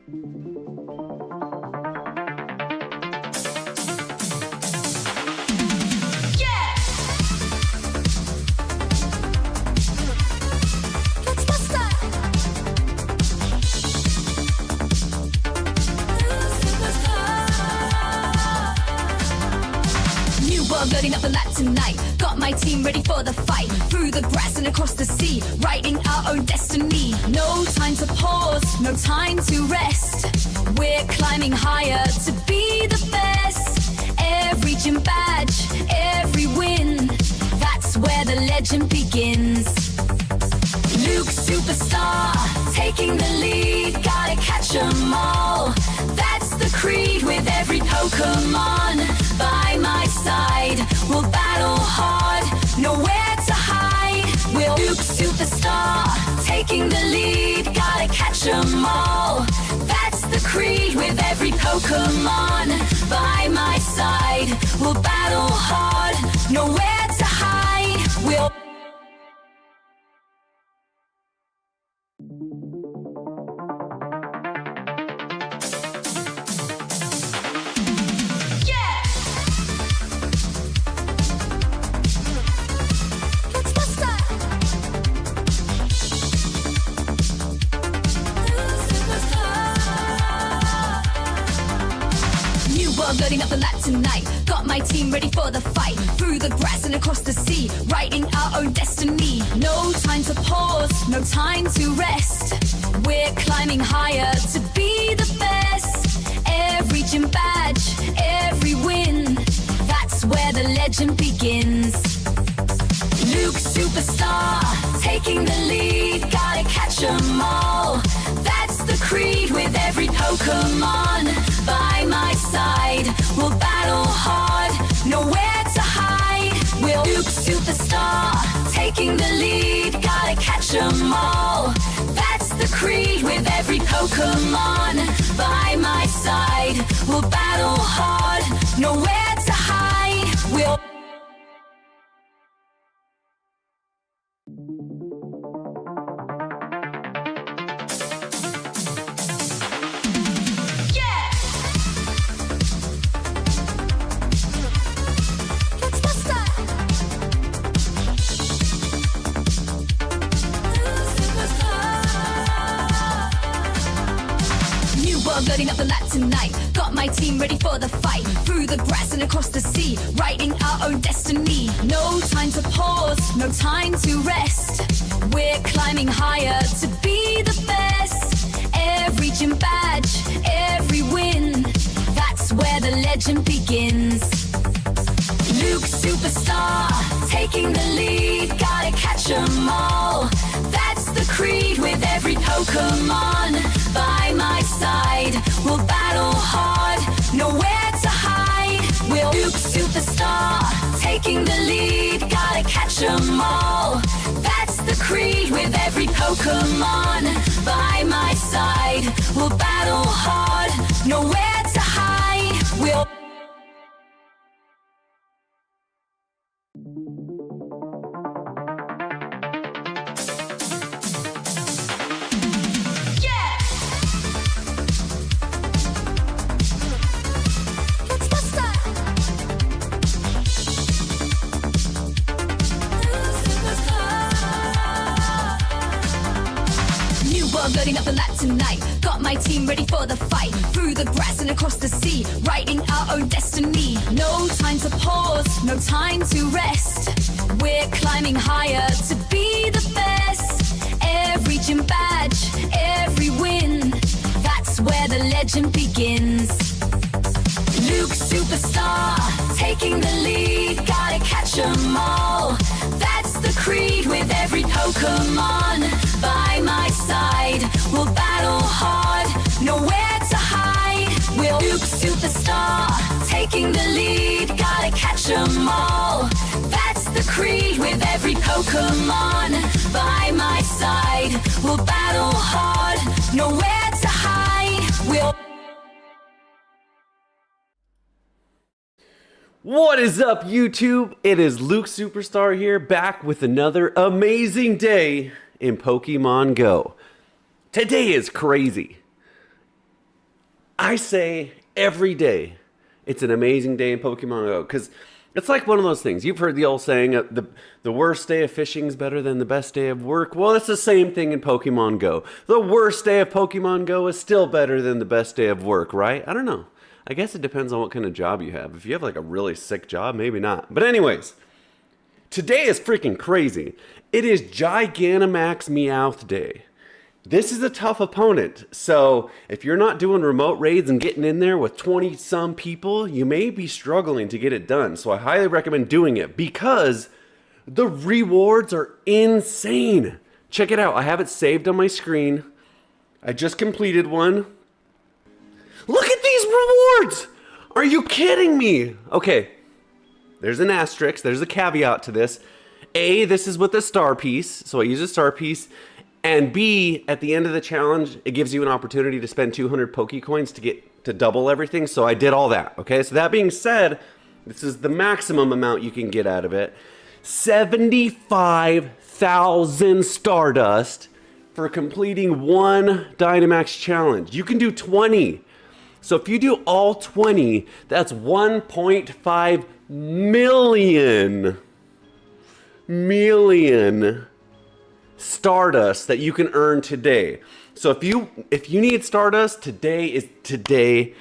Loading up the lap tonight, got my team ready for the fight. Through the grass and across the sea, writing our own destiny. No time to pause, no time to rest. We're climbing higher to be the best. Every gym badge, every win, that's where the legend begins. Luke Superstar, taking the lead, gotta catch 'em all. That's the creed with every Pokémon. By my side, we'll battle hard, nowhere to hide. We'll Luke Superstar, taking the lead, gotta catch 'em all. That's the creed with every Pokémon. By my side, we'll battle hard, nowhere to hide. We'll loading up the lap tonight, got my team ready for the fight. Through the grass and across the sea, writing our own destiny. No time to pause, no time to rest. We're climbing higher to be the best. Every gym badge, every win, that's where the legend begins. Luke Superstar, taking the lead, gotta catch 'em all. That's the creed with every Pokémon. By my side, we'll battle hard, nowhere to hide. We'll Luke Superstar, taking the lead, gotta catch 'em all. That's the creed with every Pokémon. By my side, we'll battle hard, nowhere to hide. We'll loading up the lap tonight, got my team ready for the fight. Through the grass and across the sea, writing our own destiny. No time to pause, no time to rest. We're climbing higher to be the best. Every gym badge, every win, that's where the legend begins. Luke Superstar, taking the lead, gotta catch 'em all. That's the creed with every Pokémon. By my side, we'll battle hard, nowhere to hide. We'll Luke Superstar, taking the lead, gotta catch 'em all. That's the creed with every Pokémon. By my side, we'll battle hard, nowhere to hide. We'll loading up the lap tonight, got my team ready for the fight. Through the grass and across the sea, writing our own destiny. No time to pause, no time to rest. We're climbing higher to be the best. Every gym badge, every win, that's where the legend begins. Luke Superstar, taking the lead, gotta catch 'em all. That's the creed with every Pokémon. By my side, we'll battle hard, nowhere to hide. We'll Luke Superstar, taking the lead, gotta catch 'em all. That's the creed with every Pokémon. By my side, we'll battle hard, nowhere to hide. We'll What is up, YouTube? It is Luke Superstar here, back with another amazing day in Pokemon Go. Today is crazy. I say every day it's an amazing day in Pokemon Go, because it's like one of those things. You've heard the old saying, the worst day of fishing is better than the best day of work. Well, it's the same thing in Pokemon Go. The worst day of Pokemon Go is still better than the best day of work, right? I don't know. I guess it depends on what kind of job you have. If you have like a really sick job, maybe not. But anyways, today is freaking crazy. It is Gigantamax Meowth Day. This is a tough opponent, so if you're not doing remote raids and getting in there with 20-some people, you may be struggling to get it done. So I highly recommend doing it because the rewards are insane. Check it out. I have it saved on my screen. I just completed one. Look at these rewards! Are you kidding me? Okay, there's an asterisk. There's a caveat to this. A, this is with a star piece, so I use a star piece. And B, at the end of the challenge, it gives you an opportunity to spend 200 Pokecoins to double everything. So I did all that, okay? So that being said, this is the maximum amount you can get out of it. 75,000 Stardust for completing one Dynamax challenge. You can do 20. So if you do all 20, that's 1.5 million Stardust that you can earn today. So if you need Stardust, today is the day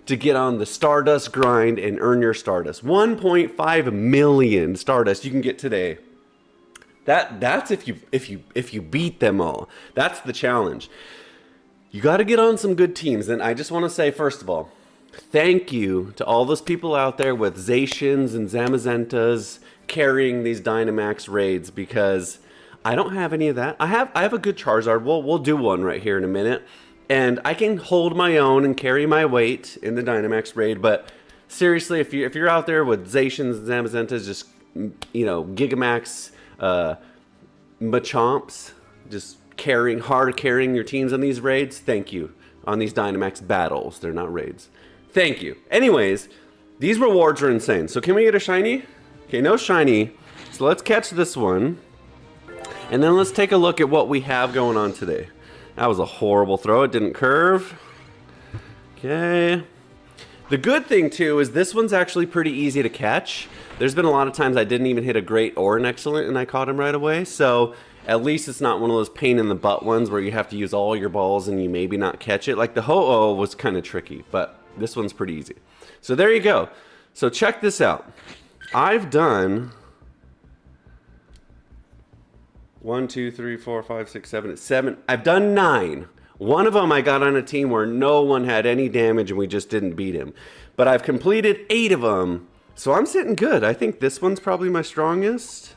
to get on the Stardust grind and earn your Stardust. 1.5 million Stardust you can get today. That's if you beat them all. That's the challenge. You got to get on some good teams. And I just want to say, first of all, thank you to all those people out there with Zacians and Zamazentas carrying these Dynamax raids, because I don't have any of that. I have a good Charizard. We'll do one right here in a minute. And I can hold my own and carry my weight in the Dynamax raid. But seriously, if you're out there with Zacians and Zamazentas, just, Gigamax, Machamps, just hard carrying your teams on these raids, thank you. On these Dynamax battles. They're not raids. Thank you. Anyways, these rewards are insane. So can we get a shiny? Okay, no shiny. So let's catch this one. And then let's take a look at what we have going on today. That was a horrible throw. It didn't curve. Okay. The good thing, too, is this one's actually pretty easy to catch. There's been a lot of times I didn't even hit a great or an excellent, and I caught him right away. So at least it's not one of those pain-in-the-butt ones where you have to use all your balls and you maybe not catch it. Like the Ho-Oh was kind of tricky, but this one's pretty easy. So there you go. So check this out. I've done 1, 2, 3, 4, 5, 6, 7, 7. I've done 9. One of them I got on a team where no one had any damage and we just didn't beat him. But I've completed 8 of them, so I'm sitting good. I think this one's probably my strongest.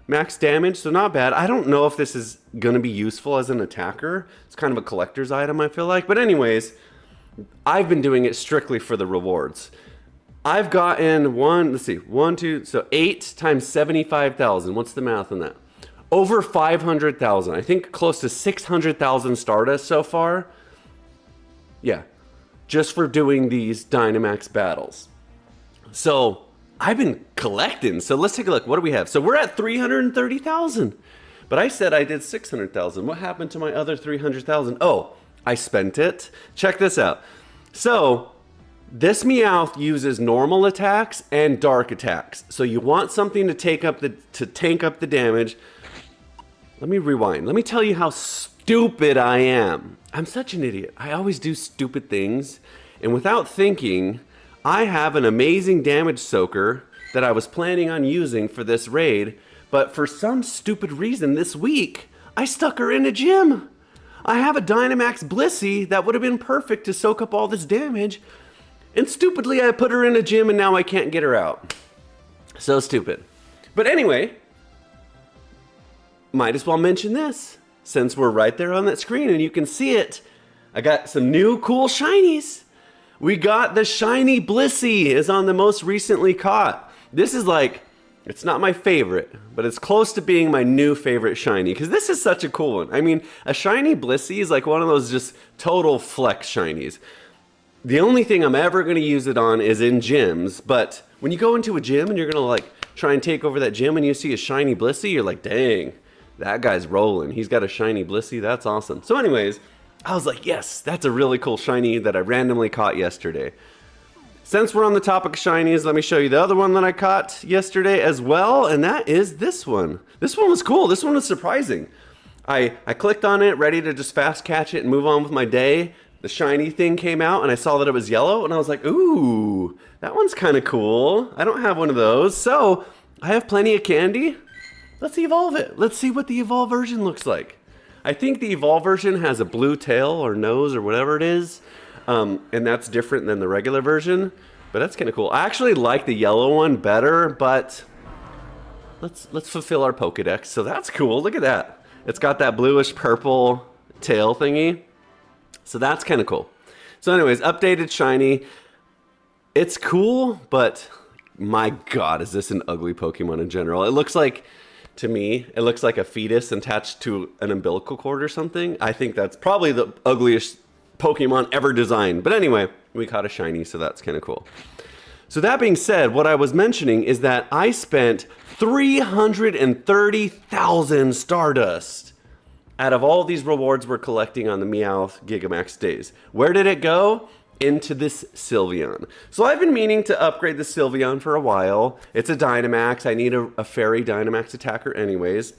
Max damage, so not bad. I don't know if this is going to be useful as an attacker. It's kind of a collector's item, I feel like. But anyways, I've been doing it strictly for the rewards. I've gotten 8 times 75,000. What's the math on that? Over 500,000. I think close to 600,000 Stardust so far. Yeah, just for doing these Dynamax battles. So I've been collecting. So let's take a look. What do we have? So we're at 330,000. But I said I did 600,000. What happened to my other 300,000? Oh, I spent it. Check this out. So this Meowth uses normal attacks and dark attacks. So you want something to tank up the damage. Let me rewind. Let me tell you how stupid I am. I'm such an idiot. I always do stupid things. And without thinking, I have an amazing damage soaker that I was planning on using for this raid. But for some stupid reason this week, I stuck her in a gym. I have a Dynamax Blissey that would have been perfect to soak up all this damage. And stupidly, I put her in a gym and now I can't get her out. So stupid. But anyway, might as well mention this, since we're right there on that screen and you can see it. I got some new cool shinies. We got the shiny Blissey is on the most recently caught. This is like, it's not my favorite, but it's close to being my new favorite shiny because this is such a cool one. I mean, a shiny Blissey is like one of those just total flex shinies. The only thing I'm ever going to use it on is in gyms, but when you go into a gym and you're going to like try and take over that gym and you see a shiny Blissey, you're like, dang, that guy's rolling. He's got a shiny Blissey. That's awesome. So anyways, I was like, yes, that's a really cool shiny that I randomly caught yesterday. Since we're on the topic of shinies, let me show you the other one that I caught yesterday as well, and that is this one. This one was cool. This one was surprising. I clicked on it, ready to just fast catch it and move on with my day. The shiny thing came out, and I saw that it was yellow, and I was like, ooh, that one's kind of cool. I don't have one of those, so I have plenty of candy. Let's evolve it. Let's see what the evolve version looks like. I think the evolve version has a blue tail or nose or whatever it is. And that's different than the regular version, but that's kind of cool. I actually like the yellow one better, but let's fulfill our Pokedex. So that's cool. Look at that. It's got that bluish purple tail thingy. So that's kind of cool. So anyways, updated shiny. It's cool, but my God, is this an ugly Pokemon in general? It looks like, to me, it looks like a fetus attached to an umbilical cord or something. I think that's probably the ugliest Pokemon ever designed. But anyway, we caught a shiny, so that's kind of cool. So that being said, what I was mentioning is that I spent 330,000 Stardust out of all these rewards we're collecting on the Meowth Gigamax days. Where did it go? Into this Sylveon. So I've been meaning to upgrade the Sylveon for a while. It's a Dynamax. I need a Fairy Dynamax attacker anyways.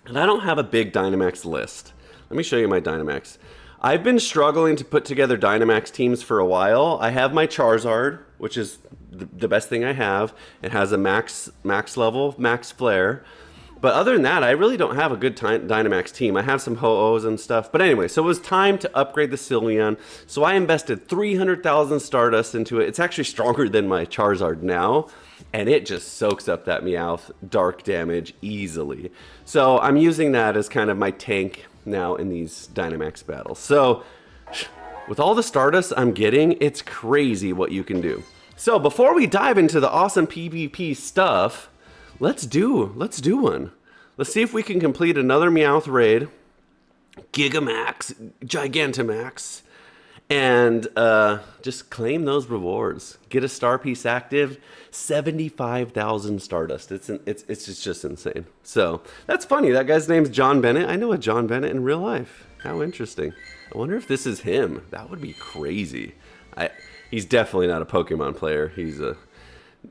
And I don't have a big Dynamax list. Let me show you my Dynamax. I've been struggling to put together Dynamax teams for a while. I have my Charizard, which is the best thing I have. It has a max level, max flare. But other than that, I really don't have a good Dynamax team. I have some Ho-Ohs and stuff. But anyway, so it was time to upgrade the Sylveon. So I invested 300,000 Stardust into it. It's actually stronger than my Charizard now. And it just soaks up that Meowth dark damage easily. So I'm using that as kind of my tank now in these Dynamax battles. So with all the Stardust I'm getting, it's crazy what you can do. So before we dive into the awesome PvP stuff, let's do one. Let's see if we can complete another Meowth raid, Gigamax, Gigantamax, and just claim those rewards. Get a star piece active, 75,000 Stardust. It's just insane. So that's funny. That guy's name's John Bennett. I know a John Bennett in real life. How interesting. I wonder if this is him. That would be crazy. He's definitely not a Pokemon player. He's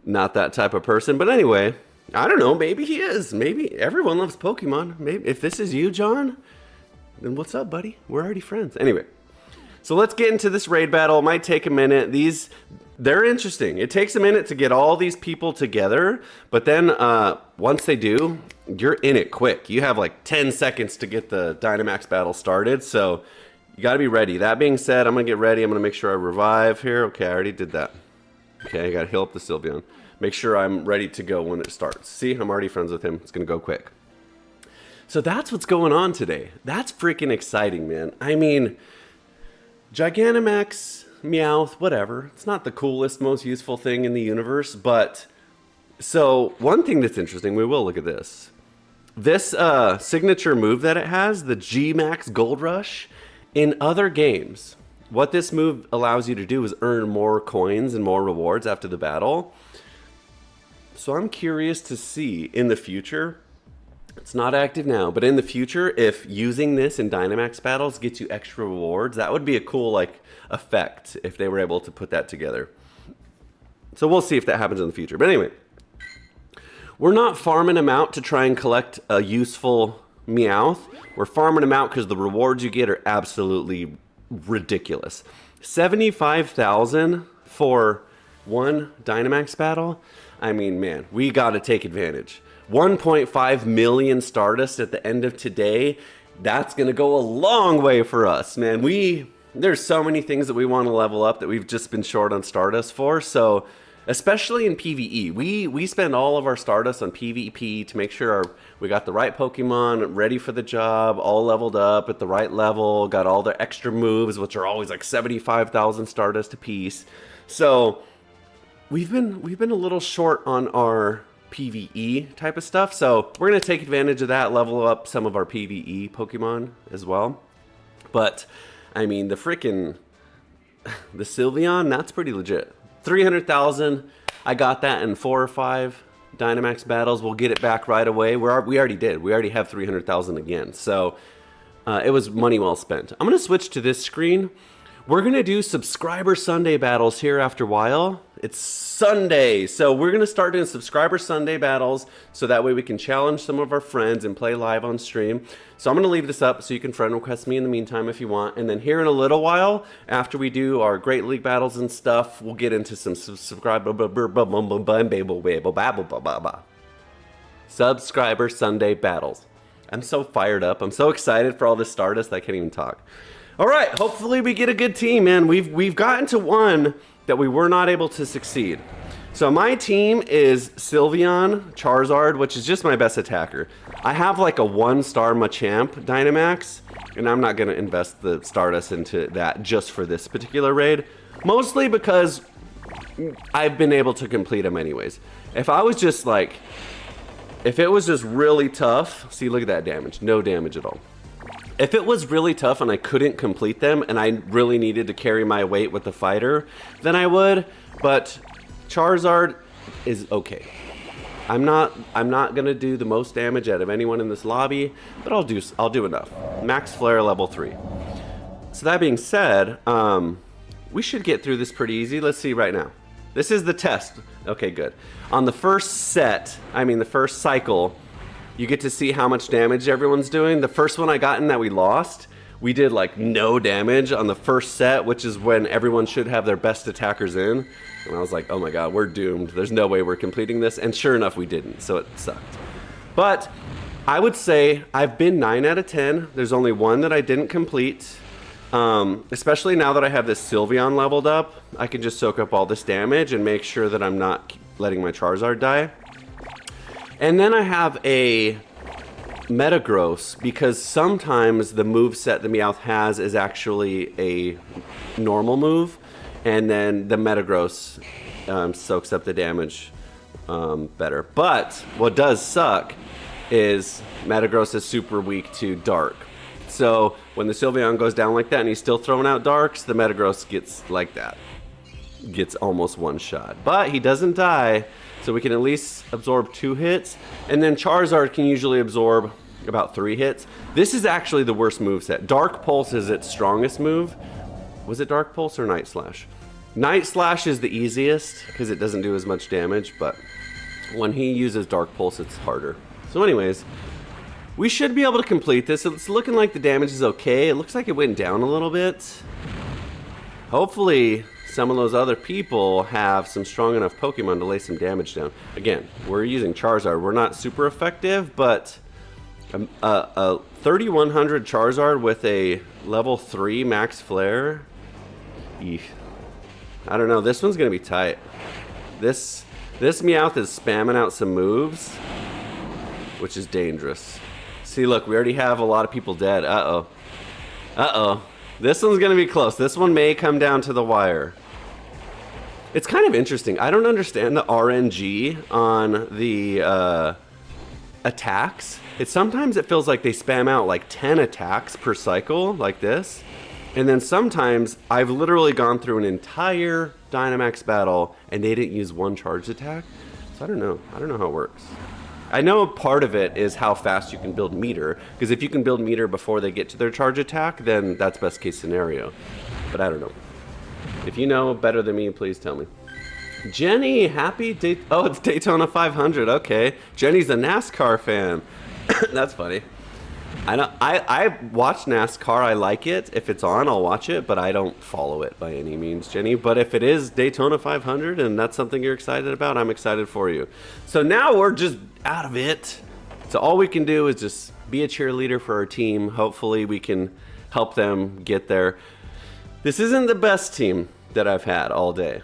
not that type of person. But anyway, I don't know. Maybe he is. Maybe everyone loves Pokemon. Maybe if this is you, John, then what's up, buddy? We're already friends. Anyway. So let's get into this raid battle. It might take a minute. They're interesting. It takes a minute to get all these people together, but then once they do, you're in it quick. You have like 10 seconds to get the Dynamax battle started, so you gotta be ready. That being said, I'm gonna get ready. I'm gonna make sure I revive here. Okay, I already did that. Okay, I gotta heal up the Sylveon. Make sure I'm ready to go when it starts. See, I'm already friends with him. It's gonna go quick. So that's what's going on today. That's freaking exciting, man. I mean, Gigantamax, Meowth, whatever. It's not the coolest, most useful thing in the universe, but so one thing that's interesting, we will look at this. This signature move that it has, the G-Max Gold Rush, in other games, what this move allows you to do is earn more coins and more rewards after the battle. So I'm curious to see in the future. It's not active now, but in the future, if using this in Dynamax battles gets you extra rewards, that would be a cool effect if they were able to put that together. So we'll see if that happens in the future. But anyway, we're not farming them out to try and collect a useful Meowth. We're farming them out because the rewards you get are absolutely ridiculous. 75,000 for one Dynamax battle. I mean, man, we got to take advantage. 1.5 million Stardust at the end of today. That's going to go a long way for us, man. There's so many things that we want to level up that we've just been short on Stardust for. So, especially in PvE, we spend all of our Stardust on PvP to make sure we got the right Pokemon ready for the job, all leveled up at the right level, got all their extra moves, which are always like 75,000 Stardust apiece. So, we've been a little short on our PvE type of stuff, so we're going to take advantage of that, level up some of our PvE Pokemon as well. But I mean, the Sylveon, that's pretty legit. 300,000, I got that in 4 or 5 Dynamax battles. We'll get it back right away. We already did. We already have 300,000 again. So It was money well spent. I'm going to switch to this screen. We're going to do subscriber Sunday battles here after a while. It's Sunday, so we're going to start doing subscriber Sunday battles so that way we can challenge some of our friends and play live on stream. So I'm going to leave this up so you can friend request me in the meantime if you want. And then here in a little while, after we do our Great League battles and stuff, we'll get into some subscriber Sunday battles. I'm so fired up. I'm so excited for all this Stardust I can't even talk. All right, hopefully we get a good team, man. We've gotten to one that we were not able to succeed. So my team is Sylveon, Charizard, which is just my best attacker. I have like a 1-star Machamp Dynamax, and I'm not gonna invest the Stardust into that just for this particular raid. Mostly because I've been able to complete them anyways. If it was just really tough, see, look at that damage, no damage at all. If it was really tough and I couldn't complete them and I really needed to carry my weight with the fighter, then I would, but Charizard is okay. I'm not gonna do the most damage out of anyone in this lobby, but I'll do enough. Max Flare level 3. So that being said, we should get through this pretty easy. Let's see right now. This is the test. Okay, good. On the first the first cycle, you get to see how much damage everyone's doing. The first one I got in that we lost, we did like no damage on the first set, which is when everyone should have their best attackers in. And I was like, oh my god, we're doomed. There's no way we're completing this. And sure enough, we didn't, so it sucked. But I would say I've been 9 out of 10. There's only one that I didn't complete. Especially now that I have this Sylveon leveled up, I can just soak up all this damage and make sure that I'm not letting my Charizard die. And then I have a Metagross, because sometimes the move set the Meowth has is actually a normal move, and then the Metagross soaks up the damage better. But what does suck is Metagross is super weak to Dark. So when the Sylveon goes down like that and he's still throwing out Darks, the Metagross gets like that. Gets almost one shot. But he doesn't die, so we can at least absorb 2 hits. And then Charizard can usually absorb about 3 hits. This is actually the worst moveset. Dark Pulse is its strongest move. Was it Dark Pulse or Night Slash? Night Slash is the easiest because it doesn't do as much damage, but when he uses Dark Pulse, it's harder. So anyways, we should be able to complete this. It's looking like the damage is okay. It looks like it went down a little bit. Hopefully some of those other people have some strong enough Pokemon to lay some damage down. Again, we're using Charizard. We're not super effective, but a 3100 Charizard with a level 3 max flare. Eesh. I don't know. This one's gonna be tight. This Meowth is spamming out some moves, which is dangerous. See, look, we already have a lot of people dead. Uh-oh. Uh-oh. This one's gonna be close. This one may come down to the wire. It's kind of interesting. I don't understand the RNG on the attacks. Sometimes it feels like they spam out like 10 attacks per cycle, like this. And then sometimes I've literally gone through an entire Dynamax battle and they didn't use one charged attack. So I don't know. I don't know how it works. I know part of it is how fast you can build meter, because if you can build meter before they get to their charge attack, then that's best case scenario. But I don't know. If you know better than me, please tell me. Jenny, happy oh, it's Daytona 500. Okay, Jenny's a NASCAR fan. That's funny. I watch NASCAR. I like it. If it's on, I'll watch it, but I don't follow it by any means, Jenny. But if it is Daytona 500 and that's something you're excited about, I'm excited for you. So now we're just out of it. So all we can do is just be a cheerleader for our team. Hopefully we can help them get there. This isn't the best team that I've had all day.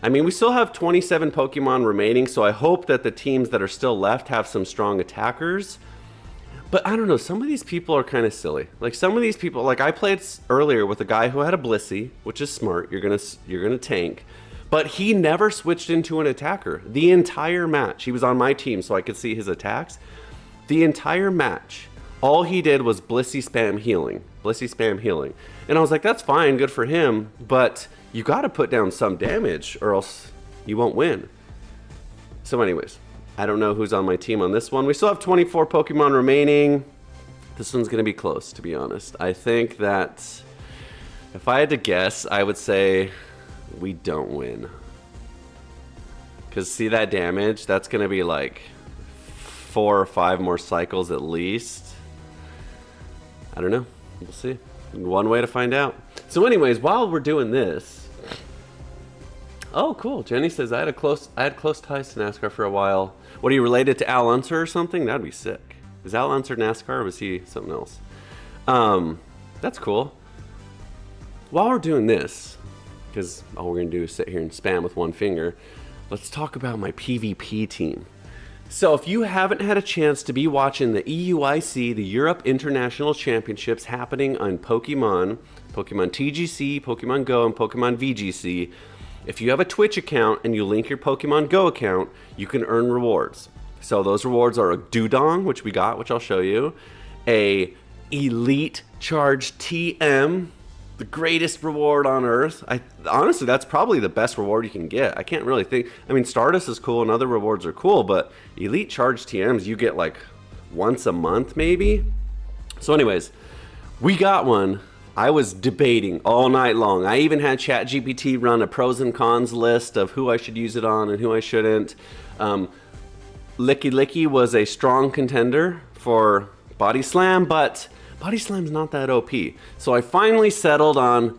I mean, we still have 27 Pokemon remaining, so I hope that the teams that are still left have some strong attackers. But I don't know, some of these people are kind of silly. Like some of these people, like I played earlier with a guy who had a Blissey, which is smart. You're gonna tank. But he never switched into an attacker. The entire match. He was on my team so I could see his attacks. The entire match, all he did was Blissey spam healing. Blissey spam healing. And I was like, that's fine, good for him, but you gotta put down some damage or else you won't win. So anyways, I don't know who's on my team on this one. We still have 24 Pokemon remaining. This one's going to be close, to be honest. I think that if I had to guess, I would say we don't win. Because see that damage? That's going to be like 4 or 5 more cycles at least. I don't know. We'll see. One way to find out. So anyways, while we're doing this... Oh, cool. Jenny says, I had close ties to NASCAR for a while. What, are you related to Al Unser or something? That'd be sick. Is Al Unser NASCAR or was he something else? That's cool. While we're doing this, because all we're going to do is sit here and spam with one finger, let's talk about my PvP team. So if you haven't had a chance to be watching the EUIC, the Europe International Championships happening on Pokemon TGC, Pokemon Go, and Pokemon VGC, if you have a Twitch account and you link your Pokemon Go account, you can earn rewards. So those rewards are a Dewdong, which we got, which I'll show you, a Elite Charge TM, the greatest reward on Earth. Honestly, that's probably the best reward you can get. I can't really think. I mean, Stardust is cool and other rewards are cool, but Elite Charge TMs you get like once a month maybe. So anyways, we got one. I was debating all night long. I even had ChatGPT run a pros and cons list of who I should use it on and who I shouldn't. Licky Licky was a strong contender for Body Slam, but Body Slam's not that OP. So I finally settled on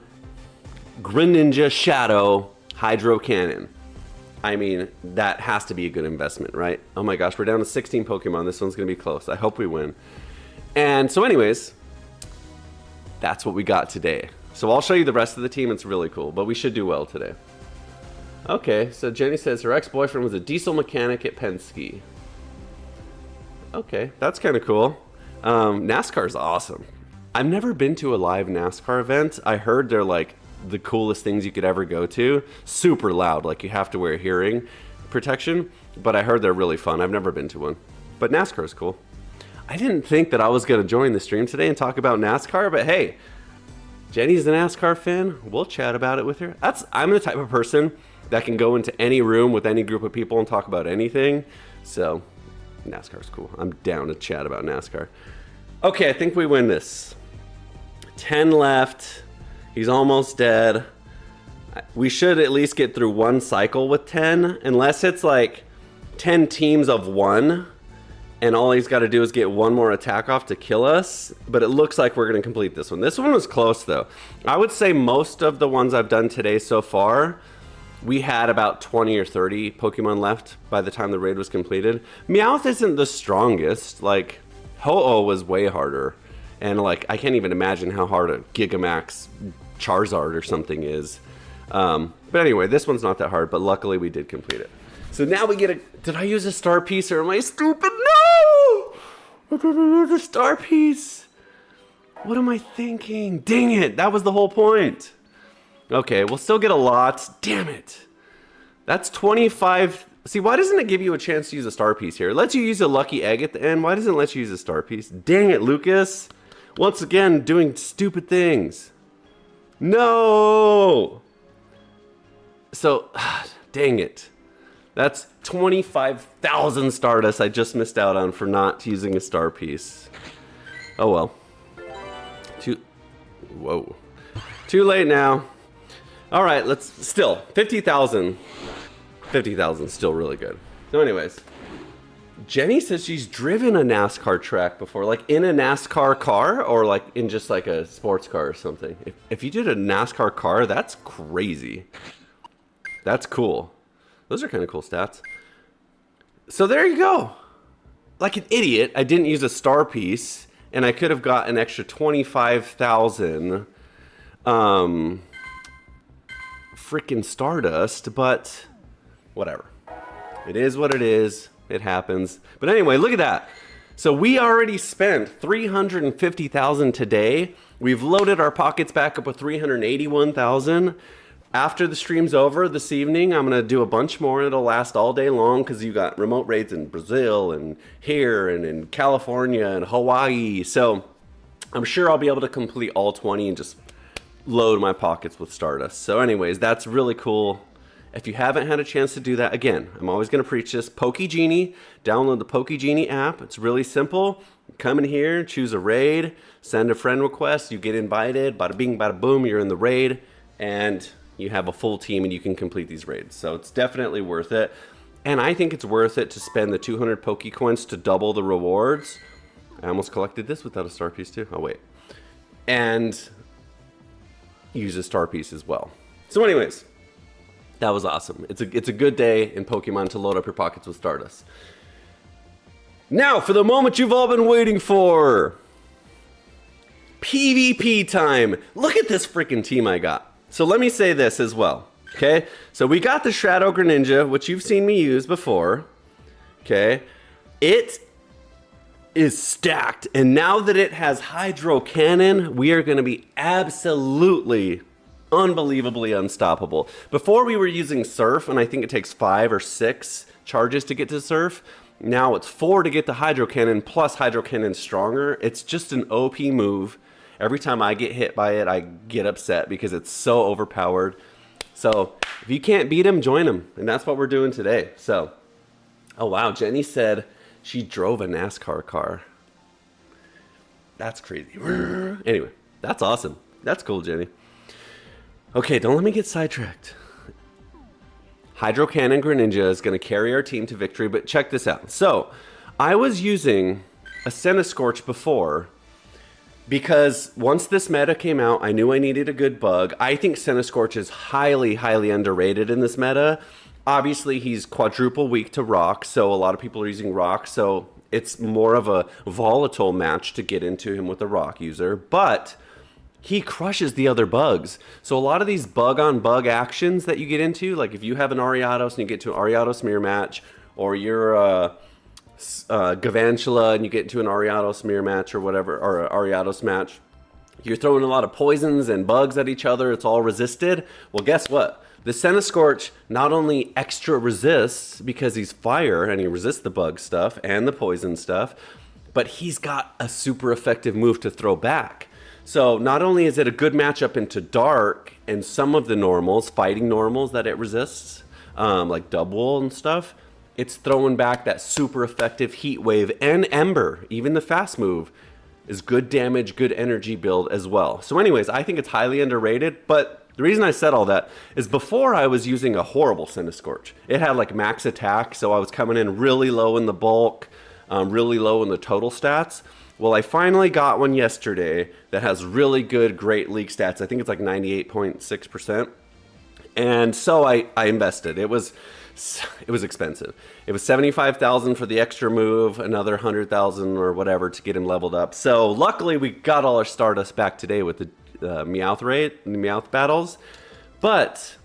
Greninja Shadow Hydro Cannon. I mean, that has to be a good investment, right? Oh my gosh, we're down to 16 Pokemon. This one's going to be close. I hope we win. And so anyways, that's what we got today. So I'll show you the rest of the team. It's really cool, but we should do well today. Okay, so Jenny says her ex-boyfriend was a diesel mechanic at Penske. Okay, that's kind of cool. NASCAR's awesome. I've never been to a live NASCAR event. I heard they're like the coolest things you could ever go to. Super loud, like you have to wear hearing protection, but I heard they're really fun. I've never been to one, but NASCAR's cool. I didn't think that I was going to join the stream today and talk about NASCAR, but hey, Jenny's a NASCAR fan. We'll chat about it with her. I'm the type of person that can go into any room with any group of people and talk about anything. So NASCAR's cool. I'm down to chat about NASCAR. Okay, I think we win this. 10 left. He's almost dead. We should at least get through one cycle with 10, unless it's like 10 teams of 1. And all he's got to do is get one more attack off to kill us. But it looks like we're going to complete this one. This one was close, though. I would say most of the ones I've done today so far, we had about 20 or 30 Pokemon left by the time the raid was completed. Meowth isn't the strongest. Like, Ho-Oh was way harder. And, like, I can't even imagine how hard a Gigamax Charizard or something is. But anyway, this one's not that hard. But luckily, we did complete it. So now we get a... Did I use a star piece or am I stupid? No! I didn't use a star piece. What am I thinking? Dang it. That was the whole point. Okay, we'll still get a lot. Damn it. That's 25... See, why doesn't it give you a chance to use a star piece here? It lets you use a lucky egg at the end. Why doesn't it let you use a star piece? Dang it, Lucas. Once again, doing stupid things. No! So, dang it. That's 25,000 Stardust I just missed out on for not using a star piece. Oh well. Whoa. Too late now. All right, let's still 50,000. 50,000 is still really good. So anyways, Jenny says she's driven a NASCAR track before, like in a NASCAR car or like in just like a sports car or something. If you did a NASCAR car, that's crazy. That's cool. Those are kind of cool stats. So there you go. Like an idiot, I didn't use a star piece, and I could have got an extra 25,000 freaking Stardust, but whatever. It is what it is. It happens. But anyway, look at that. So we already spent 350,000 today. We've loaded our pockets back up with 381,000. After the stream's over this evening, I'm going to do a bunch more. It'll last all day long because you got remote raids in Brazil and here and in California and Hawaii. So I'm sure I'll be able to complete all 20 and just load my pockets with Stardust. So anyways, that's really cool. If you haven't had a chance to do that, again, I'm always going to preach this. PokeGenie, download the PokeGenie app. It's really simple. Come in here, choose a raid, send a friend request, you get invited, bada bing, bada boom, you're in the raid, and you have a full team and you can complete these raids. So it's definitely worth it. And I think it's worth it to spend the 200 Pokecoins to double the rewards. I almost collected this without a star piece too. Oh wait. And use a star piece as well. So anyways, that was awesome. It's a good day in Pokemon to load up your pockets with Stardust. Now for the moment you've all been waiting for. PvP time. Look at this freaking team I got. So let me say this as well. Okay, so we got the Shadow Greninja, which you've seen me use before. Okay, it is stacked, and now that it has Hydro Cannon, we are going to be absolutely, unbelievably unstoppable. Before we were using Surf, and I think it takes 5 or 6 charges to get to Surf. Now it's 4 to get the Hydro Cannon, plus Hydro Cannon stronger. It's just an OP move. Every time I get hit by it, I get upset because it's so overpowered. So if you can't beat him, join him. And that's what we're doing today. So, oh wow, Jenny said she drove a NASCAR car. That's crazy. Anyway, that's awesome. That's cool, Jenny. Okay, don't let me get sidetracked. Hydro Cannon Greninja is going to carry our team to victory, but check this out. So, I was using a Centiskorch before because once this meta came out, I knew I needed a good bug. I think Centiskorch is highly, highly underrated in this meta. Obviously, he's quadruple weak to rock, so a lot of people are using rock, so it's more of a volatile match to get into him with a rock user, but he crushes the other bugs. So a lot of these bug-on-bug actions that you get into, like if you have an Ariados and you get to an Ariados mirror match, or you're Gavantula and you get into an Ariados mirror match or whatever, or Ariados match, you're throwing a lot of poisons and bugs at each other, it's all resisted. Well, guess what? The Centiskorch not only extra resists because he's fire and he resists the bug stuff and the poison stuff, but he's got a super effective move to throw back. So not only is it a good matchup into Dark and some of the normals, fighting normals that it resists, like Dubwool and stuff, it's throwing back that super effective Heat Wave and Ember. Even the fast move is good damage, good energy build as well. So anyways, I think it's highly underrated, but the reason I said all that is before I was using a horrible Centiskorch. It had like max attack, so I was coming in really low in the bulk, really low in the total stats. Well, I finally got one yesterday that has really good, great league stats. I think it's like 98.6%. And so I invested. It was expensive. It was $75,000 for the extra move, another $100,000 or whatever to get him leveled up. So luckily we got all our Stardust back today with the Meowth raid, the Meowth battles. But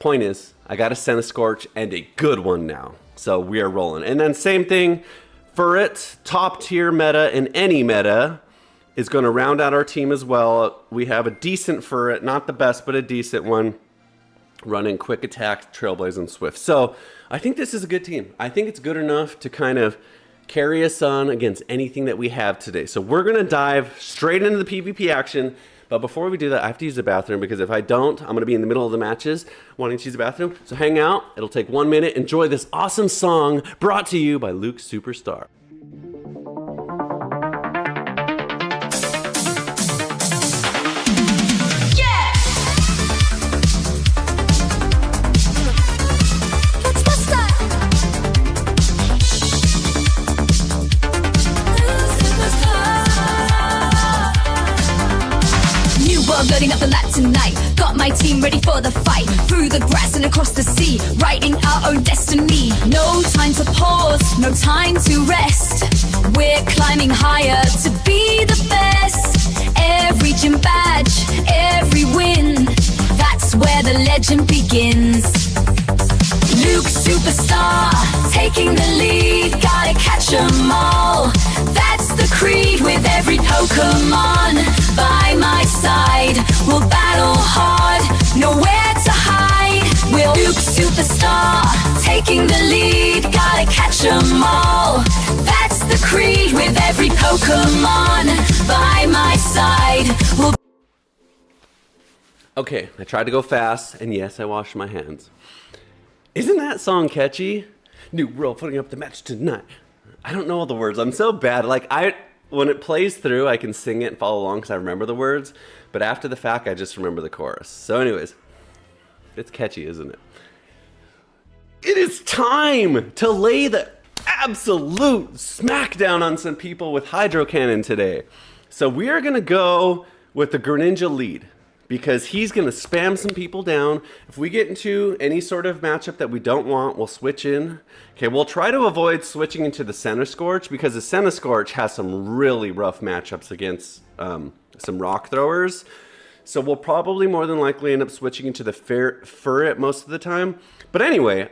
point is, I got a Centiskorch and a good one now. So we are rolling. And then same thing, Furret, top tier meta in any meta, is going to round out our team as well. We have a decent Furret, not the best, but a decent one. Running quick attack, Trailblaze, and Swift. So I think this is a good team. I think it's good enough to kind of carry us on against anything that we have today. So we're going to dive straight into the PvP action. But before we do that, I have to use the bathroom because if I don't, I'm going to be in the middle of the matches wanting to use the bathroom. So hang out. It'll take 1 minute. Enjoy this awesome song brought to you by Luke Superstar. Loading up the lap tonight, got my team ready for the fight. Through the grass and across the sea, writing our own destiny. No time to pause, no time to rest. We're climbing higher to be the best. Every gym badge, every win, that's where the legend begins. Luke Superstar, taking the lead, gotta catch 'em all. That's the creed with every Pokemon by my side. We'll battle hard, nowhere to hide. We'll Luke Superstar, taking the lead, gotta catch 'em all. That's the creed with every Pokemon by my side. Okay, I tried to go fast, and yes, I washed my hands. Isn't that song catchy? New world putting up the match tonight. I don't know all the words. I'm so bad. Like when it plays through, I can sing it and follow along because I remember the words. But after the fact, I just remember the chorus. So anyways, it's catchy, isn't it? It is time to lay the absolute smackdown on some people with Hydro Cannon today. So we are going to go with the Greninja lead because he's going to spam some people down. If we get into any sort of matchup that we don't want, we'll switch in. Okay, we'll try to avoid switching into the Centiskorch because the Centiskorch has some really rough matchups against some rock throwers. So we'll probably more than likely end up switching into the Ferret most of the time. But anyway,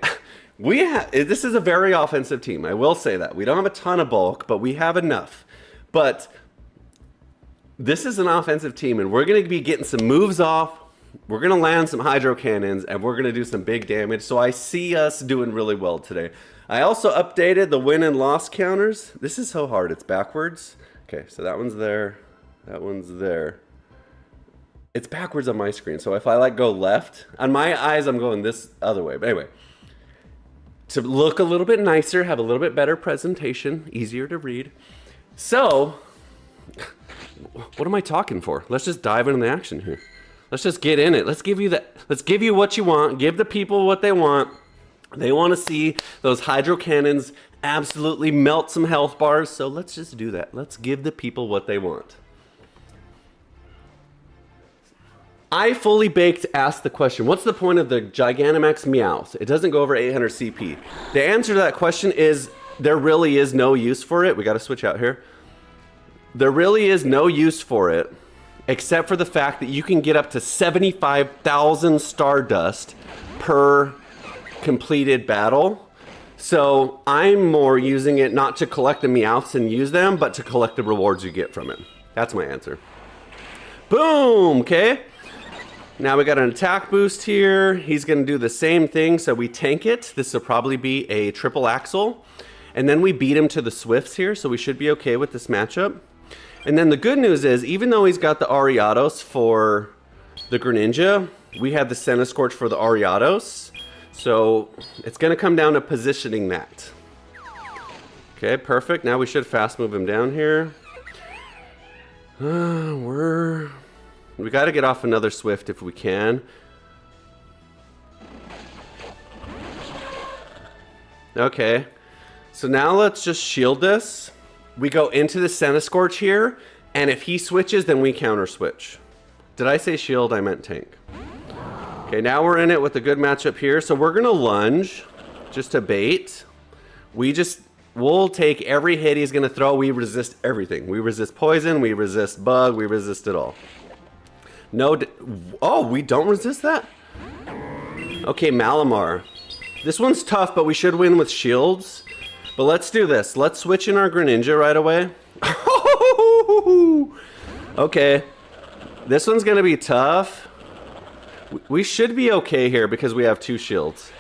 this is a very offensive team. I will say that. We don't have a ton of bulk, but we have enough. But this is an offensive team, and we're going to be getting some moves off. We're going to land some Hydro Cannons, and we're going to do some big damage. So I see us doing really well today. I also updated the win and loss counters. This is so hard. It's backwards. Okay, so that one's there. That one's there. It's backwards on my screen. So if I like go left, on my eyes, I'm going this other way. But anyway, to look a little bit nicer, have a little bit better presentation, easier to read. So what am I talking for? Let's just dive into the action here. Let's just get in it. Let's give you what you want. Give the people what they want. They want to see those Hydro Cannons absolutely melt some health bars. So let's just do that. Let's give the people what they want. I fully baked asked the question, what's the point of the Gigantamax Meowth? It doesn't go over 800 CP. The answer to that question is there really is no use for it. We got to switch out here. There really is no use for it, except for the fact that you can get up to 75,000 Stardust per completed battle. So I'm more using it not to collect the Meowths and use them, but to collect the rewards you get from it. That's my answer. Boom, okay? Now we got an attack boost here. He's gonna do the same thing, so we tank it. This will probably be a triple axle. And then we beat him to the Swifts here, so we should be okay with this matchup. And then the good news is, even though he's got the Ariados for the Greninja, we have the Centiskorch for the Ariados. So it's gonna come down to positioning that. Okay, perfect. Now we should fast move him down here. We got to get off another Swift if we can. Okay. So now let's just shield this. We go into the Centiskorch here, and if he switches, then we counter switch. Did I say shield? I meant tank. Okay, now we're in it with a good matchup here. So we're going to lunge just to bait. We'll take every hit he's going to throw. We resist everything. We resist poison. We resist bug. We resist it all. Oh, we don't resist that? Okay, Malamar. This one's tough, but we should win with shields. But let's do this. Let's switch in our Greninja right away. Okay. This one's going to be tough. We should be okay here because we have two shields.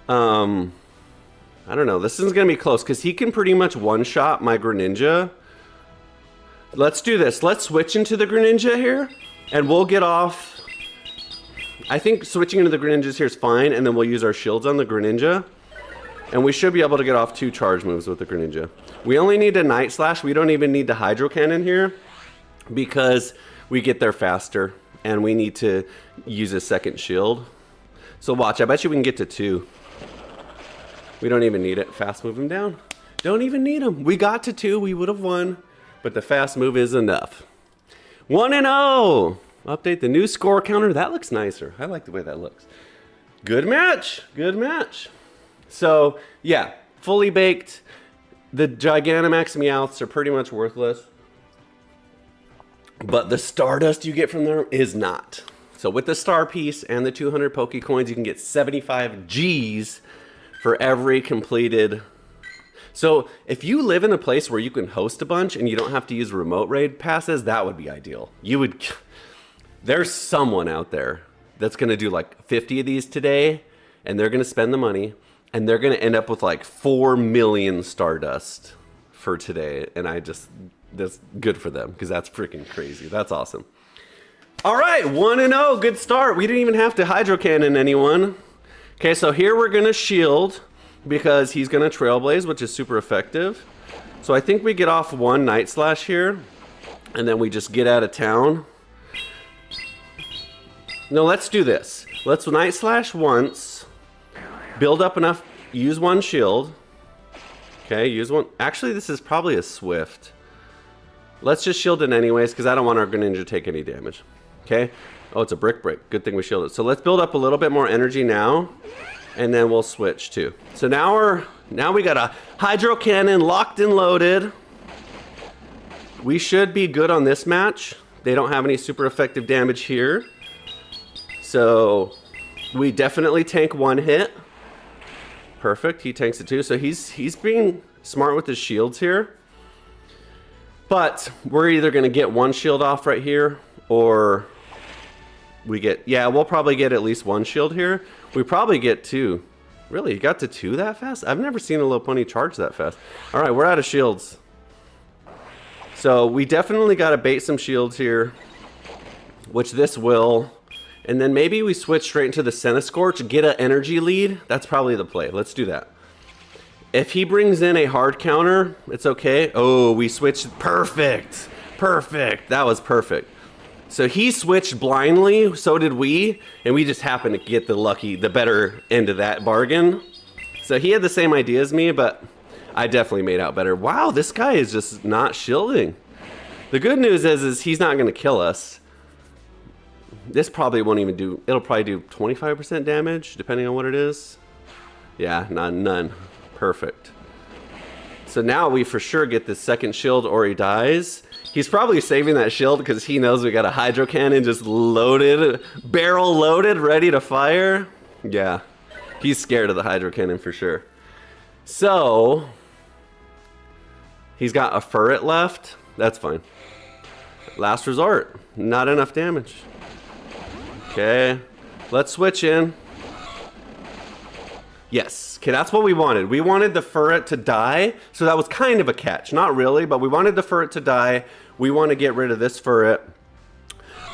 I don't know. This is going to be close because he can pretty much one-shot my Greninja. Let's do this. Let's switch into the Greninja here. And we'll get off. I think switching into the Greninjas here is fine. And then we'll use our shields on the Greninja. And we should be able to get off 2 charge moves with the Greninja. We only need a Night Slash. We don't even need the Hydro Cannon here. Because we get there faster. And we need to use a second shield. So watch. I bet you we can get to 2. We don't even need it. Fast move him down. Don't even need him. We got to 2. We would have won. But the fast move is enough. 1-0. Update the new score counter. That looks nicer. I like the way that looks. Good match. Good match. So, yeah. Fully baked. The Gigantamax Meowths are pretty much worthless. But the Stardust you get from them is not. So with the Star Piece and the 200 Pokecoins, you can get 75 Gs for every completed. So if you live in a place where you can host a bunch and you don't have to use remote raid passes, that would be ideal. There's someone out there that's going to do like 50 of these today, and they're going to spend the money, and they're going to end up with like 4 million Stardust for today. And that's good for them because that's freaking crazy. That's awesome. All right, 1-0, good start. We didn't even have to Hydro Cannon anyone. Okay, so here we're gonna shield because he's gonna Trailblaze, which is super effective. So I think we get off one Night Slash here, and then we just get out of town. No, let's do this. Let's Night Slash once, build up enough, use one shield. Okay, use one. Actually, this is probably a Swift. Let's just shield it anyways, because I don't want our Greninja to take any damage. Okay? Oh, it's a Brick Break. Good thing we shielded. So let's build up a little bit more energy now, and then we'll switch too. So now we got a Hydro Cannon locked and loaded. We should be good on this match. They don't have any super effective damage here. So we definitely tank one hit. Perfect, he tanks it too. So he's being smart with his shields here. But we're either gonna get one shield off right here, or we get, yeah, we'll probably get at least one shield here. We probably get two. Really, you got to two that fast? I've never seen a Lopunny charge that fast. All right, we're out of shields. So we definitely gotta bait some shields here, which this will. And then maybe we switch straight into the Centiskorch, get an energy lead. That's probably the play. Let's do that. If he brings in a hard counter, it's okay. Oh, we switched. Perfect. Perfect. That was perfect. So he switched blindly, so did we, and we just happened to get the better end of that bargain. So he had the same idea as me, but I definitely made out better. Wow, this guy is just not shielding. The good news is he's not going to kill us. This probably won't even do, it'll probably do 25% damage, depending on what it is. Yeah, none. Perfect. So now we for sure get this second shield or he dies. He's probably saving that shield because he knows we got a Hydro Cannon just loaded, barrel loaded, ready to fire. Yeah, he's scared of the Hydro Cannon for sure. So, he's got a Furret left. That's fine. Last resort, not enough damage. Okay, let's switch in. Yes, okay, that's what we wanted. We wanted the Furret to die, so that was kind of a catch. Not really, but we wanted the Furret to die. We want to get rid of this Furret,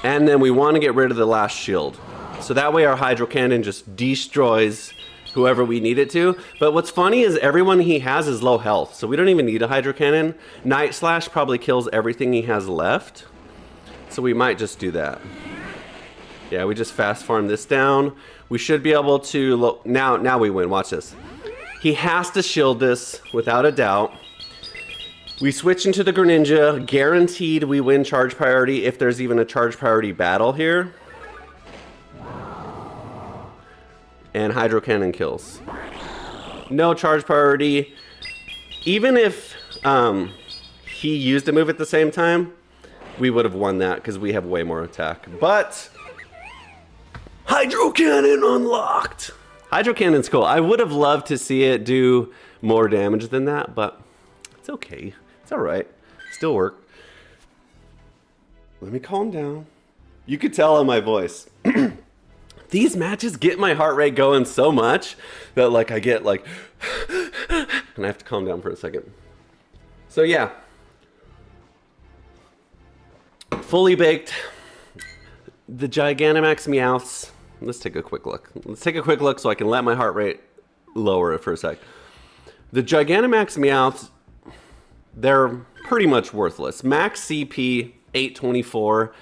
and then we want to get rid of the last shield. So that way our Hydro Cannon just destroys whoever we need it to. But what's funny is everyone he has is low health, so we don't even need a Hydro Cannon. Night Slash probably kills everything he has left, so we might just do that. Yeah, we just fast farm this down. We should be able to look. Now we win. Watch this. He has to shield this without a doubt. We switch into the Greninja. Guaranteed we win charge priority if there's even a charge priority battle here. And Hydro Cannon kills. No charge priority. Even if he used a move at the same time, we would have won that because we have way more attack. But Hydro Cannon unlocked. Hydro Cannon's cool. I would have loved to see it do more damage than that, but it's okay. It's all right. Still work. Let me calm down. You could tell in my voice. These matches get my heart rate going so much that like I get like, and I have to calm down for a second. So yeah, fully baked. The Gigantamax Meowths. Let's take a quick look. Let's take a quick look so I can let my heart rate lower it for a sec. The Gigantamax Meowths, they're pretty much worthless. Max CP 824.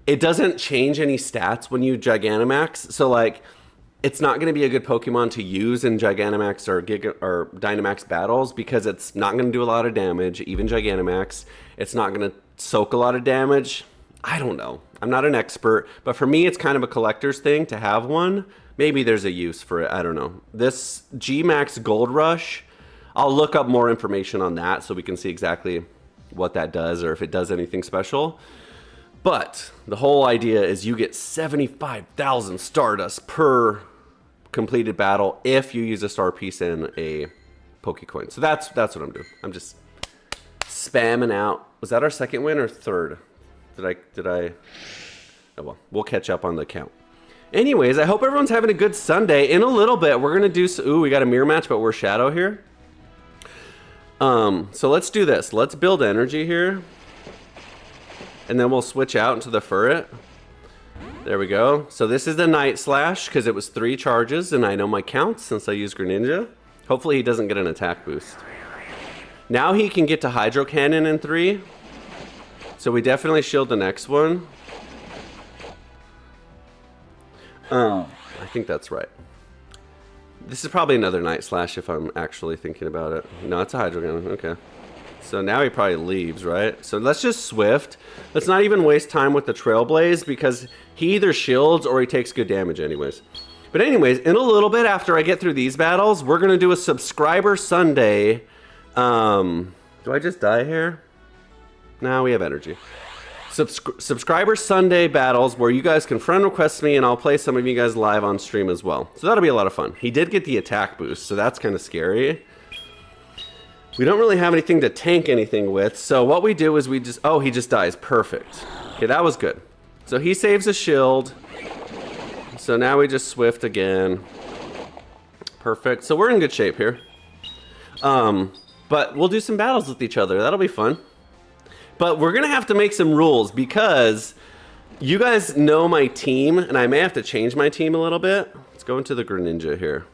It doesn't change any stats when you Gigantamax. So like, it's not going to be a good Pokemon to use in Gigantamax or Dynamax battles because it's not going to do a lot of damage. Even Gigantamax, it's not going to soak a lot of damage. I don't know. I'm not an expert, but for me, it's kind of a collector's thing to have one. Maybe there's a use for it. I don't know. This G-Max Gold Rush, I'll look up more information on that so we can see exactly what that does or if it does anything special. But the whole idea is you get 75,000 Stardust per completed battle if you use a star piece in a Pokecoin. So that's what I'm doing. I'm just spamming out. Was that our second win or third? Did I? Oh well, we'll catch up on the count. Anyways, I hope everyone's having a good Sunday. In a little bit, we're gonna do. Ooh, we got a mirror match, but we're Shadow here. So let's do this. Let's build energy here, and then we'll switch out into the Furret. There we go. So this is the Night Slash because it was 3 charges and I know my counts since I use Greninja. Hopefully he doesn't get an attack boost. Now he can get to Hydro Cannon in 3. So we definitely shield the next one. I think that's right. This is probably another Night Slash if I'm actually thinking about it. No, it's a Hydro Cannon. Okay. So now he probably leaves, right? So let's just Swift. Let's not even waste time with the Trailblaze because he either shields or he takes good damage anyways. But anyways, in a little bit after I get through these battles, we're going to do a Subscriber Sunday. Do I just die here? No, we have energy. Subscriber Sunday battles where you guys can friend request me and I'll play some of you guys live on stream as well. So that'll be a lot of fun. He did get the attack boost, so that's kind of scary. We don't really have anything to tank anything with, so what we do is we just... Oh, he just dies. Perfect. Okay, that was good. So he saves a shield. So now we just Swift again. Perfect. So we're in good shape here. But we'll do some battles with each other. That'll be fun. But we're going to have to make some rules because you guys know my team, and I may have to change my team a little bit. Let's go into the Greninja here.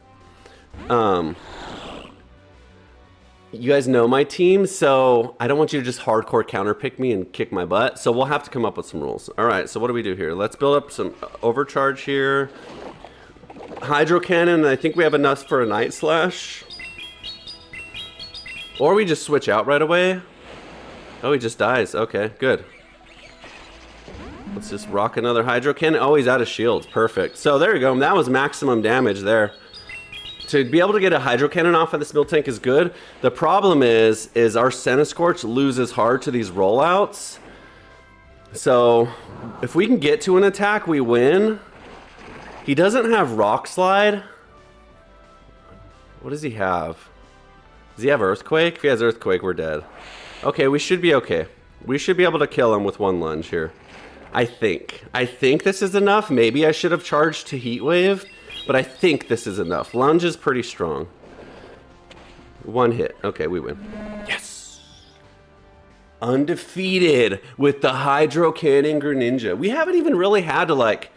You guys know my team, so I don't want you to just hardcore counterpick me and kick my butt. So we'll have to come up with some rules. All right, so what do we do here? Let's build up some overcharge here. Hydro Cannon, I think we have enough for a Night Slash. Or we just switch out right away. Oh, he just dies. Okay, good. Let's just rock another Hydro Cannon. Oh, he's out of shields. Perfect. So there you go. That was maximum damage there. To be able to get a Hydro Cannon off of this Miltank is good. The problem is our Centiskorch loses hard to these rollouts. So if we can get to an attack, we win. He doesn't have Rock Slide. What does he have? Does he have Earthquake? If he has Earthquake, we're dead. Okay, we should be okay. We should be able to kill him with one lunge here. I think. I think this is enough. Maybe I should have charged to Heat Wave. But I think this is enough. Lunge is pretty strong. One hit. Okay, we win. Yes! Undefeated with the Hydro Cannon Greninja. We haven't even really had to, like,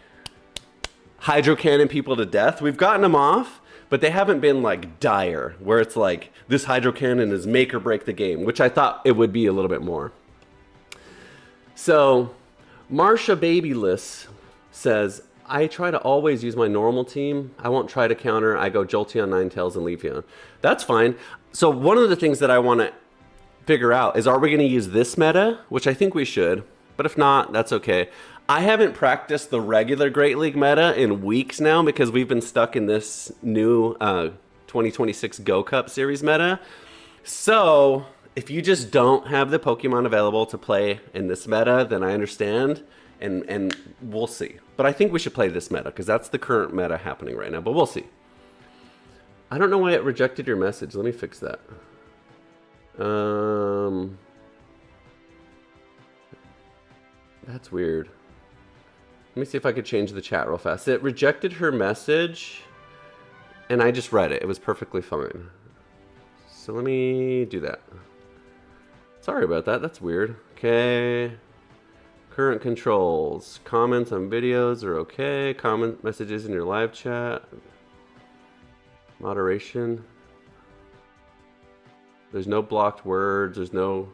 Hydro Cannon people to death. We've gotten them off, but they haven't been, like, dire. Where it's like, this Hydro Cannon is make or break the game. Which I thought it would be a little bit more. So, Marsha Babyless says... I try to always use my normal team. I won't try to counter. I go Jolteon, Ninetales, and Leafeon. That's fine. So one of the things that I want to figure out is, are we going to use this meta? Which I think we should. But if not, that's okay. I haven't practiced the regular Great League meta in weeks now because we've been stuck in this new 2026 Go Cup Series meta. So if you just don't have the Pokemon available to play in this meta, then I understand. And we'll see. But I think we should play this meta because that's the current meta happening right now. But we'll see. I don't know why it rejected your message. Let me fix that. That's weird. Let me see if I could change the chat real fast. It rejected her message, and I just read it. It was perfectly fine. So let me do that. Sorry about that. That's weird. Okay. Current controls. Comments on videos are okay. Comment messages in your live chat. Moderation. There's no blocked words. There's no...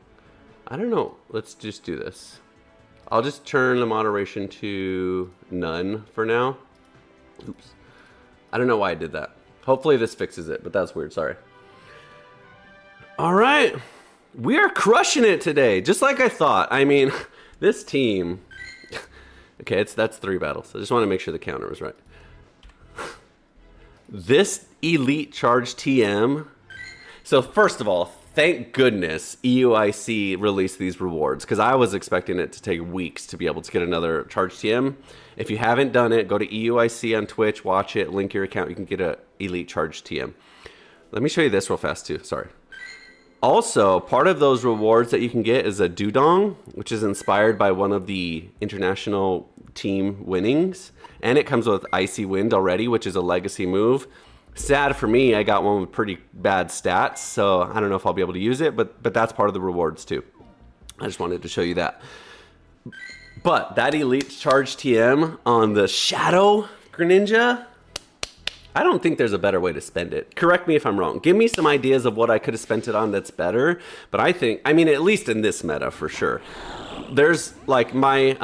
I don't know. Let's just do this. I'll just turn the moderation to none for now. Oops. I don't know why I did that. Hopefully this fixes it, but that's weird. Sorry. All right. We are crushing it today. Just like I thought. I mean... This team, okay, that's 3 battles. I just want to make sure the counter was right. This Elite Charge TM. So first of all, thank goodness EUIC released these rewards because I was expecting it to take weeks to be able to get another Charge TM. If you haven't done it, go to EUIC on Twitch, watch it, link your account. You can get a Elite Charge TM. Let me show you this real fast too. Sorry. Also, part of those rewards that you can get is a Dewdong, which is inspired by one of the international team winnings. And it comes with Icy Wind already, which is a legacy move. Sad for me, I got one with pretty bad stats, so I don't know if I'll be able to use it, but that's part of the rewards too. I just wanted to show you that. But that Elite Charge TM on the Shadow Greninja, I don't think there's a better way to spend it. Correct me if I'm wrong. Give me some ideas of what I could have spent it on that's better. But I think, I mean, at least in this meta for sure. There's like my,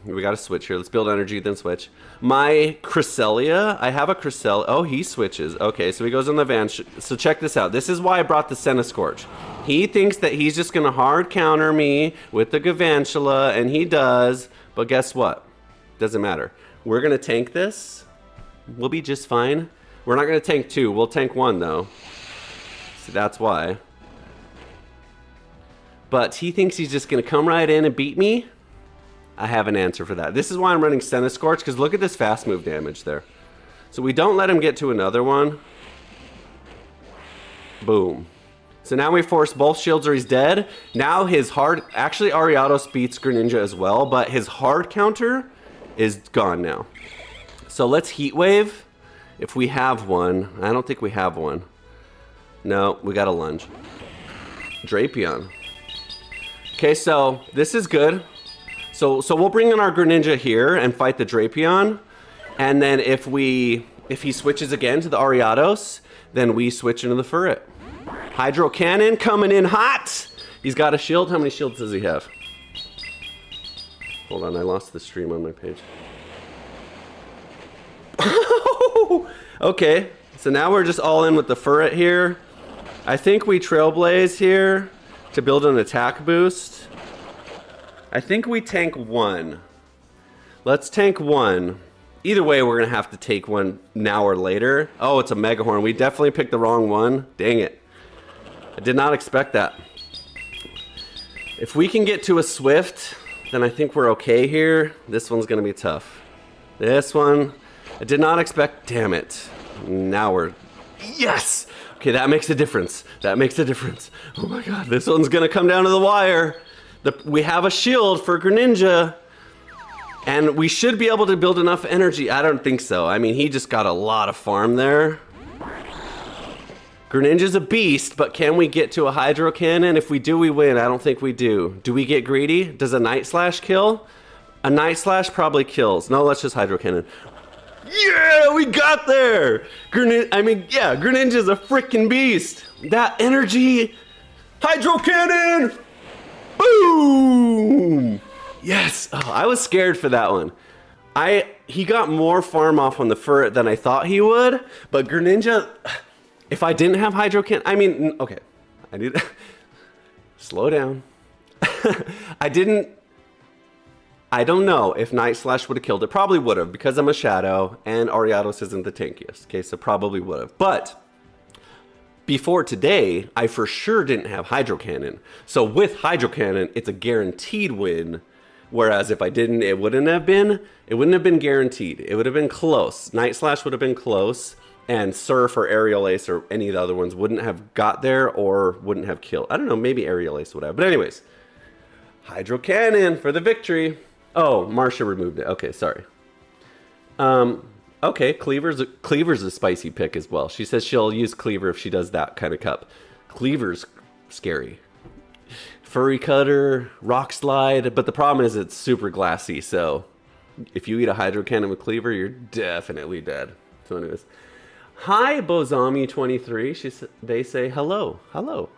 we got to switch here. Let's build energy, then switch. My Cresselia, I have a Cresselia. Oh, he switches. Okay, so he goes on the van. So check this out. This is why I brought the Centiskorch. He thinks that he's just going to hard counter me with the Galvantula, and he does. But guess what? Doesn't matter. We're going to tank this. We'll be just fine. We're not going to tank 2. We'll tank 1, though. So that's why. But he thinks he's just going to come right in and beat me. I have an answer for that. This is why I'm running Centiskorch, because look at this fast move damage there. So we don't let him get to another one. Boom. So now we force both shields or he's dead. Now his hard... Actually, Ariados beats Greninja as well, but his hard counter is gone now. So let's Heat Wave if we have one. I don't think we have one. No, we got a lunge. Drapion. Okay, so this is good. So we'll bring in our Greninja here and fight the Drapion. And then if he switches again to the Ariados, then we switch into the Furret. Hydro Cannon coming in hot. He's got a shield. How many shields does he have? Hold on, I lost the stream on my page. Okay, so now we're just all in with the Furret here. I think we Trailblaze here to build an attack boost. I think we tank 1. Let's tank 1. Either way, we're going to have to take one now or later. Oh, it's a Megahorn. We definitely picked the wrong one. Dang it. I did not expect that. If we can get to a Swift, then I think we're okay here. This one's going to be tough. This one, I did not expect. Damn it. Now we're... Yes! Okay, that makes a difference. That makes a difference. Oh my god, this one's going to come down to the wire. We have a shield for Greninja. And we should be able to build enough energy. I don't think so. I mean, he just got a lot of farm there. Greninja's a beast, but can we get to a Hydro Cannon? If we do, we win. I don't think we do. Do we get greedy? Does a Night Slash kill? A Night Slash probably kills. No, let's just Hydro Cannon. Yeah, we got there! Greninja's a freaking beast. That energy. Hydro Cannon! Boom! Yes. Oh, I was scared for that one. He got more farm off on the Furret than I thought he would, but Greninja, if I didn't have Hydro Cannon, I mean, okay, I need to slow down. I don't know if Night Slash would have killed it. Probably would have, because I'm a Shadow and Ariados isn't the tankiest. Okay, so probably would have. But before today, I for sure didn't have Hydro Cannon. So with Hydro Cannon, it's a guaranteed win. Whereas if I didn't, it wouldn't have been guaranteed. It would have been close. Night Slash would have been close, and Surf or Aerial Ace or any of the other ones wouldn't have got there or wouldn't have killed. I don't know, maybe Aerial Ace would have. But anyways, Hydro Cannon for the victory. Oh, Marcia removed it. Okay, sorry. Okay, Cleaver's a spicy pick as well. She says she'll use Cleaver if she does that kind of cup. Cleaver's scary. Furry Cutter, Rock Slide, but the problem is it's super glassy, so if you eat a Hydro Cannon with Cleaver, you're definitely dead. So anyways. Hi, Bozami23. They say hello. Hello.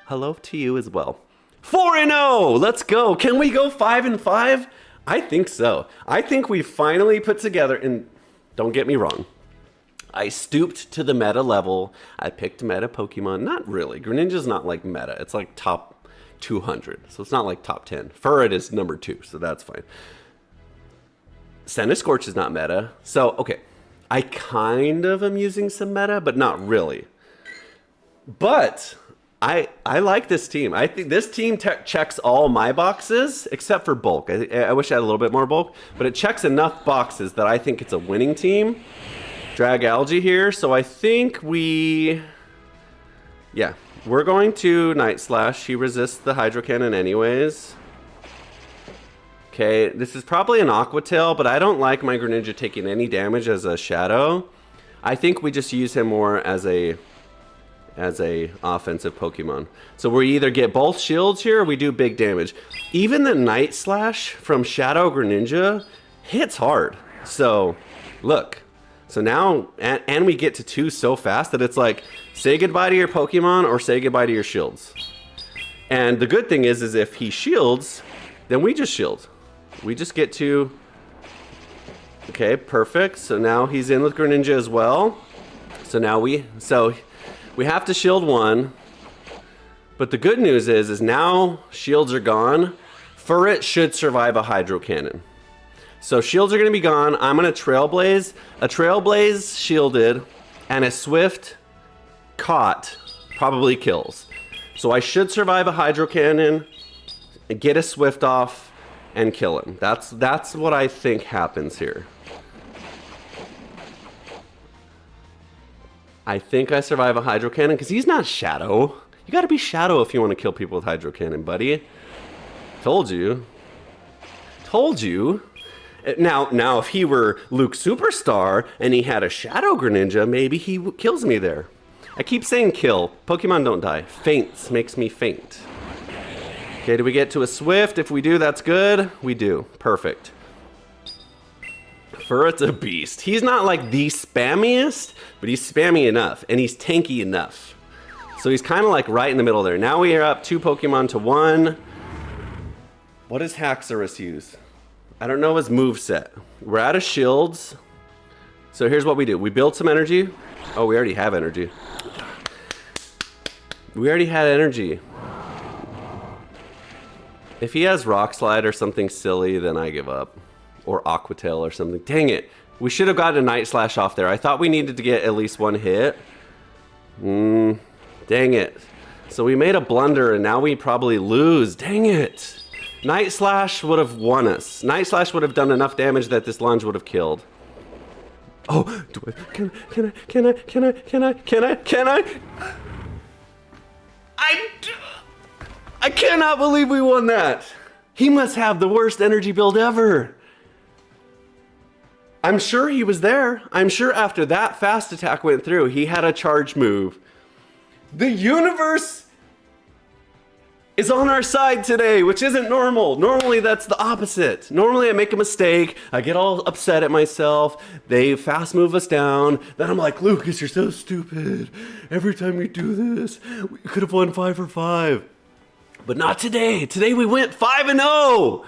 Hello to you as well. 4-0! Let's go. Can we go 5-5? I think so. I think we finally put together, and don't get me wrong, I stooped to the meta level. I picked meta Pokemon. Not really. Greninja's not like meta. It's like top 200. So it's not like top 10. Furret is number 2, so that's fine. Centiskorch is not meta. So, okay. I kind of am using some meta, but not really. But I like this team. I think this team checks all my boxes, except for bulk. I wish I had a little bit more bulk, but it checks enough boxes that I think it's a winning team. Drag Algae here, so I think we're going to Night Slash. He resists the Hydro Cannon anyways. Okay, this is probably an Aqua Tail, but I don't like my Greninja taking any damage as a Shadow. I think we just use him more as a as a offensive Pokemon. So we either get both shields here or we do big damage. Even the Night Slash from Shadow Greninja hits hard. So look, so now, and we get to 2 so fast that it's like, say goodbye to your Pokemon or say goodbye to your shields. And the good thing is if he shields, then we just shield. We just get to, okay, perfect. So now he's in with Greninja as well. So now we have to shield 1. But the good news is now shields are gone. Furret should survive a Hydro Cannon. So shields are going to be gone. I'm going to Trailblaze. A Trailblaze shielded and a Swift caught probably kills. So I should survive a Hydro Cannon, get a Swift off, and kill him. That's what I think happens here. I think I survive a Hydro Cannon because he's not Shadow. You got to be Shadow if you want to kill people with Hydro Cannon, buddy. Told you. Told you. Now, if he were Luke Superstar and he had a Shadow Greninja, maybe he kills me there. I keep saying kill. Pokemon don't die. Faints makes me faint. Okay, do we get to a Swift? If we do, that's good. We do. Perfect. Furret's a beast. He's not like the spammiest, but he's spammy enough, and he's tanky enough. So he's kind of like right in the middle there. Now we are up 2 Pokemon to 1. What does Haxorus use? I don't know his moveset. We're out of shields. So here's what we do. We build some energy. Oh, we already have energy. We already had energy. If he has Rock Slide or something silly, then I give up. Or Aqua Tail or something. Dang it. We should have gotten a Night Slash off there. I thought we needed to get at least 1 hit. Dang it. So we made a blunder and now we probably lose. Dang it. Night Slash would have won us. Night Slash would have done enough damage that this lunge would have killed. Oh, can I? I cannot believe we won that. He must have the worst energy build ever. I'm sure he was there. I'm sure after that fast attack went through, he had a charge move. The universe is on our side today, which isn't normal. Normally that's the opposite. Normally I make a mistake, I get all upset at myself, they fast move us down, then I'm like, Lucas, you're so stupid. Every time we do this, we could have won 5 for 5. But not today. Today we went 5-0.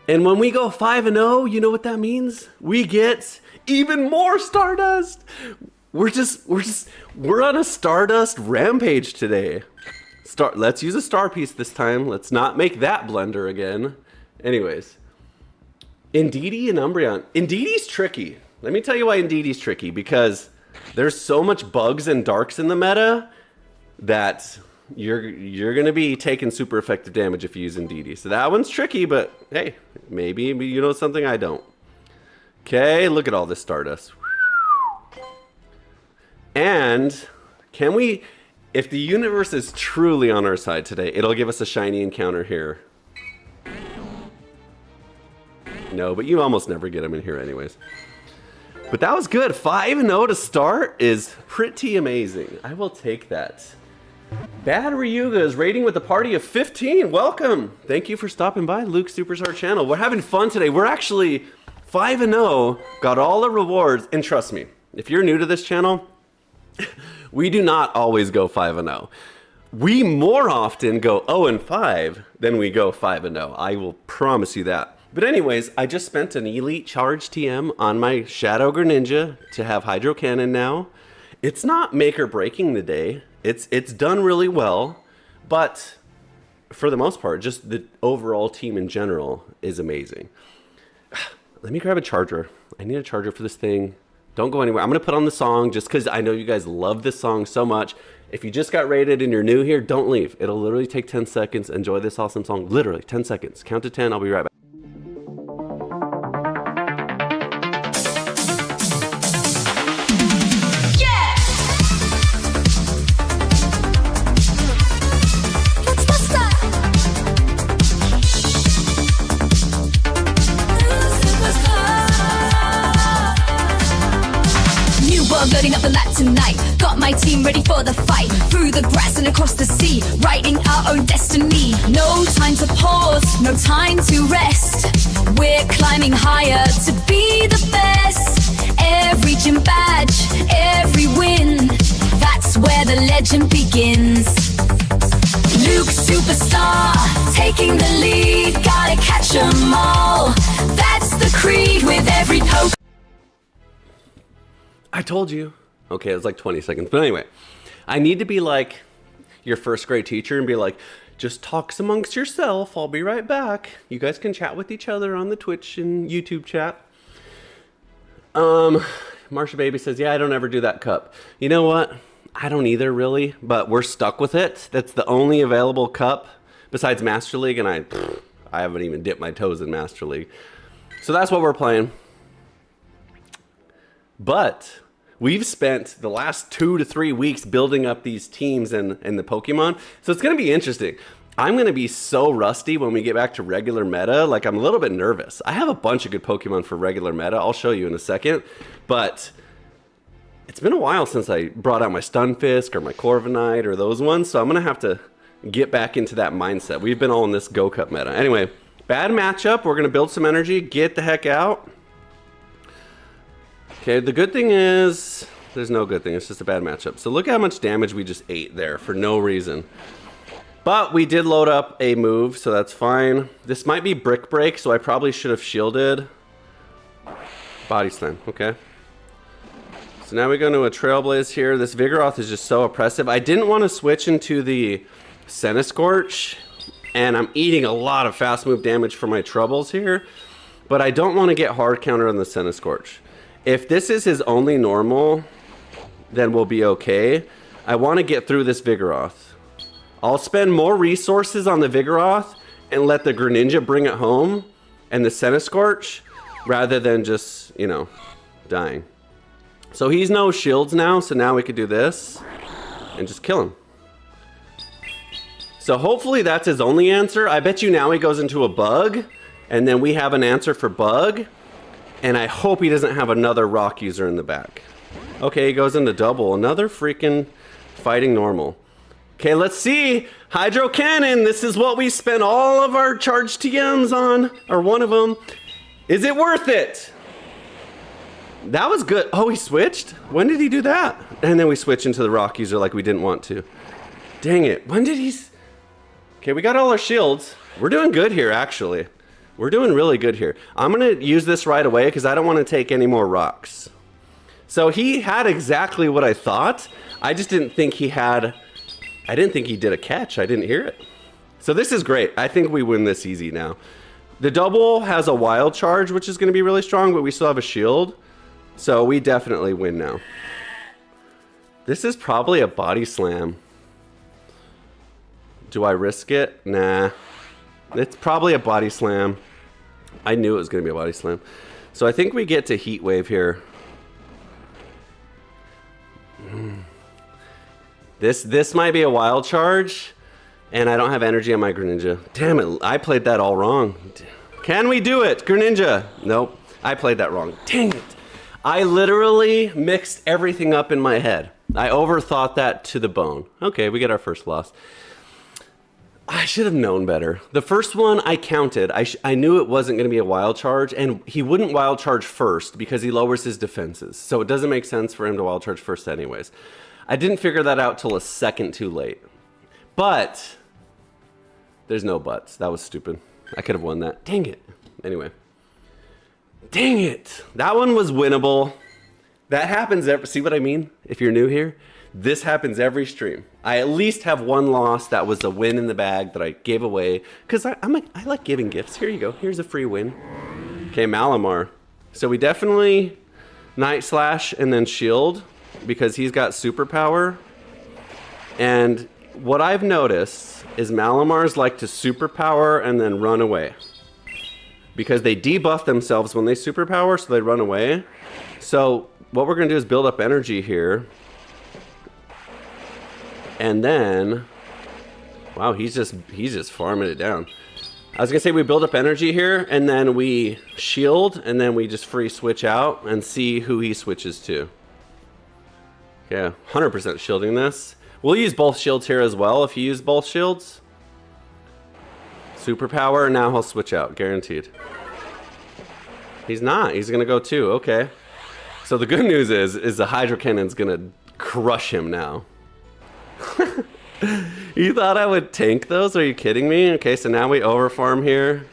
And when we go 5-0, you know what that means? We get even more Stardust. We're on a Stardust rampage today. Let's use a star piece this time. Let's not make that blunder again. Anyways, Indeedee and Umbreon. Indeedee's tricky. Let me tell you why Indeedee's tricky. Because there's so much bugs and darks in the meta that you're gonna be taking super effective damage if you use Indeedee. So that one's tricky, but hey, maybe you know something I don't. Okay, look at all this Stardust. And can we? If the universe is truly on our side today, it'll give us a shiny encounter here. No, but you almost never get them in here anyways. But that was good. 5-0 to start is pretty amazing. I will take that. Bad Ryuga is raiding with a party of 15. Welcome. Thank you for stopping by Luke Superstar channel. We're having fun today. We're actually 5-0, got all the rewards. And trust me, if you're new to this channel, we do not always go 5-0. We more often go 0-5 than we go 5-0. I will promise you that. But anyways, I just spent an Elite Charge TM on my Shadow Greninja to have Hydro Cannon now. It's not make or breaking the day. It's done really well, but for the most part, just the overall team in general is amazing. Let me grab a charger. I need a charger for this thing. Don't go anywhere. I'm going to put on the song just because I know you guys love this song so much. If you just got rated and you're new here, don't leave. It'll literally take 10 seconds. Enjoy this awesome song. Literally 10 seconds. Count to 10. I'll be right back. I'm loading up the lap tonight. Got my team ready for the fight. Through the grass and across the sea, writing our own destiny. No time to pause, no time to rest. We're climbing higher to be the best. Every gym badge, every win, that's where the legend begins. Luke superstar, taking the lead, gotta catch 'em all. That's the creed with every poke. I told you. Okay, it was like 20 seconds. But anyway, I need to be like your first grade teacher and be like, just talks amongst yourself. I'll be right back. You guys can chat with each other on the Twitch and YouTube chat. Marsha Baby says, yeah, I don't ever do that cup. You know what? I don't either, really, but we're stuck with it. That's the only available cup besides Master League, and I haven't even dipped my toes in Master League. So that's what we're playing. But we've spent the last 2 to 3 weeks building up these teams in the Pokemon, so it's going to be interesting. I'm going to be so rusty when we get back to regular meta. Like, I'm a little bit nervous. I have a bunch of good Pokemon for regular meta. I'll show you in a second, but it's been a while since I brought out my Stunfisk or my Corviknight or those ones, so I'm going to have to get back into that mindset. We've been all in this Go Cup meta. Anyway, bad matchup. We're going to build some energy, get the heck out. Okay, the good thing is, there's no good thing. It's just a bad matchup. So look how much damage we just ate there for no reason. But we did load up a move, so that's fine. This might be Brick Break, so I probably should have shielded. Body Slam, okay. So now we go into a Trailblaze here. This Vigoroth is just so oppressive. I didn't want to switch into the Centiskorch, and I'm eating a lot of fast move damage for my troubles here, but I don't want to get hard counter on the Centiskorch. If this is his only normal, then we'll be okay. I want to get through this Vigoroth. I'll spend more resources on the Vigoroth and let the Greninja bring it home and the Centiskorch rather than just, you know, dying. So he's no shields now, so now we could do this and just kill him. So hopefully that's his only answer. I bet you now he goes into a bug, and then we have an answer for bug, and I hope he doesn't have another rock user in the back. Okay, he goes into double. Another freaking fighting normal. Okay, let's see. Hydro Cannon. This is what we spent all of our charged TMs on, or one of them. Is it worth it? That was good. Oh, he switched? When did he do that? And then we switch into the rock user like we didn't want to. Dang it. When did he... Okay, we got all our shields. We're doing good here, actually. We're doing really good here. I'm going to use this right away because I don't want to take any more rocks. So he had exactly what I thought. I just didn't think he had... I didn't think he did a catch. I didn't hear it. So this is great. I think we win this easy now. The double has a wild charge, which is going to be really strong, but we still have a shield. So we definitely win now. This is probably a body slam. Do I risk it? Nah. It's probably a body slam. I knew it was going to be a body slam. So I think we get to Heat Wave here. This might be a wild charge, and I don't have energy on my Greninja. Damn it, I played that all wrong. Can we do it, Greninja? Nope, I played that wrong. Dang it. I literally mixed everything up in my head. I overthought that to the bone. Okay, we get our first loss. I should have known better. The first one I counted. I knew it wasn't going to be a wild charge, and he wouldn't wild charge first because he lowers his defenses. So it doesn't make sense for him to wild charge first anyways. I didn't figure that out till a second too late. But there's no buts. That was stupid. I could have won that. Dang it. Anyway. Dang it. That one was winnable. That happens every... See what I mean? If you're new here, this happens every stream. I at least have one loss that was a win in the bag that I gave away. Because I like giving gifts. Here you go. Here's a free win. Okay, Malamar. So we definitely Night Slash and then Shield because he's got superpower. And what I've noticed is Malamars like to superpower and then run away. Because they debuff themselves when they superpower, so they run away. So what we're going to do is build up energy here. And then... Wow, he's just farming it down. I was going to say we build up energy here, and then we shield, and then we just free switch out and see who he switches to. Yeah, 100% shielding this. We'll use both shields here as well if you use both shields. Superpower, now he'll switch out, guaranteed. He's not, he's gonna go 2, okay. So the good news is the Hydro Cannon's gonna crush him now. You thought I would tank those? Are you kidding me? Okay, so now we overfarm here.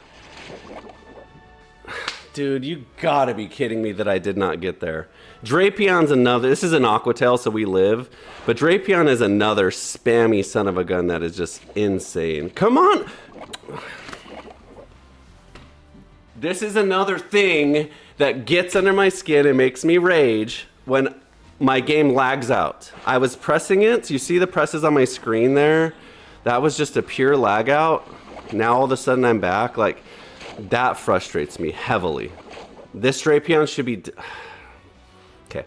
Dude, you gotta be kidding me that I did not get there. Drapion's another, this is an Aqua Tail, so we live. But Drapion is another spammy son of a gun that is just insane. Come on! This is another thing that gets under my skin and makes me rage when my game lags out. I was pressing it, so you see the presses on my screen there? That was just a pure lag out. Now all of a sudden I'm back, like, that frustrates me heavily. This Drapion should be... Okay.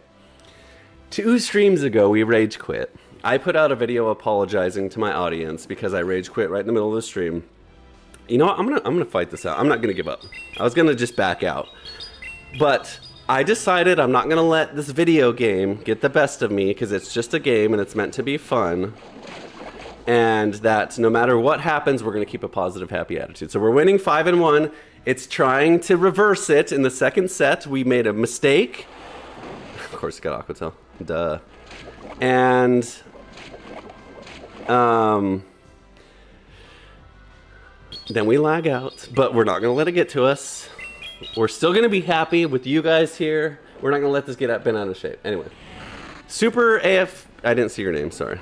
2 streams ago, we rage quit. I put out a video apologizing to my audience because I rage quit right in the middle of the stream. You know what? I'm gonna fight this out. I'm not gonna give up. I was gonna just back out. But I decided I'm not gonna let this video game get the best of me because it's just a game and it's meant to be fun. And that no matter what happens, we're gonna keep a positive, happy attitude. So we're winning 5-1. It's trying to reverse it in the second set. We made a mistake. Of course, it got Aqua Tail. Duh. And then we lag out, but we're not gonna let it get to us. We're still gonna be happy with you guys here. We're not gonna let this get bent out of shape. Anyway, Super AF. I didn't see your name. Sorry.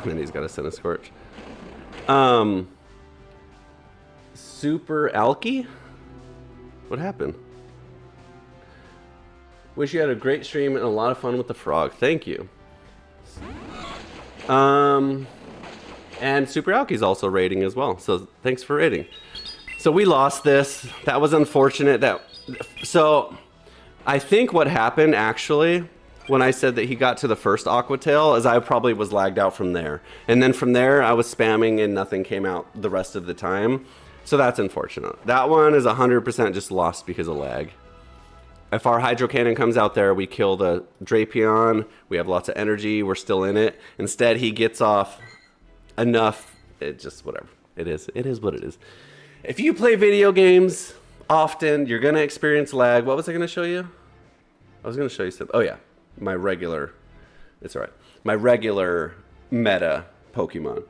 And he's got a Senna Scorch. Super Alky? What happened? Wish you had a great stream and a lot of fun with the frog. Thank you. And Super Alky's also raiding as well. So thanks for raiding. So we lost this. That was unfortunate. So I think what happened actually when I said that he got to the first Aqua Tail is I probably was lagged out from there. And then from there I was spamming and nothing came out the rest of the time. So that's unfortunate. That one is 100% just lost because of lag. If our Hydro Cannon comes out there, we kill the Drapion. We have lots of energy. We're still in it. Instead, he gets off enough. It just, whatever. It is what it is. If you play video games often, you're going to experience lag. What was I going to show you? I was going to show you something. Oh, yeah. My regular, it's all right. My regular meta Pokemon.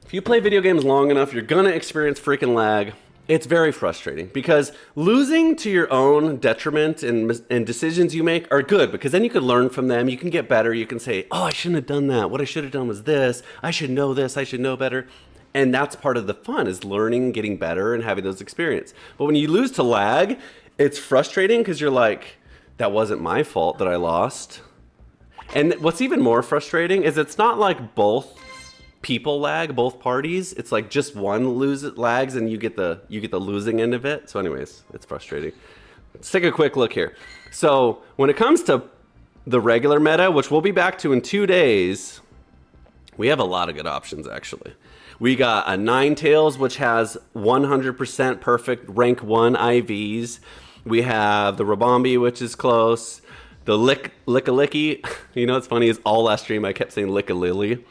If you play video games long enough, you're going to experience freaking lag. It's very frustrating because losing to your own detriment and decisions you make are good because then you can learn from them. You can get better. You can say, oh, I shouldn't have done that. What I should have done was this. I should know this. I should know better. And that's part of the fun is learning, getting better, and having those experiences. But when you lose to lag, it's frustrating because you're like, that wasn't my fault that I lost. And what's even more frustrating is it's not like both people lag, both parties. It's like just one lags and you get the losing end of it. So anyways, it's frustrating. Let's take a quick look here. So when it comes to the regular meta, which we'll be back to in 2 days, we have a lot of good options actually. We got a Ninetales, which has 100% perfect rank 1 IVs. We have the Rabombi, which is close. The Lickalicky. You know what's funny is all last stream I kept saying Lickalily.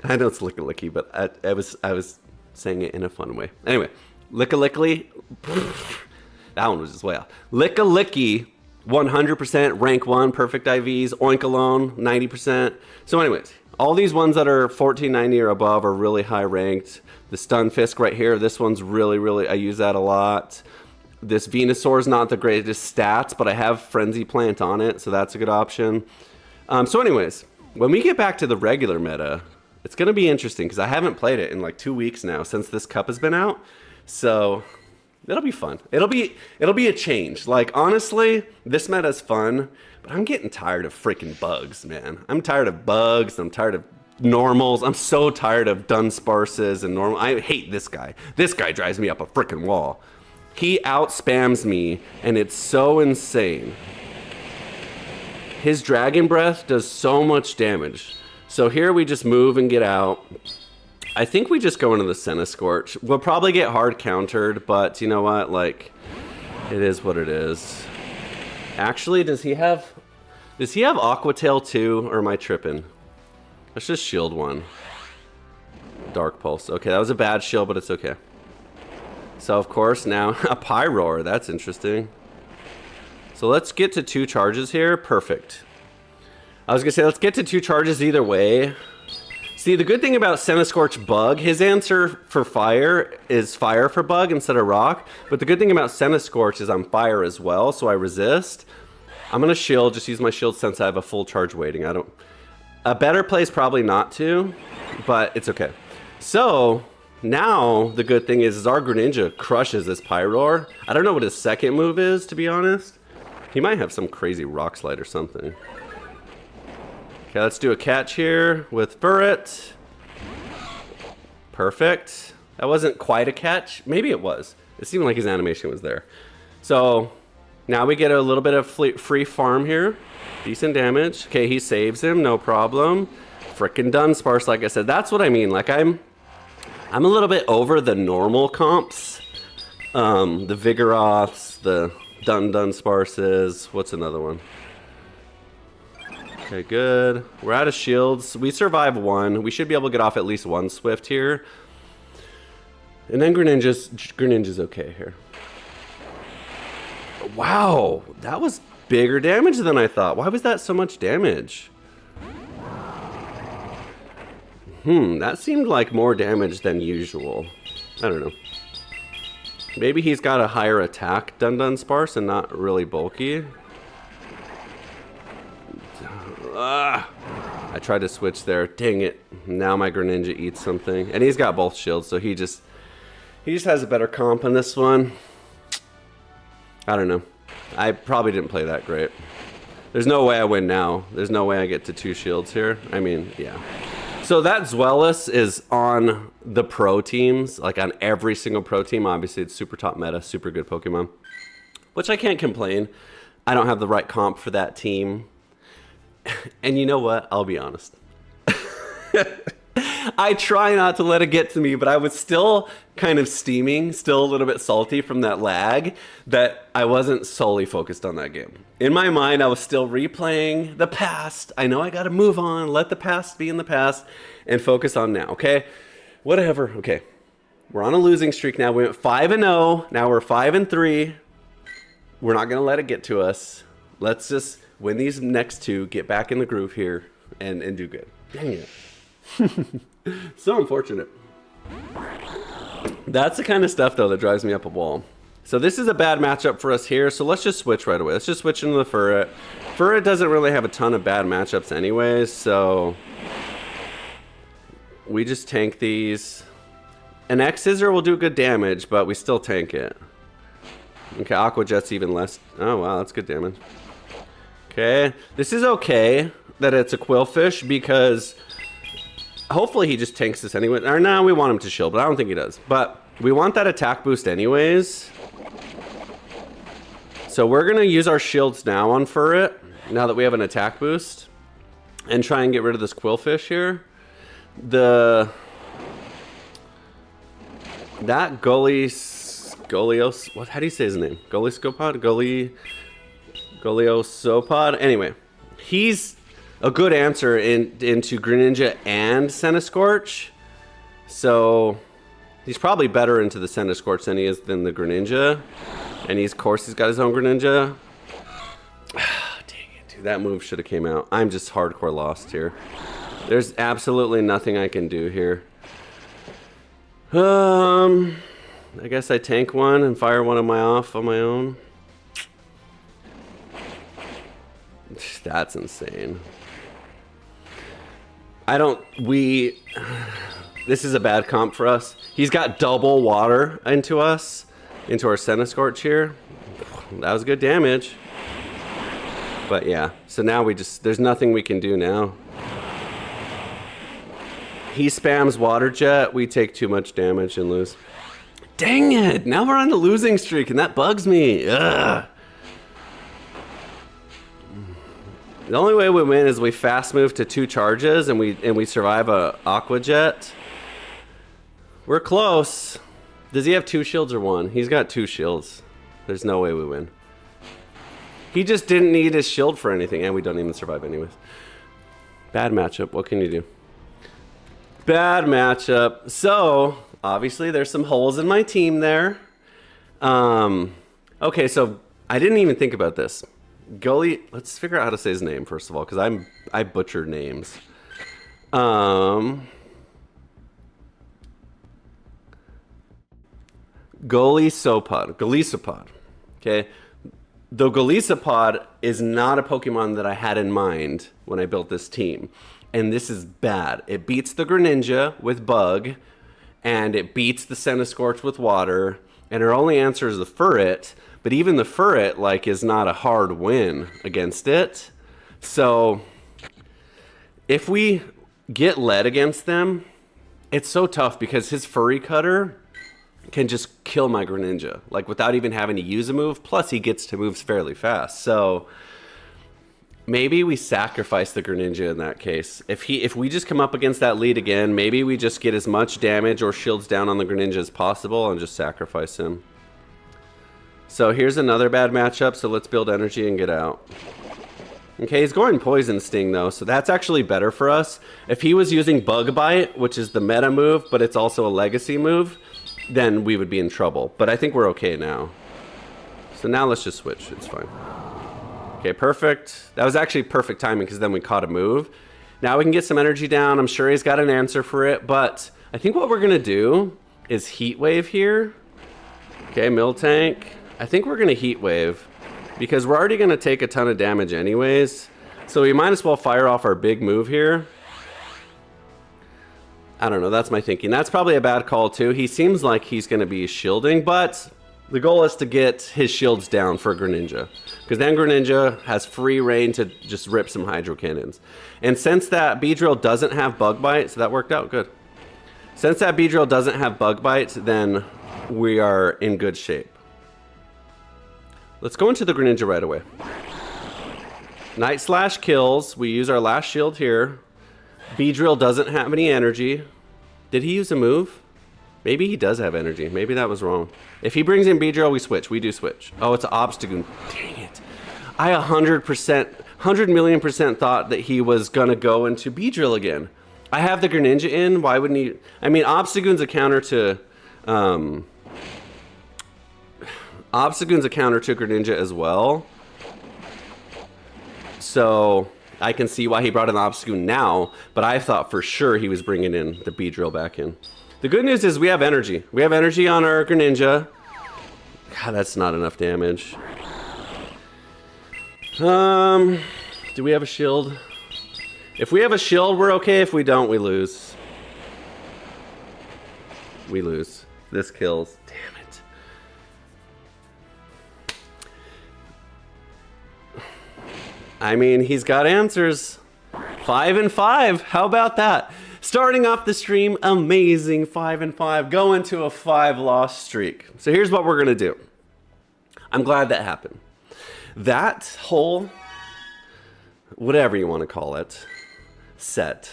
I know it's Lickalicky, but I was saying it in a fun way. Anyway, Lickalicky. That one was just way off. Lickalicky, 100% rank 1 perfect IVs. Oinkalone, 90%. So anyways, all these ones that are 1490 or above are really high ranked. The Stunfisk right here, this one's really, I use that a lot. This Venusaur's not the greatest stats, but I have Frenzy Plant on it, so that's a good option. So anyways, when we get back to the regular meta, it's going to be interesting because I haven't played it in like 2 weeks now since this cup has been out. So it'll be fun. It'll be a change. Like honestly, this meta is fun, but I'm getting tired of freaking bugs, man. I'm tired of bugs. I'm tired of normals. I'm so tired of Dunsparces and normal. I hate this guy. This guy drives me up a freaking wall. He out spams me and it's so insane. His Dragon Breath does so much damage. So here we just move and get out. I think we just go into the Senna Scorch. We'll probably get hard countered, but you know what? Like, it is what it is. Actually, does he have Does he have Aqua Tail too, or am I tripping? Let's just shield one. Dark Pulse. Okay, that was a bad shield, but it's okay. So, of course, now a Pyroar. That's interesting. So let's get to 2 charges here. Perfect. I was going to say, let's get to 2 charges either way. See, the good thing about Centiskorch Bug, his answer for fire is fire for Bug instead of rock. But the good thing about Centiskorch is I'm fire as well, so I resist. I'm going to shield, just use my shield since I have a full charge waiting. A better play is probably not to, but it's okay. So, now the good thing is our Greninja crushes this Pyroar. I don't know what his second move is, to be honest. He might have some crazy Rock Slide or something. Okay, let's do a catch here with Furret. Perfect. That wasn't quite a catch. Maybe it was. It seemed like his animation was there. So, now we get a little bit of free farm here. Decent damage. Okay, he saves him, no problem. Frickin' Dunsparce, like I said. That's what I mean. Like, I'm a little bit over the normal comps. The Vigoroths, the Dunsparces. What's another one? Okay, good. We're out of shields. We survive 1. We should be able to get off at least 1 Swift here. And then Greninja's okay here. Wow, that was bigger damage than I thought. Why was that so much damage? That seemed like more damage than usual. I don't know. Maybe he's got a higher attack Dunsparce and not really bulky. I tried to switch there. Dang it. Now my Greninja eats something. And he's got both shields, so he just has a better comp on this one. I don't know. I probably didn't play that great. There's no way I win now. There's no way I get to 2 shields here. I mean, yeah. So that Zweilous is on the pro teams, like on every single pro team. Obviously, it's super top meta, super good Pokemon, which I can't complain. I don't have the right comp for that team. And you know what? I'll be honest. I try not to let it get to me, but I was still kind of steaming, still a little bit salty from that lag, that I wasn't solely focused on that game. In my mind, I was still replaying the past. I know I got to move on, let the past be in the past, and focus on now, okay? Whatever, okay. We're on a losing streak now. We went 5-0. Now we're 5-3. We're not going to let it get to us. Let's just win these next 2, get back in the groove here, and do good. Dang it. So unfortunate. That's the kind of stuff, though, that drives me up a wall. So this is a bad matchup for us here, so let's just switch right away. Let's just switch into the Furret. Furret doesn't really have a ton of bad matchups anyways, so we just tank these. An X-Scissor will do good damage, but we still tank it. Okay, Aqua Jet's even less. Oh, wow, that's good damage. Okay, this is okay that it's a Quillfish because hopefully he just tanks this anyway. Or no, we want him to shield, but I don't think he does. But we want that attack boost anyways. So we're going to use our shields now on Furret, now that we have an attack boost, and try and get rid of this Quillfish here. That Golios, what? How do you say his name? Goliosopod? Goliosopod? Anyway, he's a good answer into Greninja and Centiskorch. So he's probably better into the Centiskorch than he is than the Greninja. And of course he's got his own Greninja. Dang it, dude, that move should have came out. I'm just hardcore lost here. There's absolutely nothing I can do here. I guess I tank one and fire one of my off on my own. That's insane. This is a bad comp for us. He's got double water into us, into our Centiskorch here. That was good damage. But yeah, so now there's nothing we can do now. He spams Water Jet, we take too much damage and lose. Dang it, now we're on the losing streak and that bugs me. Ugh. The only way we win is we fast move to 2 charges and we survive a Aqua Jet. We're close. Does he have 2 shields or 1? He's got 2 shields. There's no way we win. He just didn't need his shield for anything, and we don't even survive anyways. Bad matchup. What can you do? Bad matchup. So, obviously, there's some holes in my team there. Okay, so I didn't even think about this. Gully, let's figure out how to say his name, first of all, because I butcher names. Golisopod. Okay. Though Golisopod is not a Pokemon that I had in mind when I built this team. And this is bad. It beats the Greninja with Bug, and it beats the Centiskorch with Water, and her only answer is the Furret, but even the Furret, like, is not a hard win against it. So, if we get led against them, it's so tough because his Furry Cutter can just kill my Greninja, like without even having to use a move. Plus, he gets to moves fairly fast. So maybe we sacrifice the Greninja in that case. If we just come up against that lead again, maybe we just get as much damage or shields down on the Greninja as possible and just sacrifice him. So here's another bad matchup. So let's build energy and get out. Okay, he's going Poison Sting though, so that's actually better for us. If he was using Bug Bite, which is the meta move, but it's also a legacy move, then we would be in trouble. But I think we're okay now. So now let's just switch. It's fine. Okay, perfect. That was actually perfect timing because then we caught a move. Now we can get some energy down. I'm sure he's got an answer for it, but I think what we're going to do is Heat Wave here. Okay, Miltank. I think we're going to Heat Wave because we're already going to take a ton of damage anyways. So we might as well fire off our big move here. I don't know, that's my thinking. That's probably a bad call too. He seems like he's going to be shielding, but the goal is to get his shields down for Greninja. Because then Greninja has free reign to just rip some Hydro Cannons. And since that Beedrill doesn't have Bug Bite, so that worked out good. Since that Beedrill doesn't have Bug Bite, then we are in good shape. Let's go into the Greninja right away. Night Slash kills. We use our last shield here. Beedrill doesn't have any energy. Did he use a move? Maybe he does have energy. Maybe that was wrong. If he brings in Beedrill, we switch. We do switch. Oh, it's an Obstagoon. Dang it. I 100,000,000% thought that he was going to go into Beedrill again. I have the Greninja in. Why wouldn't he? I mean, Obstagoon's a counter to... Obstagoon's a counter to Greninja as well. So... I can see why he brought in Obstagoon now, but I thought for sure he was bringing in the Beedrill back in. The good news is we have energy. We have energy on our Greninja. God, that's not enough damage. Do we have a shield? If we have a shield, we're okay. If we don't, we lose. We lose. This kills. Damn it. I mean, he's got answers. 5 and 5. How about that? Starting off the stream, amazing 5 and 5. Going to a 5-loss streak. So here's what we're going to do. I'm glad that happened. That whole, whatever you want to call it, set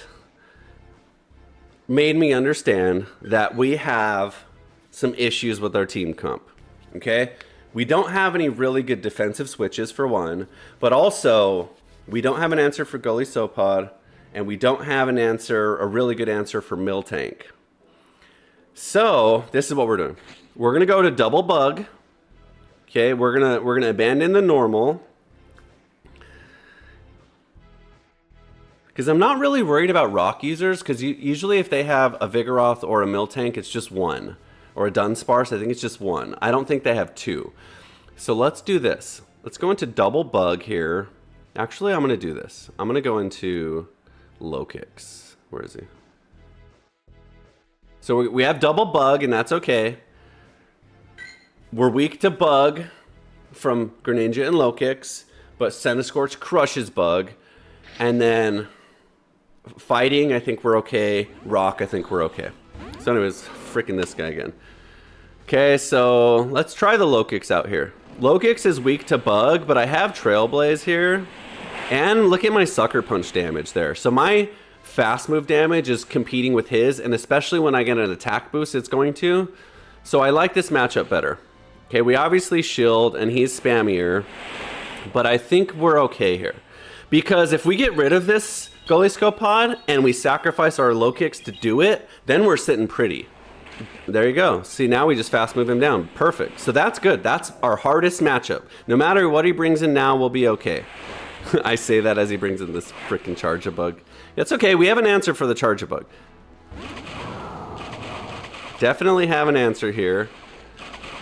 made me understand that we have some issues with our team comp. Okay? We don't have any really good defensive switches, for one, but also we don't have an answer for Golisopod, and we don't have an answer, a really good answer for Miltank. So this is what we're doing. We're gonna go to double Bug. Okay, we're gonna abandon the normal because I'm not really worried about rock users because usually if they have a Vigoroth or a Miltank, it's just one. Or a Dunsparce, I think it's just one. I don't think they have two. So let's do this. Let's go into double Bug here. Actually, I'm going to do this. I'm going to go into low kicks. Where is he? So we have double Bug, and that's okay. We're weak to Bug from Greninja and low kicks, but Centiskorch crushes Bug. And then fighting, I think we're okay. Rock, I think we're okay. So anyways, freaking this guy again. Okay, so let's try the low kicks out here. Low kicks is weak to Bug, but I have Trailblaze here. And look at my Sucker Punch damage there. So my fast move damage is competing with his, and especially when I get an attack boost, it's going to. So I like this matchup better. Okay, we obviously shield, and he's spammier. But I think we're okay here. Because if we get rid of this Goalie Scopod and we sacrifice our low kicks to do it, then we're sitting pretty. There you go. See, now we just fast move him down. Perfect. So that's good. That's our hardest matchup. No matter what he brings in now, we'll be okay. I say that as he brings in this freaking Charge-a-Bug. It's okay. We have an answer for the Charge-a-Bug. Definitely have an answer here.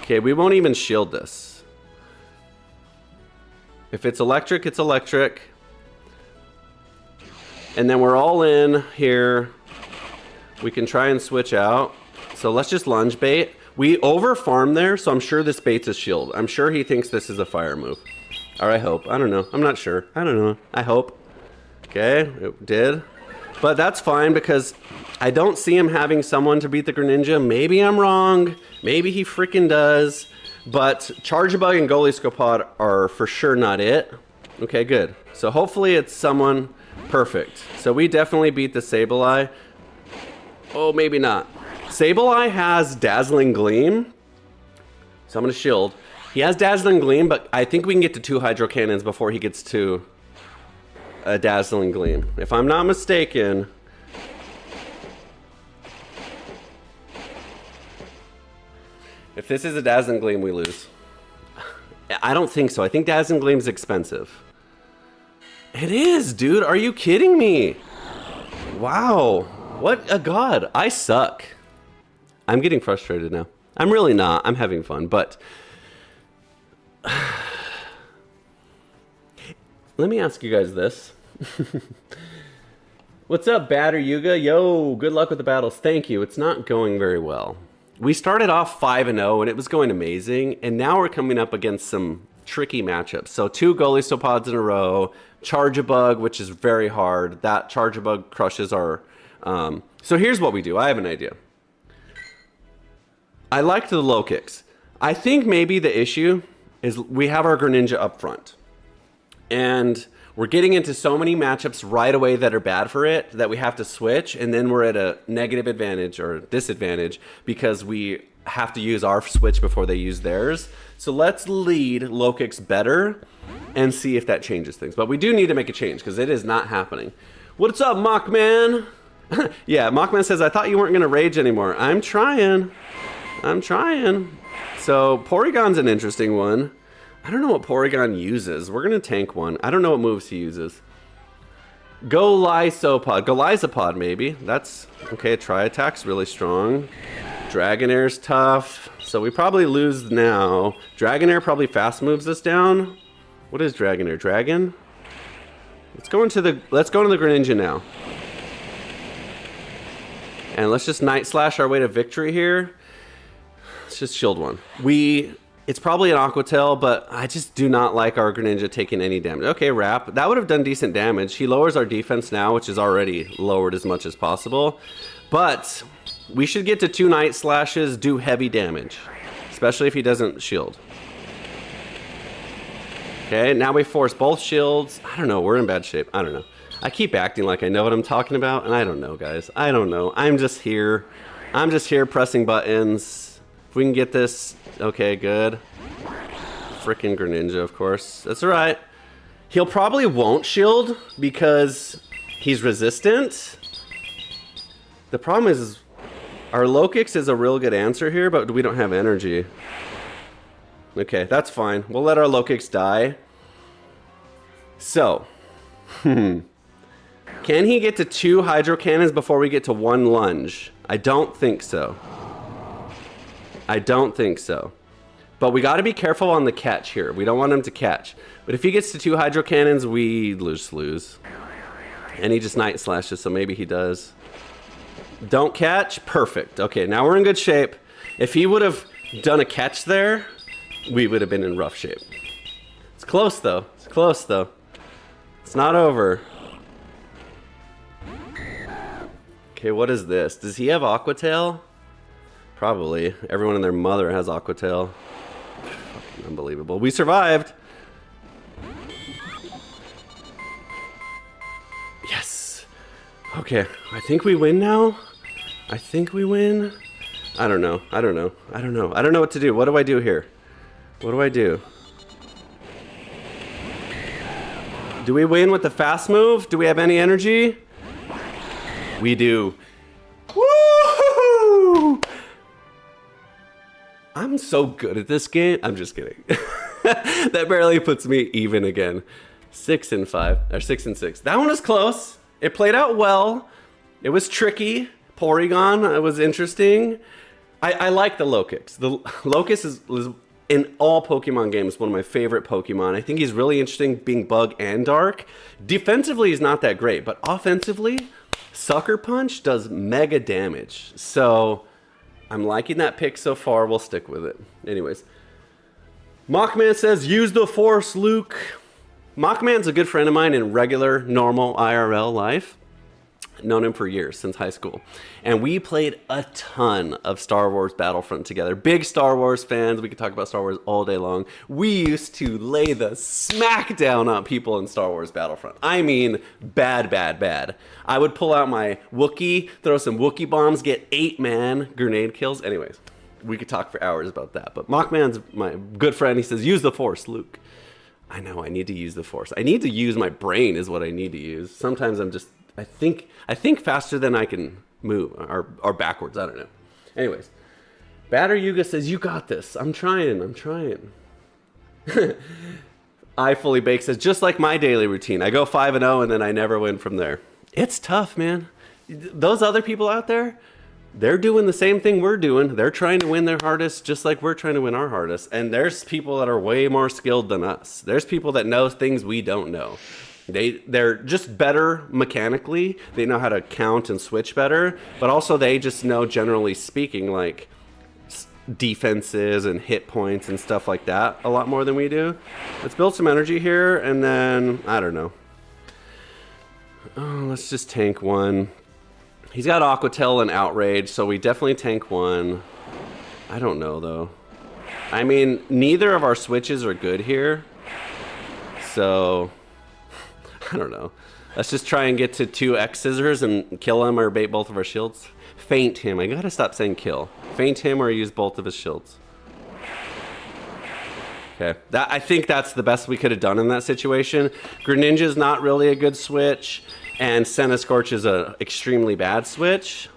Okay, we won't even shield this. If it's electric, it's electric. And then we're all in here. We can try and switch out. So let's just lunge bait. We over farm there, so I'm sure this bait's a shield. I'm sure he thinks this is a fire move. Or I hope. I don't know. I'm not sure. I don't know. I hope. Okay, it did. But that's fine because I don't see him having someone to beat the Greninja. Maybe I'm wrong. Maybe he freaking does. But Charge-a-Bug and Goalie Scopod are for sure not it. Okay, good. So hopefully it's someone perfect. So we definitely beat the Sableye. Oh, maybe not. Sableye has Dazzling Gleam. So I'm going to shield. He has Dazzling Gleam, but I think we can get to 2 Hydro Cannons before he gets to a Dazzling Gleam. If I'm not mistaken. If this is a Dazzling Gleam, we lose. I don't think so. I think Dazzling Gleam's expensive. It is, dude. Are you kidding me? Wow. What a god. I suck. I'm getting frustrated now. I'm really not. I'm having fun, but... Let me ask you guys this. What's up, Batter Yuga? Yo, good luck with the battles. Thank you. It's not going very well. We started off 5-0 and it was going amazing, and now we're coming up against some tricky matchups. So 2 Goalie Stopods in a row, Charge-a-Bug, which is very hard. That Charge-a-Bug crushes our... So here's what we do. I have an idea. I liked the low kicks. I think maybe the issue is we have our Greninja up front. And we're getting into so many matchups right away that are bad for it that we have to switch, and then we're at a negative advantage or disadvantage because we have to use our switch before they use theirs. So let's lead low kicks better and see if that changes things. But we do need to make a change because it is not happening. What's up, Mockman? Yeah, Mockman says, I thought you weren't going to rage anymore. I'm trying. I'm trying. So Porygon's an interesting one. I don't know what Porygon uses. We're going to tank one. I don't know what moves he uses. Golizopod, maybe. That's okay. Tri-Attack's really strong. Dragonair's tough. So we probably lose now. Dragonair probably fast moves us down. What is Dragonair? Dragon? Let's go into the Greninja now. And let's just Night Slash our way to victory here. Let's just shield one. It's probably an Aqua Tail, but I just do not like our Greninja taking any damage. Okay, Wrap. That would have done decent damage. He lowers our defense now, which is already lowered as much as possible. But we should get to 2 Night Slashes, do heavy damage. Especially if he doesn't shield. Okay, now we force both shields. I don't know, we're in bad shape. I don't know. I keep acting like I know what I'm talking about, and I don't know, guys. I don't know. I'm just here. I'm just here pressing buttons. If we can get this... Okay, good. Frickin' Greninja, of course. That's alright. He'll probably won't shield because he's resistant. The problem is our Lokix is a real good answer here, but we don't have energy. Okay, that's fine. We'll let our Lokix die. So, can he get to 2 Hydro Cannons before we get to 1 lunge? I don't think so. I don't think so. But we got to be careful on the catch here. We don't want him to catch. But if he gets to 2 Hydro Cannons, we lose. And he just Night Slashes, so maybe he does. Don't catch? Perfect. Okay, now we're in good shape. If he would have done a catch there, we would have been in rough shape. It's close, though. It's close, though. It's not over. Okay, what is this? Does he have Aqua Tail? Probably. Everyone and their mother has Aqua Tail. Fucking unbelievable. We survived! Yes! Okay, I think we win now? I think we win? I don't know. I don't know. I don't know. I don't know what to do. What do I do here? What do I do? Do we win with the fast move? Do we have any energy? We do. Woo! I'm so good at this game. I'm just kidding. That barely puts me even again. 6 and 5, or 6 and 6. That one was close. It played out well. It was tricky. Porygon was interesting. I like the Locust. The Locust is in all Pokemon games one of my favorite Pokemon. I think he's really interesting being bug and dark. Defensively, he's not that great, but offensively, Sucker Punch does mega damage. So I'm liking that pick so far. We'll stick with it. Anyways, Mockman says, use the Force, Luke. Mockman's a good friend of mine in regular, normal IRL life. Known him for years, since high school. And we played a ton of Star Wars Battlefront together. Big Star Wars fans. We could talk about Star Wars all day long. We used to lay the smackdown on people in Star Wars Battlefront. I mean, bad, bad, bad. I would pull out my Wookiee, throw some Wookiee bombs, get 8-man grenade kills. Anyways, we could talk for hours about that. But Mockman's my good friend. He says, use the Force, Luke. I know, I need to use the Force. I need to use my brain is what I need to use. Sometimes I'm just... I think faster than I can move, or backwards, I don't know. Anyways, Batter Yuga says, you got this. I'm trying. I Fully Baked says, just like my daily routine. I go 5-0 and then I never win from there. It's tough, man. Those other people out there, they're doing the same thing we're doing. They're trying to win their hardest just like we're trying to win our hardest. And there's people that are way more skilled than us. There's people that know things we don't know. They're just better mechanically. They know how to count and switch better, but also they just know, generally speaking, like defenses and hit points and stuff like that a lot more than we do. Let's build some energy here, and then I don't know. Oh, let's just tank one. He's got Aqua Tail and Outrage, so we definitely tank one. I don't know though. I mean, neither of our switches are good here, so. I don't know. Let's just try and get to 2 X scissors and kill him or bait both of our shields. Feint him. I gotta stop saying kill. Feint him or use both of his shields. Okay. I think that's the best we could have done in that situation. Greninja's not really a good switch, and Scorch is an extremely bad switch.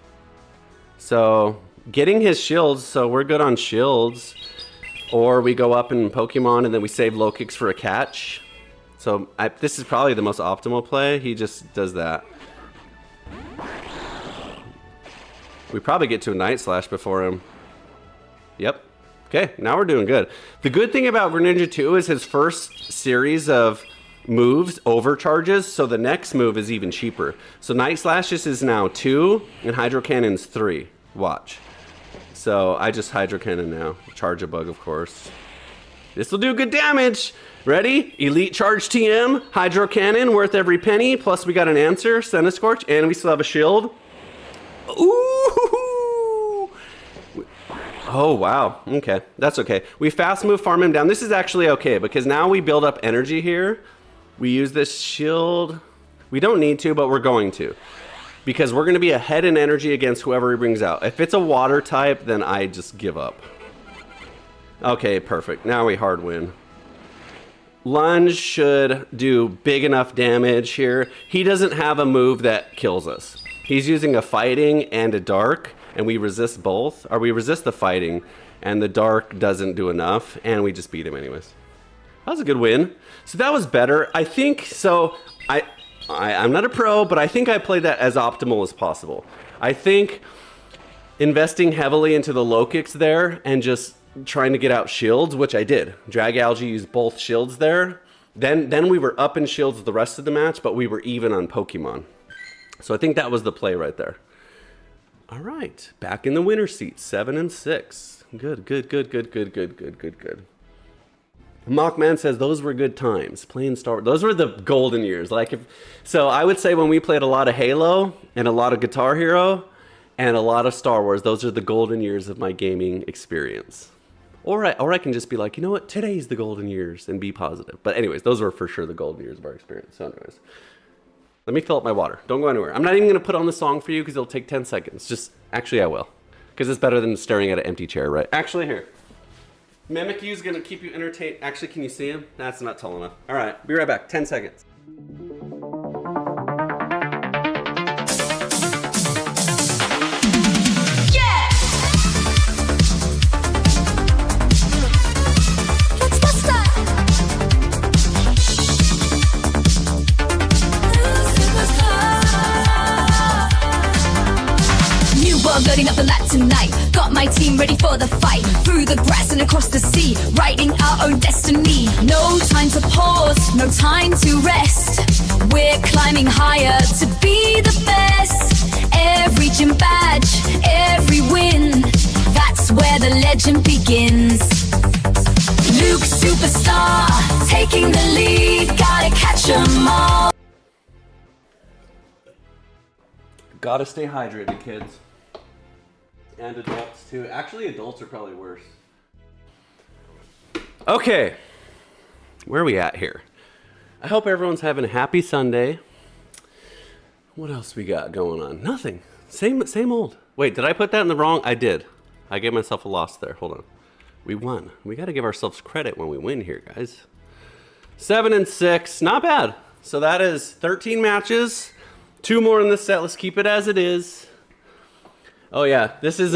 So, getting his shields, so we're good on shields. Or we go up in Pokemon and then we save low kicks for a catch. So this is probably the most optimal play. He just does that. We probably get to a Night Slash before him. Yep. Okay, now we're doing good. The good thing about Greninja 2 is his first series of moves overcharges, so the next move is even cheaper. So Night Slashes is now 2, and Hydro Cannon's 3. Watch. So I just Hydro Cannon now. Charge a bug, of course. This will do good damage. Ready? Elite Charge TM, Hydro Cannon, worth every penny. Plus we got an answer, Scorch, and we still have a shield. Ooh! Oh, wow. Okay, that's okay. We fast move, farm him down. This is actually okay, because now we build up energy here. We use this shield. We don't need to, but we're going to. Because we're going to be ahead in energy against whoever he brings out. If it's a water type, then I just give up. Okay, perfect. Now we hard win. Lunge should do big enough damage here. He doesn't have a move that kills us. He's using a fighting and a dark, and we resist both. Or we resist the fighting, and the dark doesn't do enough, and we just beat him anyways. That was a good win. So that was better. I think, so I'm not a pro, but I think I played that as optimal as possible. I think investing heavily into the low kicks there and just trying to get out shields, which I did. Drag Algae used both shields there. Then we were up in shields the rest of the match, but we were even on Pokemon. So I think that was the play right there. All right, back in the winner seat, 7 and 6. Good. Mockman says those were good times playing Star Wars. Those were the golden years. So I would say when we played a lot of Halo and a lot of Guitar Hero and a lot of Star Wars, those are the golden years of my gaming experience. Or I can just be like, you know what, today's the golden years and be positive. But anyways, those were for sure the golden years of our experience. So anyways, let me fill up my water. Don't go anywhere. I'm not even going to put on the song for you because it'll take 10 seconds. Actually I will. Because it's better than staring at an empty chair, right? Actually, here. Mimikyu is going to keep you entertained. Actually, can you see him? That's not tall enough. All right, be right back. 10 seconds. tonight. Got my team ready for the fight. Through the grass and across the sea, writing our own destiny. No time to pause, no time to rest. We're climbing higher to be the best. Every gym badge, every win, that's where the legend begins. Luke superstar, taking the lead, gotta catch 'em all. Gotta stay hydrated, kids. And adults too. Actually, adults are probably worse. Okay, where are we at here? I hope everyone's having a happy Sunday. What else we got going on? Nothing. Same old. Wait, did I put that in the wrong? I did. I gave myself a loss there. Hold on. We won. We got to give ourselves credit when we win here, guys. 7-6. Not bad. So that is 13 matches. 2 more in this set. Let's keep it as it is. Oh, yeah. This is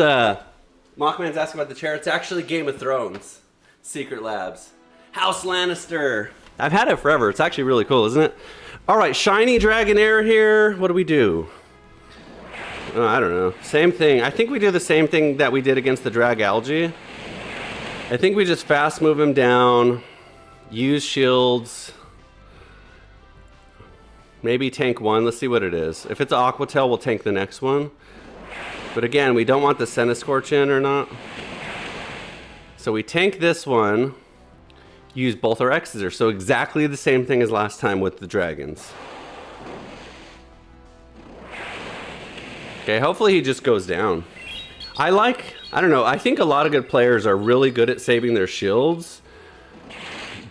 Mockman's asking about the chair. It's actually Game of Thrones. Secret Labs. House Lannister. I've had it forever. It's actually really cool, isn't it? All right. Shiny Dragonair here. What do we do? Oh, I don't know. Same thing. I think we do the same thing that we did against the Drag Algae. I think we just fast move him down. Use shields. Maybe tank one. Let's see what it is. If it's an Aquatail, we'll tank the next one. But again, we don't want the Centiskorch in or not. So we tank this one. Use both our X's. So exactly the same thing as last time with the dragons. Okay, hopefully he just goes down. I don't know, I think a lot of good players are really good at saving their shields.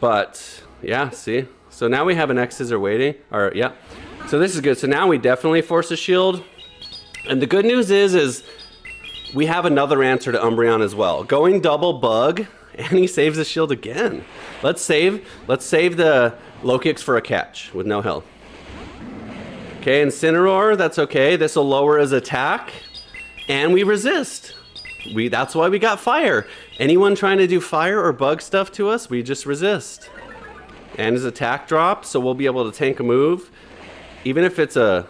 But, yeah, see? So now we have an X-Scissor waiting. Or, yeah. So this is good. So now we definitely force a shield. And the good news is we have another answer to Umbreon as well. Going double bug, and he saves the shield again. Let's save the low kicks for a catch with no health. Okay, Incineroar, that's okay. This will lower his attack. And we resist. That's why we got fire. Anyone trying to do fire or bug stuff to us, we just resist. And his attack drops, so we'll be able to tank a move. Even if it's a...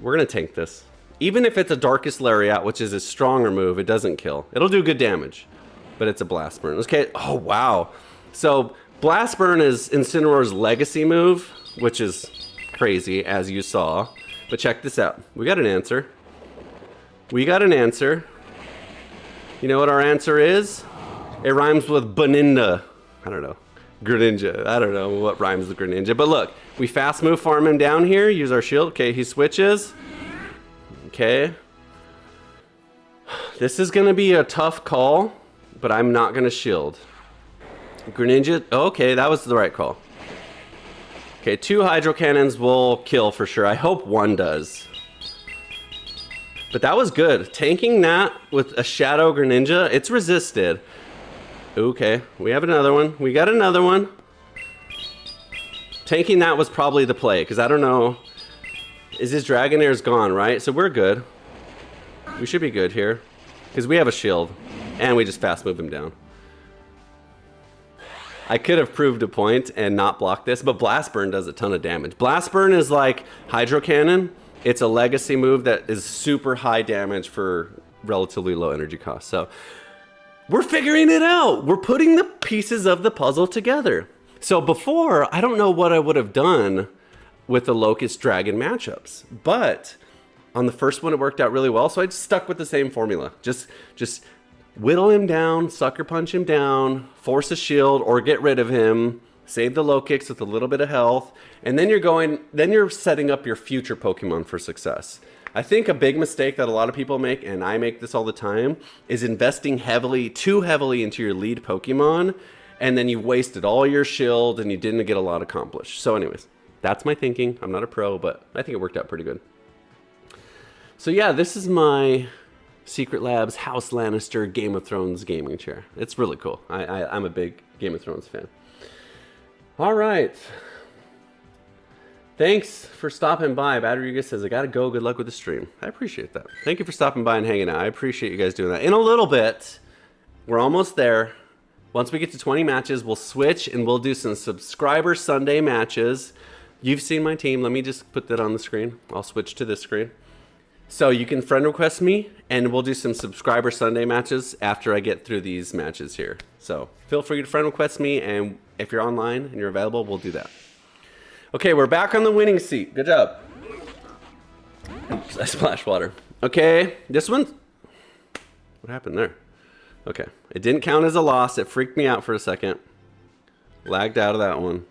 We're going to tank this. Even if it's a Darkest Lariat, which is a stronger move, it doesn't kill. It'll do good damage. But it's a Blast Burn. Okay, oh wow. So Blast Burn is Incineroar's legacy move, which is crazy, as you saw. But check this out. We got an answer. We got an answer. You know what our answer is? It rhymes with Beninda. I don't know. Greninja. I don't know what rhymes with Greninja. But look, we fast move farm him down here. Use our shield. Okay, he switches. Okay. This is going to be a tough call, but I'm not going to shield. Greninja. Okay, that was the right call. Okay, 2 Hydro Cannons will kill for sure. I hope 1 does. But that was good. Tanking that with a Shadow Greninja, it's resisted. Okay, we have another one. We got another one. Tanking that was probably the play, because I don't know. Is his Dragonair's gone, right? So we're good. We should be good here. Because we have a shield. And we just fast move him down. I could have proved a point and not blocked this, but Blast Burn does a ton of damage. Blast Burn is like Hydro Cannon. It's a legacy move that is super high damage for relatively low energy cost. So we're figuring it out. We're putting the pieces of the puzzle together. So before, I don't know what I would have done with the Locust Dragon matchups, but on the first one it worked out really well. So I just stuck with the same formula. Just whittle him down, sucker punch him down, force a shield or get rid of him, save the low kicks with a little bit of health, and then you're setting up your future Pokemon for success. I think a big mistake that a lot of people make, and I make this all the time, is investing too heavily into your lead Pokemon, and then you've wasted all your shield and you didn't get a lot accomplished. So anyways, that's my thinking. I'm not a pro, but I think it worked out pretty good. So yeah, this is my Secret Labs House Lannister Game of Thrones gaming chair. It's really cool. I'm a big Game of Thrones fan. All right. Thanks for stopping by. Bad Rodriguez says, I gotta go. Good luck with the stream. I appreciate that. Thank you for stopping by and hanging out. I appreciate you guys doing that. In a little bit, we're almost there. Once we get to 20 matches, we'll switch and we'll do some subscriber Sunday matches. You've seen my team. Let me just put that on the screen. I'll switch to this screen. So you can friend request me, and we'll do some subscriber Sunday matches after I get through these matches here. So feel free to friend request me, and if you're online and you're available, we'll do that. Okay, we're back on the winning seat. Good job. Oops, I splashed water. Okay, this one. What happened there? Okay, it didn't count as a loss. It freaked me out for a second. Lagged out of that one.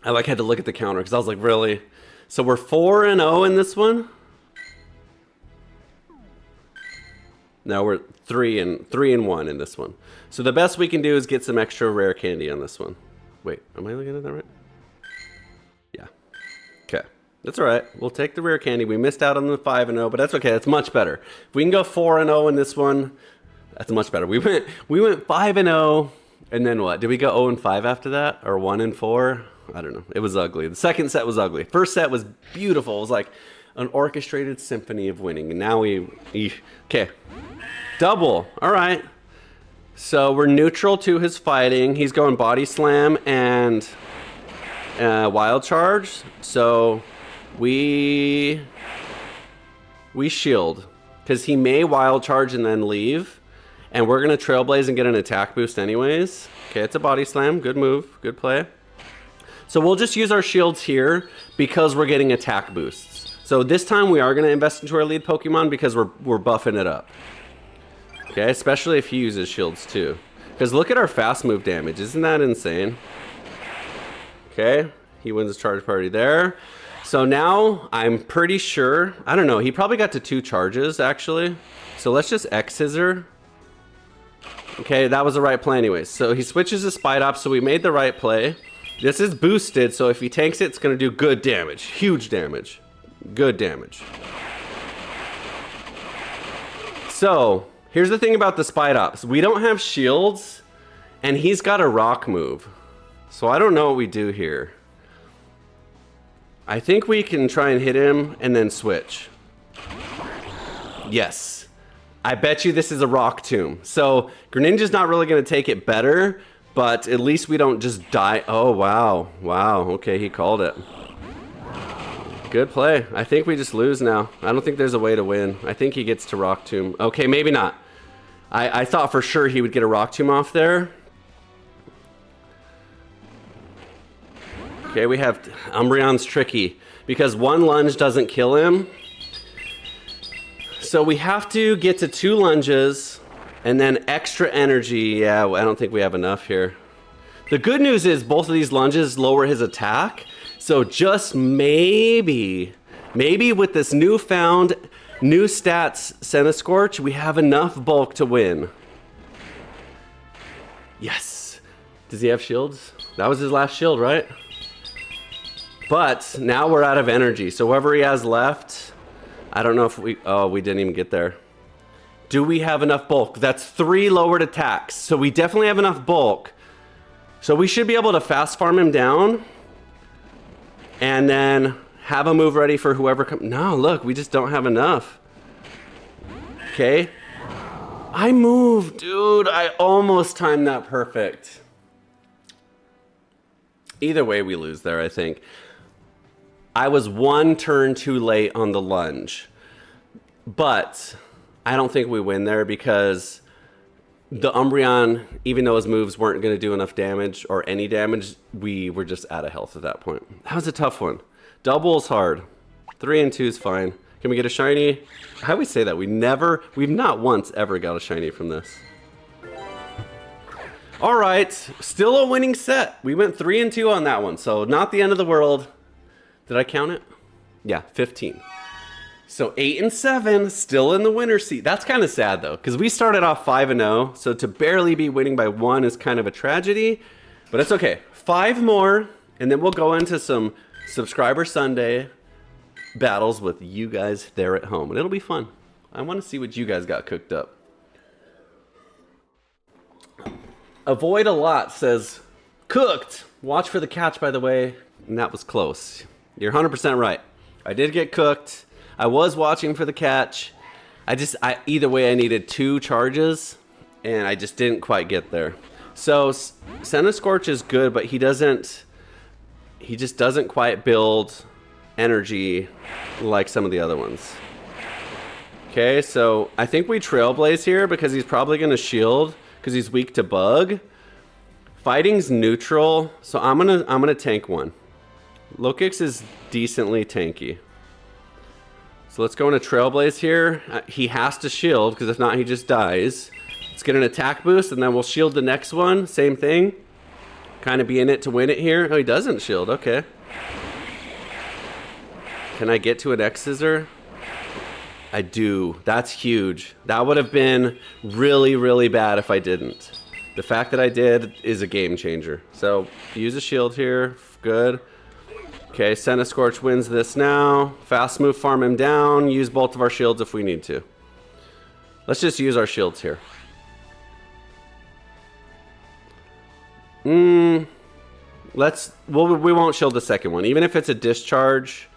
I had to look at the counter because I was like, really? So we're 4-0 in this one. No, we're 3-1 in this one. So the best we can do is get some extra rare candy on this one. Wait, am I looking at that right? Yeah. Okay, that's all right. We'll take the rare candy. We missed out on the 5-0, but that's okay. That's much better. If we can go 4-0 in this one, that's much better. We went 5-0, and then what? Did we go 0-5 after that, or 1-4? I don't know. It was ugly. The second set was ugly. First set was beautiful. It was like an orchestrated symphony of winning, and now okay. Double. All right. So we're neutral to his fighting. He's going body slam and wild charge. So we shield because he may wild charge and then leave, and we're gonna trailblaze and get an attack boost anyways. Okay, it's a body slam. Good move. Good play. So we'll just use our shields here because we're getting attack boosts. So this time we are gonna invest into our lead Pokemon because we're buffing it up. Okay, especially if he uses shields too. Because look at our fast move damage. Isn't that insane? Okay, he wins his charge party there. So now I'm pretty sure, I don't know, he probably got to 2 charges actually. So let's just X-Scissor. Okay, that was the right play anyways. So he switches to Spite-Op, so we made the right play. This is boosted, so if he tanks it, it's gonna do good damage. Huge damage. Good damage. So, here's the thing about the Spite-Ops. We don't have shields, and he's got a rock move. So I don't know what we do here. I think we can try and hit him and then switch. Yes. I bet you this is a rock tomb. So Greninja's not really going to take it better, but at least we don't just die. Oh, wow. Wow. Okay, he called it. Good play. I think we just lose now. I don't think there's a way to win. I think he gets to rock tomb. Okay, maybe not. I thought for sure he would get a rock tomb off there. Okay, we have Umbreon's tricky because 1 lunge doesn't kill him. So we have to get to 2 lunges and then extra energy. Yeah, I don't think we have enough here. The good news is both of these lunges lower his attack. So just maybe with this new stats Centiskorch, we have enough bulk to win. Yes. Does he have shields? That was his last shield, right? But now we're out of energy. So whoever he has left, I don't know if we didn't even get there. Do we have enough bulk? That's 3 lowered attacks. So we definitely have enough bulk. So we should be able to fast farm him down and then have a move ready for whoever comes. No, look, we just don't have enough. Okay. I moved, dude. I almost timed that perfect. Either way, we lose there, I think. I was 1 turn too late on the lunge. But I don't think we win there because the Umbreon, even though his moves weren't going to do enough damage or any damage, we were just out of health at that point. That was a tough one. Double's hard. 3 and 2 is fine. Can we get a shiny? How do we say that? We've not once ever got a shiny from this. All right, still a winning set. We went 3 and 2 on that one, so not the end of the world. Did I count it? Yeah, 15. So 8 and 7, still in the winner's seat. That's kind of sad though, because we started off 5 and 0, so to barely be winning by 1 is kind of a tragedy, but it's okay. 5 more, and then we'll go into some Subscriber Sunday battles with you guys there at home, and it'll be fun. I want to see what you guys got cooked up. Avoid a lot says, cooked. Watch for the catch, by the way, and that was close. You're 100% right. I did get cooked. I was watching for the catch. Either way, I needed 2 charges, and I just didn't quite get there. So Centiskorch is good, but he just doesn't quite build energy like some of the other ones. Okay, so I think we Trailblaze here because he's probably going to shield because he's weak to bug. Fighting's neutral, so I'm gonna tank one. Lokix is decently tanky. So let's go into Trailblaze here. He has to shield because if not he just dies. Let's get an attack boost and then we'll shield the next one. Same thing. Kind of be in it to win it here. Oh, he doesn't shield. Okay. Can I get to an X scissor? I do. That's huge. That would have been really, really bad if I didn't. The fact that I did is a game changer. So use a shield here. Good. Okay, Scorch wins this now. Fast move, farm him down. Use both of our shields if we need to. Let's just use our shields here. We won't shield the second one. Even if it's a discharge.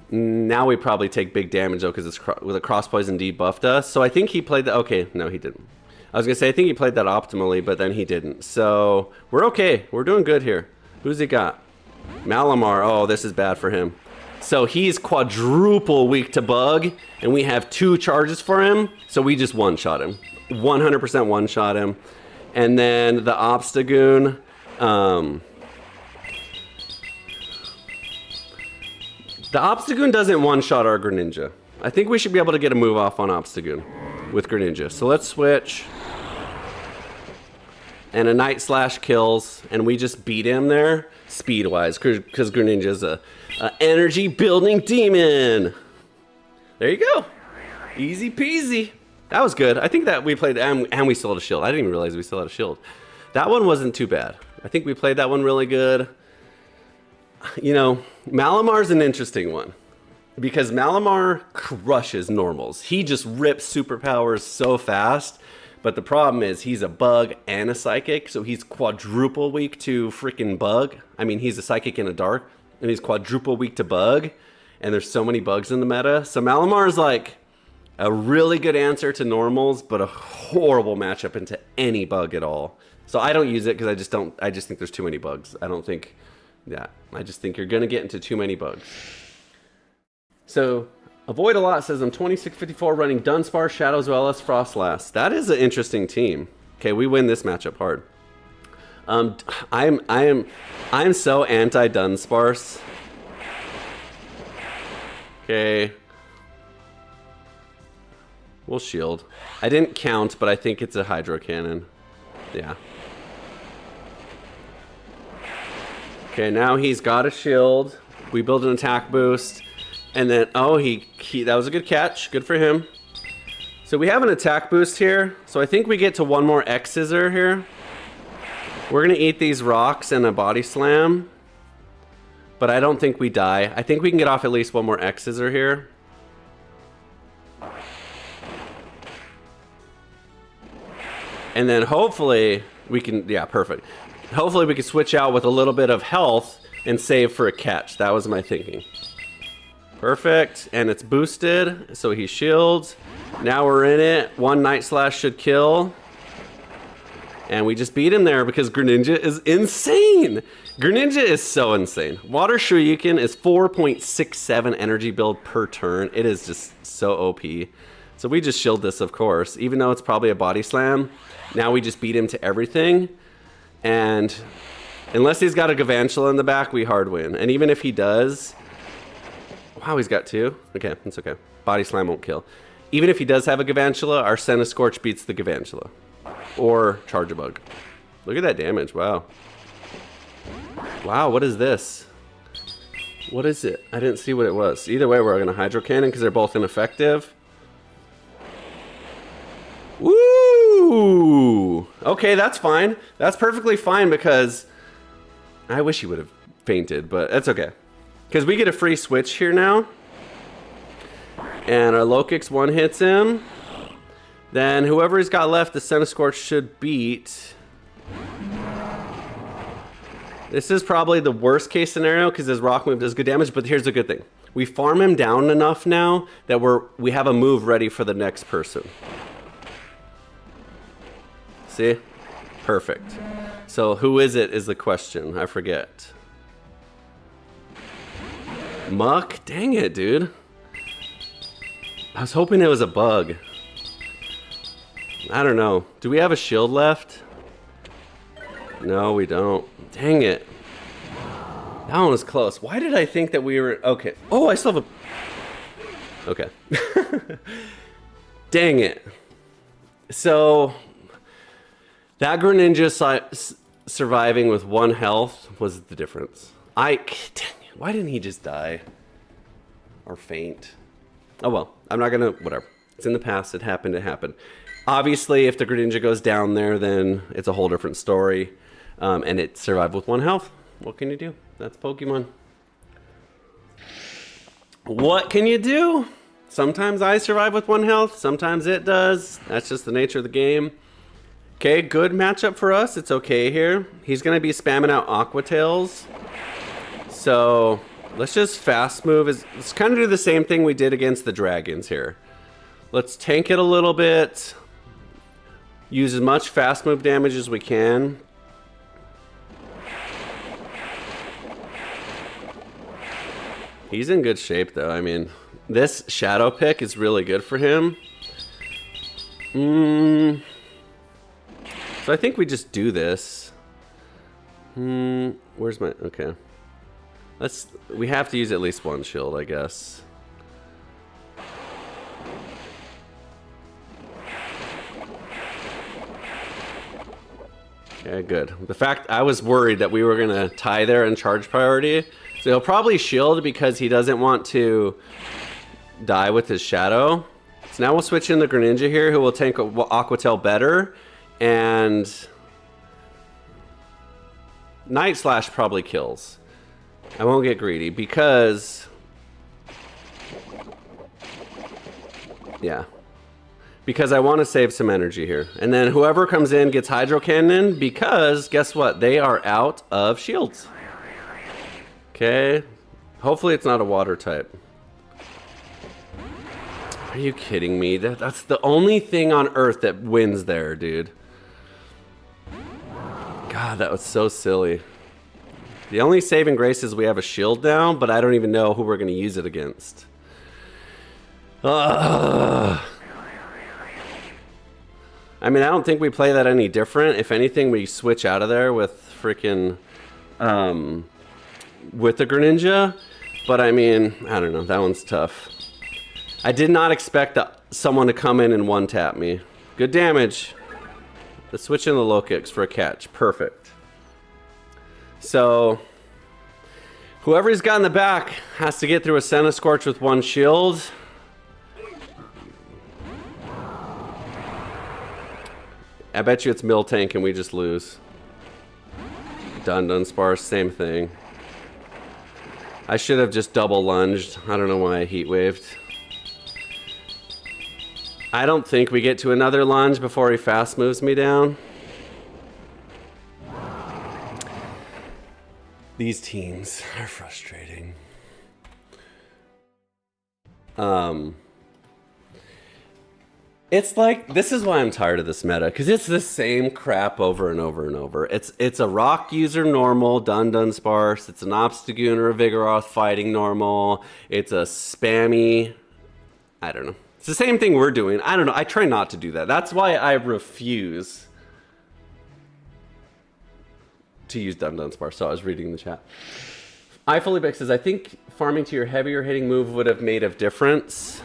Now we probably take big damage though because it's with a cross poison debuffed us. So I think he played that. Okay, no, he didn't. I was gonna say I think he played that optimally, but then he didn't. So we're okay. We're doing good here. Who's he got? Malamar. Oh, this is bad for him. So he's quadruple weak to bug, and we have 2 charges for him. So we just one-shot him. 100% one-shot him. And then the Obstagoon. The Obstagoon doesn't one-shot our Greninja. I think we should be able to get a move off on Obstagoon with Greninja. So let's switch. And a Night Slash kills, and we just beat him there, speed-wise, because Greninja's a energy building demon. There you go. Easy peasy. That was good. I think that we played, and we still had a shield. I didn't even realize we still had a shield. That one wasn't too bad. I think we played that one really good. You know, Malamar's an interesting one. Because Malamar crushes normals. He just rips superpowers so fast. But the problem is he's a bug and a psychic. So he's quadruple weak to freaking bug. I mean, he's a psychic and a dark. And he's quadruple weak to bug. And there's so many bugs in the meta. So Malamar is like a really good answer to normals. But a horrible matchup into any bug at all. So I don't use it because I just think there's too many bugs. I don't think... Yeah, I just think you're going to get into too many bugs. So, Avoid a Lot says, I'm 2654 running Dunsparce, Shadows LS, Frostlass. That is an interesting team. Okay, we win this matchup hard. I'm so anti-Dunsparce. Okay. We'll shield. I didn't count, but I think it's a Hydro Cannon. Yeah. Okay, now he's got a shield. We build an attack boost. And then, oh, that was a good catch. Good for him. So we have an attack boost here. So I think we get to one more X Scissor here. We're going to eat these rocks and a Body Slam. But I don't think we die. I think we can get off at least one more X Scissor here. And then hopefully we can, yeah, perfect. Hopefully we can switch out with a little bit of health and save for a catch. That was my thinking. Perfect. And it's boosted, so he shields. Now we're in it. One Night Slash should kill. And we just beat him there because Greninja is insane. Greninja is so insane. Water Shoryuken is 4.67 energy build per turn. It is just so OP. So we just shield this, of course. Even though it's probably a Body Slam, now we just beat him to everything. And unless he's got a Galvantula in the back, we hard win. And even if he does... Wow, he's got 2. Okay, it's okay. Body Slam won't kill. Even if he does have a Galvantula, our Scorch beats the Galvantula. Or Charge a Bug. Look at that damage, wow. Wow, what is this? What is it? I didn't see what it was. Either way, we're going to Hydro Cannon because they're both ineffective. Woo! Okay, that's fine. That's perfectly fine because I wish he would have fainted, but that's okay. Because we get a free switch here now. And our Lokix one hits him. Then whoever he's got left, the Scorch should beat. This is probably the worst case scenario because his rock move does good damage, but here's the good thing. We farm him down enough now that we have a move ready for the next person. See? Perfect. So who is it is the question. I forget. Muck? Dang it, dude. I was hoping it was a bug. I don't know. Do we have a shield left? No, we don't. Dang it. That one was close. Why did I think that we were... Okay. Oh, I still have a... Okay. Dang it. So, that Greninja surviving with 1 health was the difference. Dang it. Why didn't he just die? Or faint? Oh well, I'm not gonna... Whatever. It's in the past. It happened. It happened. Obviously, if the Greninja goes down there, then it's a whole different story. And it survived with 1 health. What can you do? That's Pokemon. What can you do? Sometimes I survive with 1 health. Sometimes it does. That's just the nature of the game. Okay, good matchup for us. It's okay here. He's going to be spamming out Aqua Tails. So let's just fast move. Let's kind of do the same thing we did against the dragons here. Let's tank it a little bit. Use as much fast move damage as we can. He's in good shape though. I mean, this shadow pick is really good for him. So I think we just do this. Where's my... Okay. We have to use at least 1 shield, I guess. Okay, good. The fact I was worried that we were going to tie there and charge priority. So he'll probably shield because he doesn't want to die with his shadow. So now we'll switch in the Greninja here, who will tank Aqua Tail better. And Night Slash probably kills. I won't get greedy because... Yeah. Because I want to save some energy here. And then whoever comes in gets Hydro Cannon because, guess what? They are out of shields. Okay. Hopefully it's not a water type. Are you kidding me? That's the only thing on Earth that wins there, dude. God, that was so silly. The only saving grace is we have a shield down, but I don't even know who we're going to use it against. Ugh. I mean, I don't think we play that any different. If anything, we switch out of there with freaking... with the Greninja. But I mean, I don't know. That one's tough. I did not expect someone to come in and one-tap me. Good damage. Let's switch in the low kicks for a catch. Perfect. So, whoever's got in the back has to get through a Senna Scorch with 1 shield. I bet you it's Miltank and we just lose. Dunsparce, same thing. I should have just double lunged. I don't know why I heat waved. I don't think we get to another lunge before he fast moves me down. These teams are frustrating. It's like, this is why I'm tired of this meta, because it's the same crap over and over and over. It's a rock user normal, Dunsparce. It's an Obstagoon or a Vigoroth fighting normal. It's a spammy, I don't know. It's the same thing we're doing. I don't know. I try not to do that. That's why I refuse to use Dunsparce. So I was reading the chat. iFullyBix says, I think farming to your heavier hitting move would have made a difference.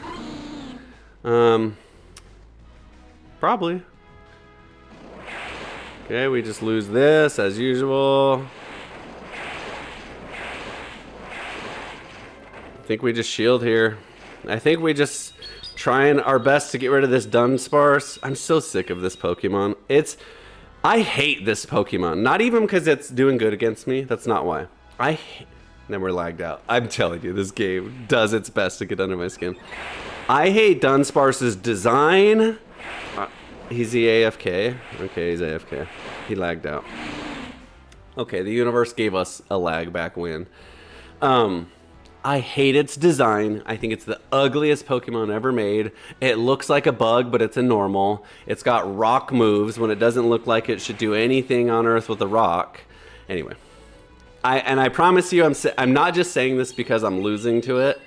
Probably. Okay, we just lose this as usual. I think we just shield here. I think we just trying our best to get rid of this Dunsparce. I'm so sick of this Pokemon. I hate this Pokemon. Not even because it's doing good against me. That's not why. Then we're lagged out. I'm telling you, this game does its best to get under my skin. I hate Dunsparce's design. He's the AFK. Okay, he's AFK. He lagged out. Okay, the universe gave us a lag back win. I hate its design. I think it's the ugliest Pokemon ever made. It looks like a bug, but it's a normal. It's got rock moves when it doesn't look like it should do anything on Earth with a rock. Anyway, I promise you, I'm not just saying this because I'm losing to it.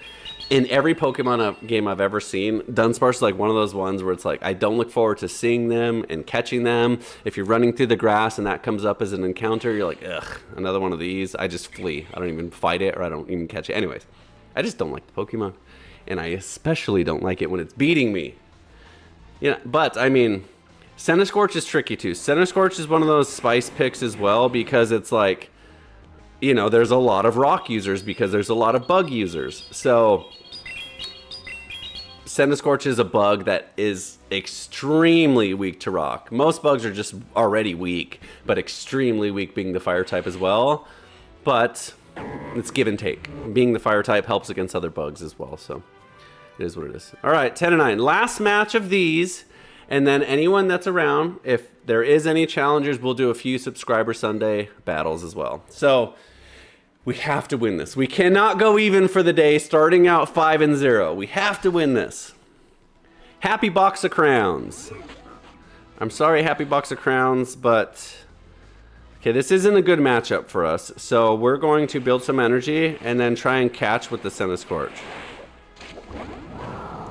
in every Pokemon game I've ever seen, Dunsparce is like one of those ones where it's like, I don't look forward to seeing them and catching them. If you're running through the grass and that comes up as an encounter, you're like, ugh, another one of these. I just flee. I don't even fight it, or I don't even catch it. Anyways, I just don't like the Pokemon. And I especially don't like it when it's beating me. Yeah, but I mean, Centiskorch is tricky too. Centiskorch is one of those spice picks as well, because it's like, you know, there's a lot of rock users because there's a lot of bug users. So Centiskorch is a bug that is extremely weak to rock. Most bugs are just already weak, but extremely weak being the fire type as well. But it's give and take. Being the fire type helps against other bugs as well, so it is what it is. All right, 10 and 9. Last match of these, and then anyone that's around, if there is any challengers, we'll do a few Subscriber Sunday battles as well. So we have to win this. We cannot go even for the day starting out 5-0. We have to win this. Happy Box of Crowns. I'm sorry, Happy Box of Crowns, but okay, this isn't a good matchup for us. So we're going to build some energy and then try and catch with the Centiskorch,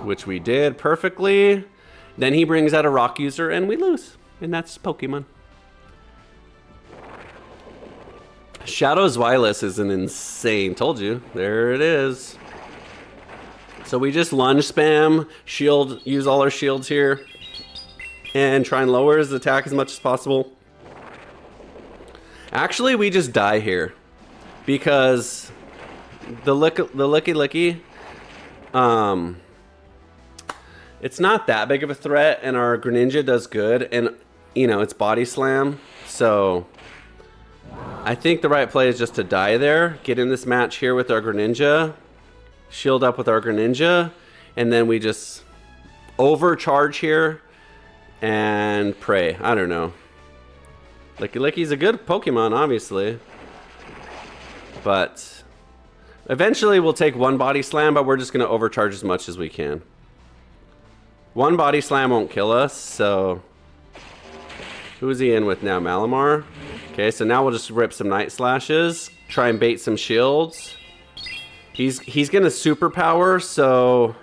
which we did perfectly. Then he brings out a rock user and we lose. And that's Pokemon. Shadow Zweilous is an insane, told you, there it is. So we just lunge spam, shield, use all our shields here, and try and lower his attack as much as possible. Actually, we just die here, because the Licky, it's not that big of a threat, and our Greninja does good, and, you know, it's Body Slam, so I think the right play is just to die there, get in this match here with our Greninja, shield up with our Greninja, and then we just overcharge here and pray. I don't know. Licky's a good Pokemon, obviously, but eventually we'll take one Body Slam, but we're just going to overcharge as much as we can. One Body Slam won't kill us, so who is he in with now? Malamar? Okay, so now we'll just rip some Night Slashes, try and bait some shields. He's gonna superpower, so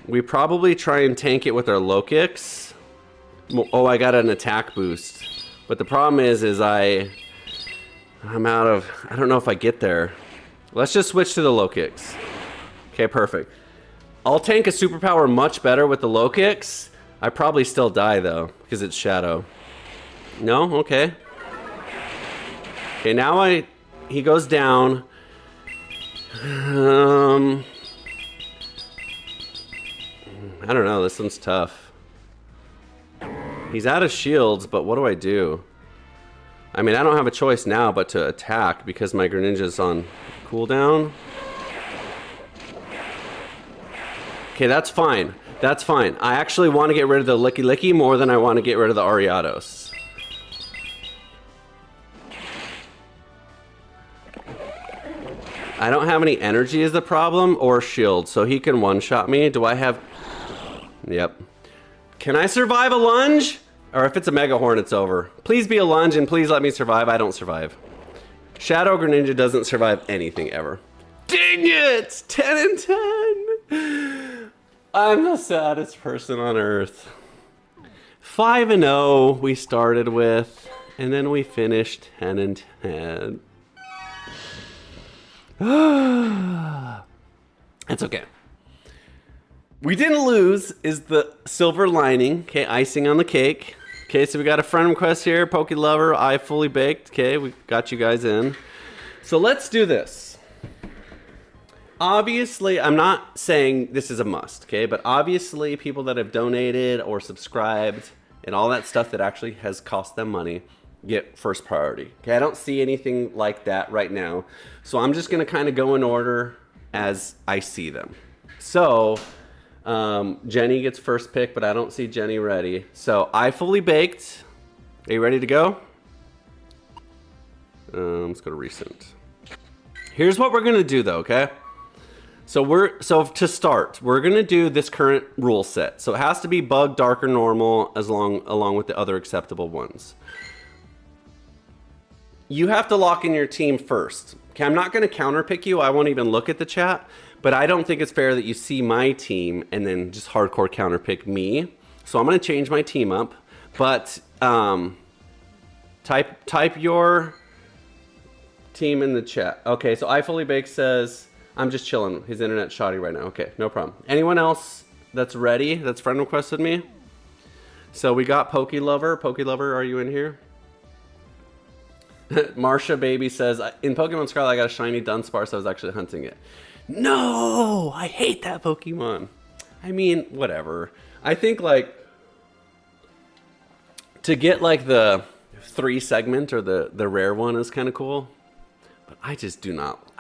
we probably try and tank it with our low kicks. Oh, I got an attack boost, but the problem is I'm out of, I don't know if I get there. Let's just switch to the low kicks. Okay, perfect. I'll tank a superpower much better with the low kicks. I probably still die though, because it's Shadow. No? Okay. Okay, now he goes down. I don't know, this one's tough. He's out of shields, but what do I do? I mean, I don't have a choice now but to attack because my Greninja's on cooldown. Okay, that's fine. That's fine. I actually want to get rid of the Licky more than I want to get rid of the Ariados. I don't have any energy is the problem, or shield, so he can one-shot me. Do I have... Yep. Can I survive a lunge? Or if it's a Mega Horn, it's over. Please be a lunge and please let me survive. I don't survive. Shadow Greninja doesn't survive anything ever. Dang it! 10 and 10! I'm the saddest person on earth. 5-0 we started with, and then we finished 10 and 10. That's okay. We didn't lose is the silver lining. Okay, icing on the cake. Okay, so we got a friend request here. Poke Lover, I fully baked. Okay, we got you guys in. So let's do this. Obviously, I'm not saying this is a must, okay? But obviously, people that have donated or subscribed and all that stuff that actually has cost them money get first priority. Okay, I don't see anything like that right now. So I'm just gonna kind of go in order as I see them. So Jenny gets first pick, but I don't see Jenny ready. So I fully baked. Are you ready to go? Let's go to recent. Here's what we're gonna do though, okay? So to start, we're gonna do this current rule set. So it has to be bug, dark, or normal along with the other acceptable ones. You have to lock in your team first. Okay, I'm not gonna counter pick you. I won't even look at the chat, But I don't think it's fair that you see my team and then just hardcore counter pick me. So I'm gonna change my team up. But type your team in the chat. Okay, so I Fully Baked says, I'm just chilling. His internet's shoddy right now. Okay, no problem. Anyone else that's ready, that's friend requested me? So we got Poke Lover. Poke Lover, are you in here? Marsha Baby says, in Pokemon Scarlet, I got a shiny Dunsparce. I was actually hunting it. No, I hate that Pokemon. I mean, whatever. I think like to get like the 3 segment or the rare one is kind of cool. But I just do not.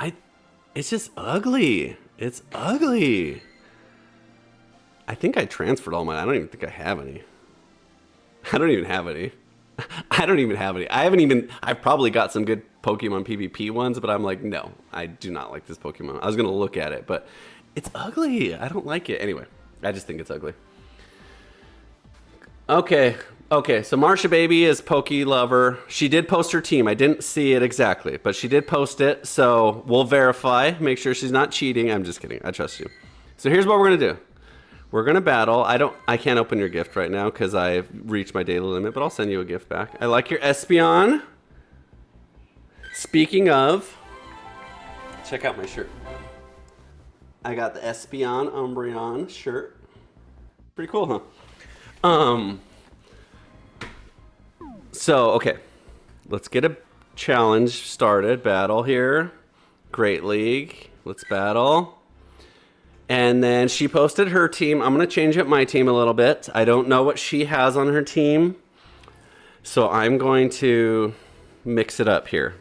It's just ugly. It's ugly. I think I transferred all mine. I don't even think I have any. I don't even have any. I don't even have any. I've probably got some good Pokemon PvP ones, but I'm like, no, I do not like this Pokemon. I was going to look at it, but it's ugly. I don't like it. Anyway, I just think it's ugly. Okay, so Marsha Baby is Poke Lover. She did post her team. I didn't see it exactly, but she did post it, so we'll verify, make sure she's not cheating. I'm just kidding. I trust you. So here's what we're going to do. We're gonna battle. I can't open your gift right now because I've reached my daily limit, but I'll send you a gift back. I like your Espeon. Speaking of, check out my shirt. I got the Espeon Umbreon shirt. Pretty cool, huh? So, okay. Let's get a challenge started. Battle here. Great League. Let's battle. And then she posted her team. I'm going to change up my team a little bit. I don't know what she has on her team. So I'm going to mix it up here.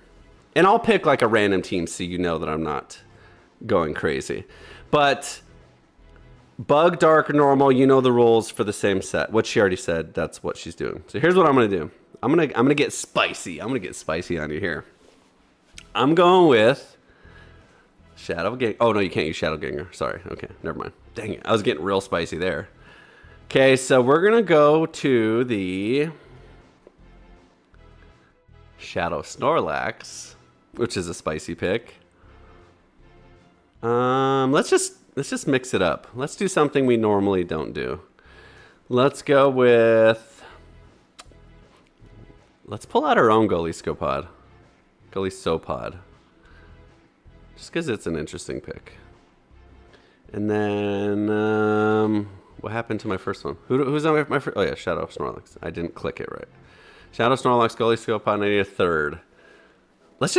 And I'll pick like a random team so you know that I'm not going crazy. But Bug, Dark, Normal, you know the rules for the same set. What she already said, that's what she's doing. So here's what I'm going to do. I'm going to get spicy. I'm going to get spicy on you here. I'm going with Shadow Gang. Oh, no, you can't use Shadow Ganger. Sorry. Okay, never mind. Dang it. I was getting real spicy there. Okay, so we're going to go to the Shadow Snorlax, which is a spicy pick. Let's just mix it up. Let's do something we normally don't do. Let's go with... Let's pull out our own Golisopod. Just because it's an interesting pick. And then, what happened to my first one? Who's on my first? Oh yeah, Shadow Snorlax. I didn't click it right. Shadow Snorlax, Golisopod, I need a third. Let's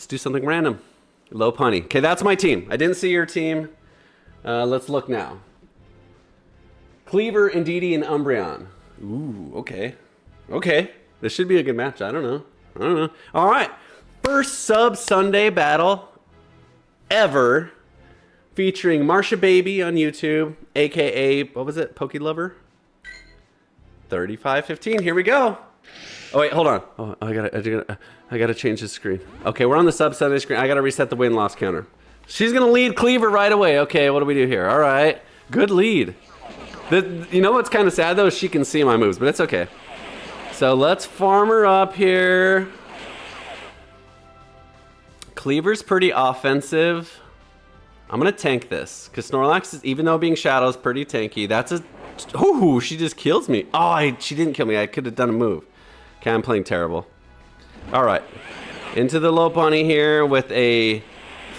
do something random. Lopunny. Okay, that's my team. I didn't see your team. Let's look now. Cleaver, Indeedee, and Umbreon. Ooh, okay. Okay. This should be a good match. I don't know. All right. First Sub-Sunday battle ever featuring Marsha Baby on YouTube, aka what was it? Poke Lover 3515. Here we go. Oh wait, hold on. Oh, I gotta change the screen. Okay, we're on the Sub-Sunday screen. I gotta reset the win-loss counter. She's gonna lead Cleaver right away. Okay, what do we do here? All right, good lead. You know what's kind of sad though? She can see my moves, but it's okay. So let's farm her up here. Cleaver's pretty offensive. I'm gonna tank this because Snorlax is, even though being Shadow is pretty tanky, that's a... Ooh, she just kills me. Oh, she didn't kill me. I could have done a move. Okay, I'm playing terrible. All right, into the Lopunny here with a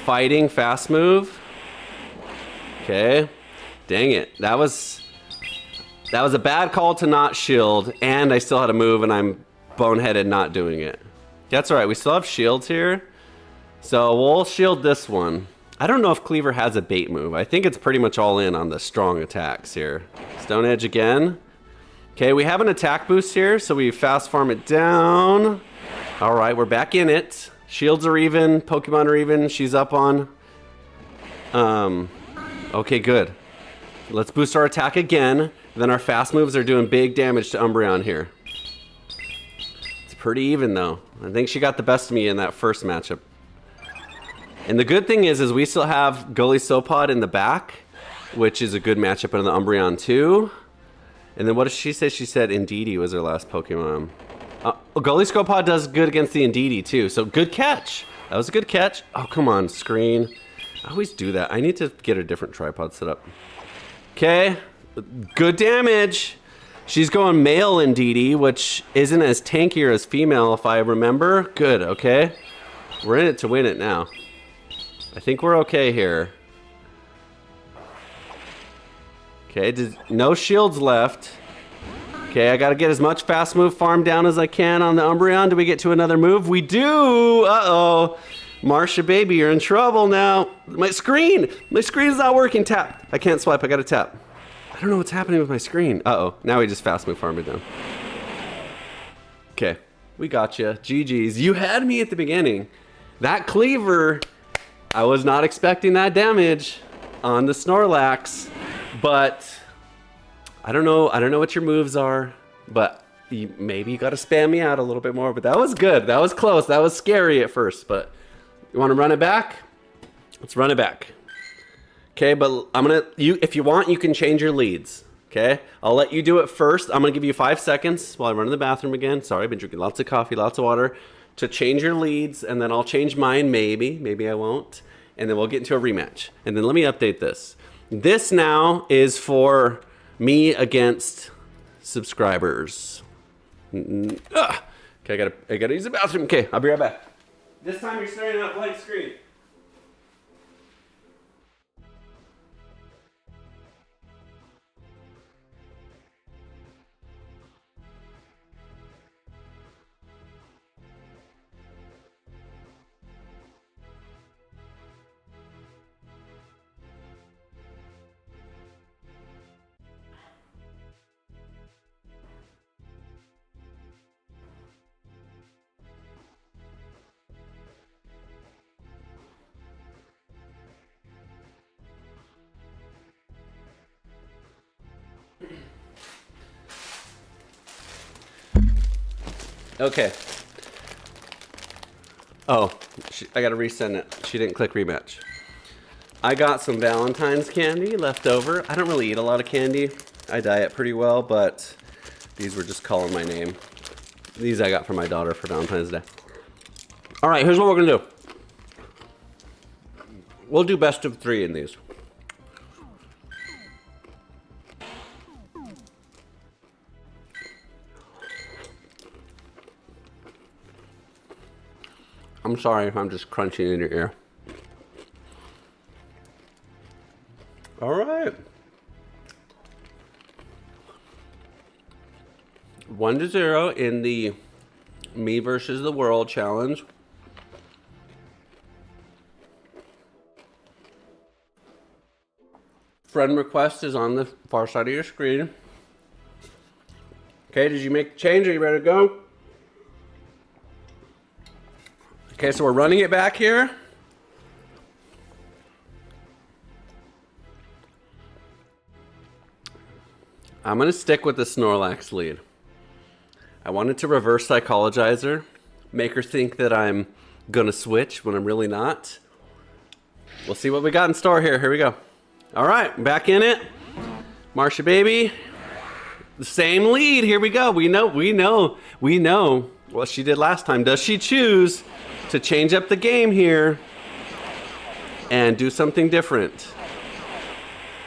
fighting fast move. Okay, dang it. That was a bad call to not shield, and I still had a move, and I'm boneheaded not doing it. That's all right. We still have shields here. So we'll shield this one. I don't know if Cleaver has a bait move. I think it's pretty much all in on the strong attacks here. Stone Edge again. Okay, we have an attack boost here, so we fast farm it down. All right, we're back in it. Shields are even, Pokemon are even. She's up on. Okay, good. Let's boost our attack again. Then our fast moves are doing big damage to Umbreon here. It's pretty even though. I think she got the best of me in that first matchup. And the good thing is we still have Golisopod in the back, which is a good matchup in the Umbreon too. And then what did she say? She said Indeedee was her last Pokemon. Golisopod does good against the Indeedee too, so good catch. That was a good catch. Oh, come on, screen. I always do that. I need to get a different tripod set up. Okay, good damage. She's going male in DD, which isn't as tankier as female if I remember. Good, okay. We're in it to win it now. I think we're okay here. Okay, no shields left. Okay, I gotta get as much fast move farm down as I can on the Umbreon. Do we get to another move? We do! Uh-oh. Marcia, baby, you're in trouble now. My screen is not working. Tap. I can't swipe, I gotta tap. I don't know what's happening with my screen. Uh-oh, now we just fast move farm it down. Okay, we got you. GG's. You had me at the beginning. That cleaver, I was not expecting that damage on the Snorlax, but I don't know what your moves are, but maybe you gotta spam me out a little bit more, but that was good. That was close. That was scary at first, but you want to run it back? Let's run it back. Okay, but if you want, you can change your leads. Okay, I'll let you do it first. I'm gonna give you 5 seconds while I run to the bathroom again. Sorry, I've been drinking lots of coffee, lots of water, to change your leads, and then I'll change mine, maybe I won't, and then we'll get into a rematch. And then let me update this. This now is for me against subscribers. Okay, I gotta use the bathroom. Okay, I'll be right back. This time you're staring at a blank screen. Okay. Oh, I gotta resend it. She didn't click rematch. I got some Valentine's candy left over. I don't really eat a lot of candy. I diet pretty well, but these were just calling my name. These I got for my daughter for Valentine's Day. All right, here's what we're gonna do. We'll do best of 3 in these. I'm sorry if I'm just crunching in your ear. All right. 1-0 in the Me versus the World challenge. Friend request is on the far side of your screen. Okay, did you make the change? Are you ready to go? Okay, so we're running it back here. I'm gonna stick with the Snorlax lead. I wanted to reverse psychologize her, make her think that I'm gonna switch when I'm really not. We'll see what we got in store here. Here we go. All right, back in it. Marcia, baby. The same lead. Here we go. We know what she did last time. Does she choose to change up the game here and do something different?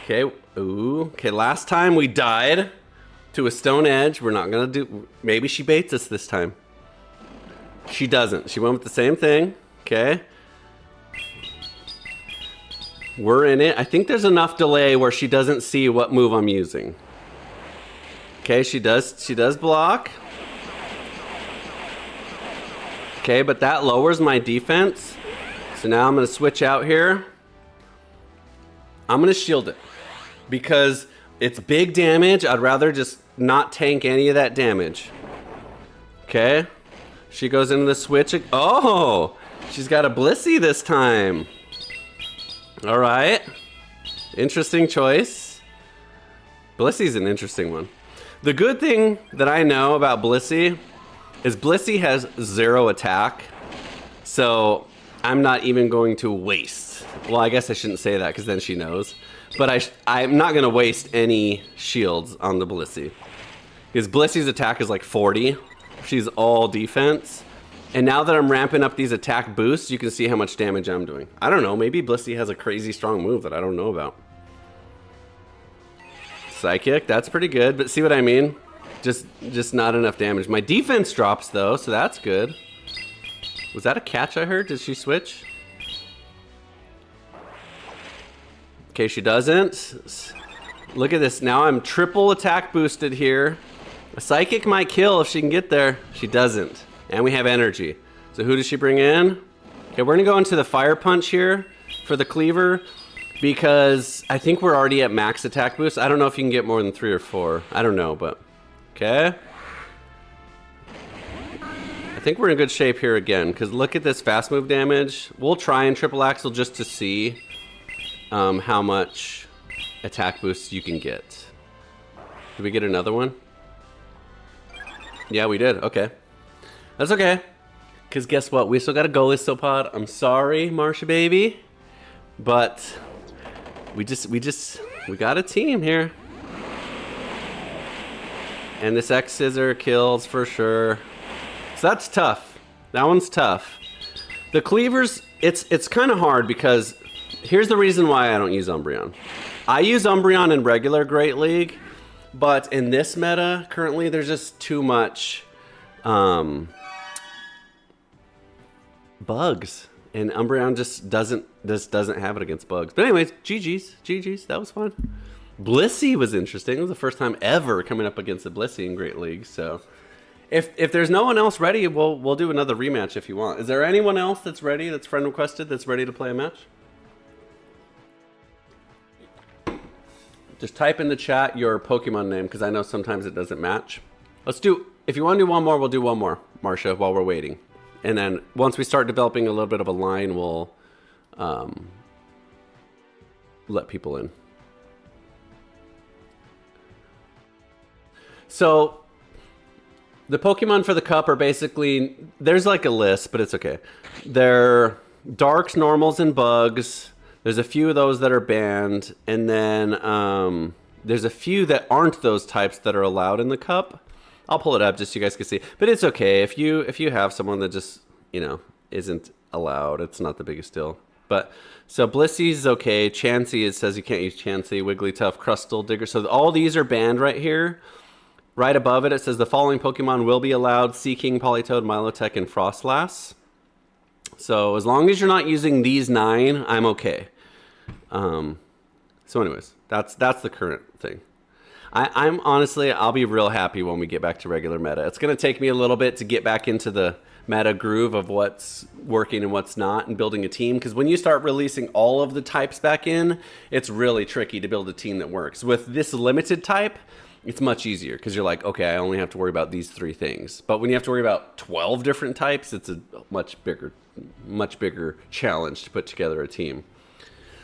Okay, ooh, okay, last time we died to a stone edge. We're not gonna do, maybe she baits us this time. She doesn't, she went with the same thing, okay. We're in it. I think there's enough delay where she doesn't see what move I'm using. Okay, she does block. Okay, but that lowers my defense. So now I'm gonna switch out here. I'm gonna shield it because it's big damage. I'd rather just not tank any of that damage. Okay, she goes into the switch. Oh, she's got a Blissey this time. All right, interesting choice. Blissey's an interesting one. The good thing that I know about Blissey is Blissey has 0 attack, so I'm not even going to waste. Well, I guess I shouldn't say that because then she knows. But I'm not going to waste any shields on the Blissey. Because Blissey's attack is like 40. She's all defense. And now that I'm ramping up these attack boosts, you can see how much damage I'm doing. I don't know, maybe Blissey has a crazy strong move that I don't know about. Psychic, that's pretty good, but see what I mean? Just not enough damage. My defense drops though, so that's good. Was that a catch I heard? Did she switch? Okay, she doesn't. Look at this, now I'm triple attack boosted here. A Psychic might kill if she can get there. She doesn't. And we have energy. So who does she bring in? Okay, we're gonna go into the Fire Punch here for the Cleaver because I think we're already at max attack boost. I don't know if you can get more than 3 or 4. I don't know, but okay. I think we're in good shape here again because look at this fast move damage. We'll try and triple axle just to see how much attack boost you can get. Did we get another one? Yeah, we did. Okay. That's okay. Because guess what? We still got a Golistopod. I'm sorry, Marsha baby. But we got a team here. And this X Scissor kills for sure. So that's tough. That one's tough. The Cleavers, it's kind of hard because here's the reason why I don't use Umbreon. I use Umbreon in regular Great League, but in this meta currently there's just too much bugs, and Umbreon just doesn't have it against bugs. But anyways, GG's, that was fun. Blissey was interesting. It was the first time ever coming up against a Blissey in Great League. So if there's no one else ready, we'll do another rematch if you want. Is there anyone else that's ready, that's friend requested, that's ready to play a match? Just type in the chat your Pokemon name because I know sometimes it doesn't match. Let's do, if you want to do one more, we'll do one more, Marsha, while we're waiting. And then once we start developing a little bit of a line, we'll let people in. So the Pokemon for the cup are basically, there's like a list, but it's okay. They're darks, normals, and bugs. There's a few of those that are banned, and then there's a few that aren't those types that are allowed in the cup. I'll pull it up just so you guys can see. But it's okay if you have someone that just, you know, isn't allowed. It's not the biggest deal. But so Blissey's okay. Chansey, it says you can't use Chansey. Wigglytuff, Crustle, Digger. So all these are banned right here. Right above it, it says the following Pokemon will be allowed: Seaking, Politoed, Milotic, and Frostlass. So as long as you're not using these 9, I'm okay. So anyways, that's the current thing. I'm honestly, I'll be real happy when we get back to regular meta. It's going to take me a little bit to get back into the meta groove of what's working and what's not and building a team. Because when you start releasing all of the types back in, it's really tricky to build a team that works. With this limited type, it's much easier because you're like, okay, I only have to worry about these 3 things. But when you have to worry about 12 different types, it's a much bigger challenge to put together a team.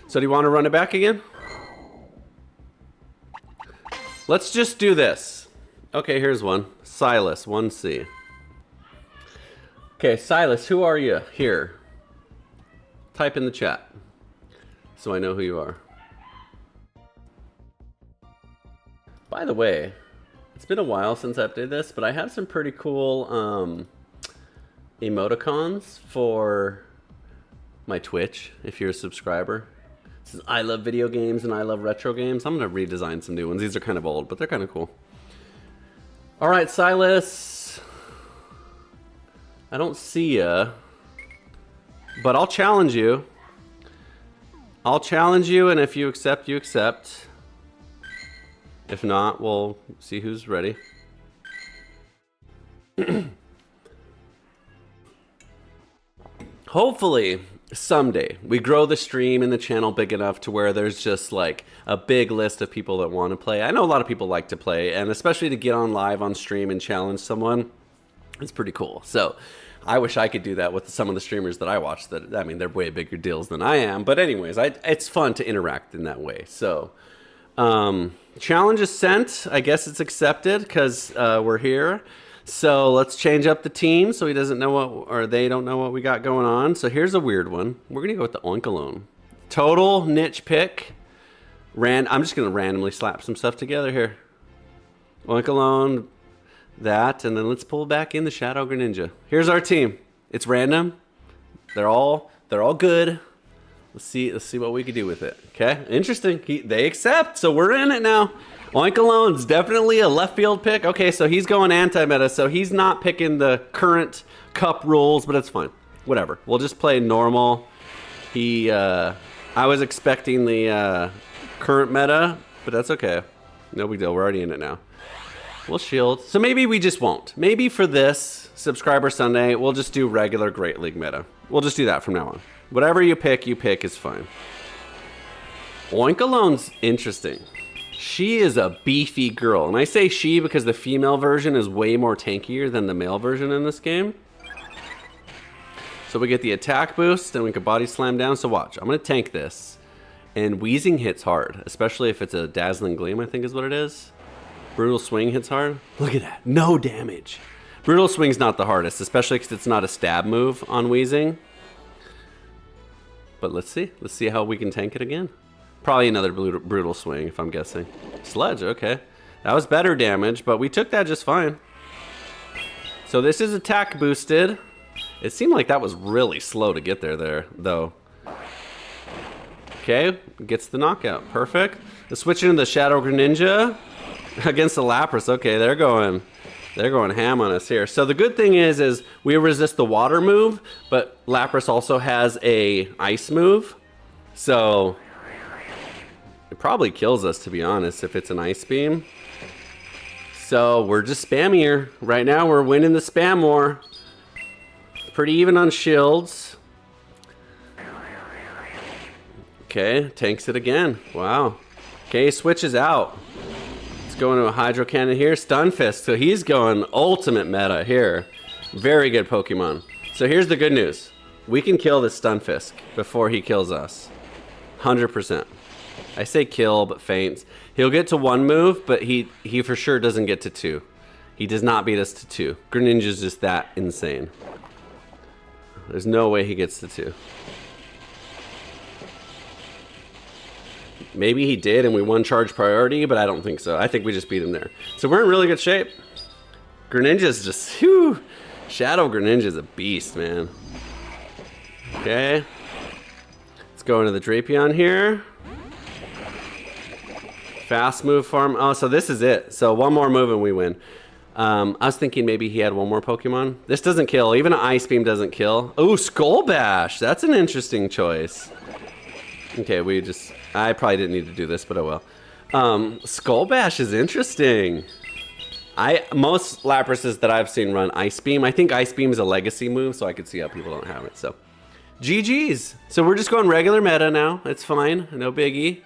So do you want to run it back again? Let's just do this. Okay, here's one. Silas, 1C. Okay, Silas, who are you here? Type in the chat so I know who you are. By the way, it's been a while since I updated this, but I have some pretty cool emoticons for my Twitch, if you're a subscriber. It says, I love video games and I love retro games. I'm going to redesign some new ones. These are kind of old, but they're kind of cool. All right, Silas. I don't see ya, but I'll challenge you. I'll challenge you, and if you accept, you accept. If not, we'll see who's ready. Hopefully, someday, we grow the stream and the channel big enough to where there's just like a big list of people that want to play. I know a lot of people like to play, and especially to get on live on stream and challenge someone, it's pretty cool. So I wish I could do that with some of the streamers that I watch. That, I mean, they're way bigger deals than I am. But anyways, it's fun to interact in that way. So challenge is sent. I guess it's accepted because we're here. So let's change up the team so he doesn't know what, or they don't know what we got going on. So here's a weird one. We're going to go with the Oinkalone. Total niche pick. I'm just going to randomly slap some stuff together here. Oinkalone, that, and then let's pull back in the Shadow Greninja. Here's our team. It's random. They're all good. Let's see what we can do with it. Okay, interesting. They accept, so we're in it now. Oinkalone's definitely a left field pick. Okay, so he's going anti-meta, so he's not picking the current cup rules, but it's fine. Whatever. We'll just play normal. I was expecting the current meta, but that's okay. No big deal. We're already in it now. We'll shield. So maybe we just won't. Maybe for this Subscriber Sunday, we'll just do regular Great League meta. We'll just do that from now on. Whatever you pick is fine. Oinkalone's interesting. She is a beefy girl. And I say she because the female version is way more tankier than the male version in this game. So we get the attack boost, and we can body slam down. So watch, I'm going to tank this. And Wheezing hits hard, especially if it's a Dazzling Gleam, I think is what it is. Brutal Swing hits hard. Look at that, no damage. Brutal Swing's not the hardest, especially because it's not a stab move on Wheezing. But let's see how we can tank it again. Probably another Brutal Swing, if I'm guessing. Sludge, okay. That was better damage, but we took that just fine. So this is attack boosted. It seemed like that was really slow to get there, though. Okay, gets the knockout. Perfect. Let's switch into the Shadow Greninja against the Lapras. Okay, they're going ham on us here. So the good thing is we resist the water move, but Lapras also has a ice move. So it probably kills us, to be honest, if it's an ice beam. So we're just spammier. Right now we're winning the spam war. Pretty even on shields. Okay, tanks it again. Wow. Okay, switches out. Let's go into a Hydro Cannon here. Stunfisk. So he's going ultimate meta here. Very good Pokemon. So here's the good news. We can kill this Stunfisk before he kills us. 100%. I say kill, but faints. He'll get to 1 move, but he for sure doesn't get to 2. He does not beat us to 2. Greninja's just that insane. There's no way he gets to 2. Maybe he did and we won charge priority, but I don't think so. I think we just beat him there. So we're in really good shape. Greninja's just, whew. Shadow Greninja's a beast, man. Okay. Let's go into the Drapion here. Fast move farm. Oh, so this is it. So one more move and we win. I was thinking maybe he had one more Pokemon. This doesn't kill. Even an Ice Beam doesn't kill. Oh, Skull Bash. That's an interesting choice. Okay, I probably didn't need to do this, but oh well. Skull Bash is interesting. Most Laprases that I've seen run Ice Beam. I think Ice Beam is a legacy move, so I could see how people don't have it. So, GG's. So we're just going regular meta now. It's fine. No biggie.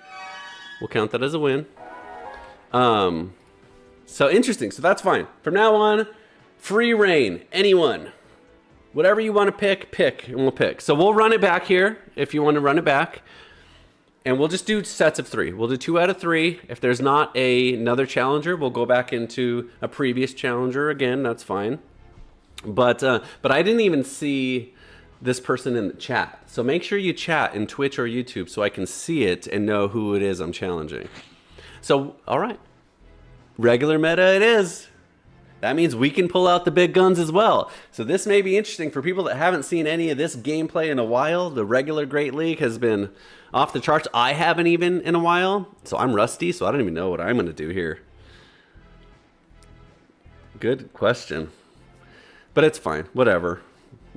We'll count that as a win. So interesting. So that's fine. From now on, free reign. Anyone. Whatever you want to pick, and we'll pick. So we'll run it back here if you want to run it back. And we'll just do sets of 3. We'll do 2 out of 3. If there's not another challenger, we'll go back into a previous challenger again. That's fine. But I didn't even see this person in the chat. So make sure you chat in Twitch or YouTube so I can see it and know who it is I'm challenging. So, all right. Regular meta it is. That means we can pull out the big guns as well. So this may be interesting for people that haven't seen any of this gameplay in a while. The regular Great League has been off the charts. I haven't even in a while. So I'm rusty, so I don't even know what I'm going to do here. Good question. But it's fine. Whatever.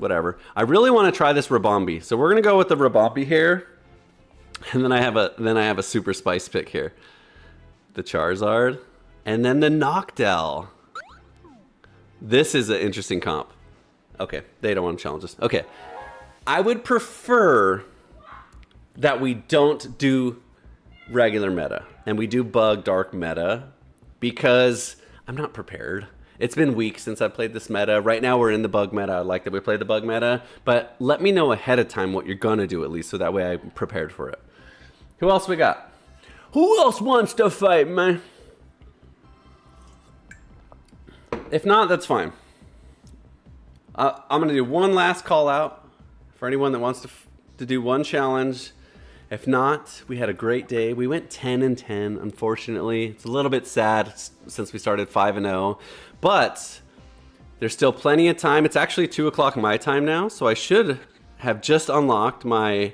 I really want to try this Rabombi. So we're going to go with the Rabombi here. And then I have a super spice pick here. The Charizard. And then the Noctowl. This is an interesting comp. Okay, they don't want to challenge us. Okay, I would prefer that we don't do regular meta and we do bug dark meta because I'm not prepared. It's been weeks since I played this meta. Right now we're in the bug meta. I like that we play the bug meta, but let me know ahead of time what you're gonna do at least so that way I'm prepared for it. Who else we got? Who else wants to fight, man? If not, that's fine. I'm going to do one last call out for anyone that wants to do one challenge. If not, we had a great day. We went 10-10, unfortunately. It's a little bit sad since we started 5-0. But There's still plenty of time. It's actually 2 o'clock my time now, so I should have just unlocked my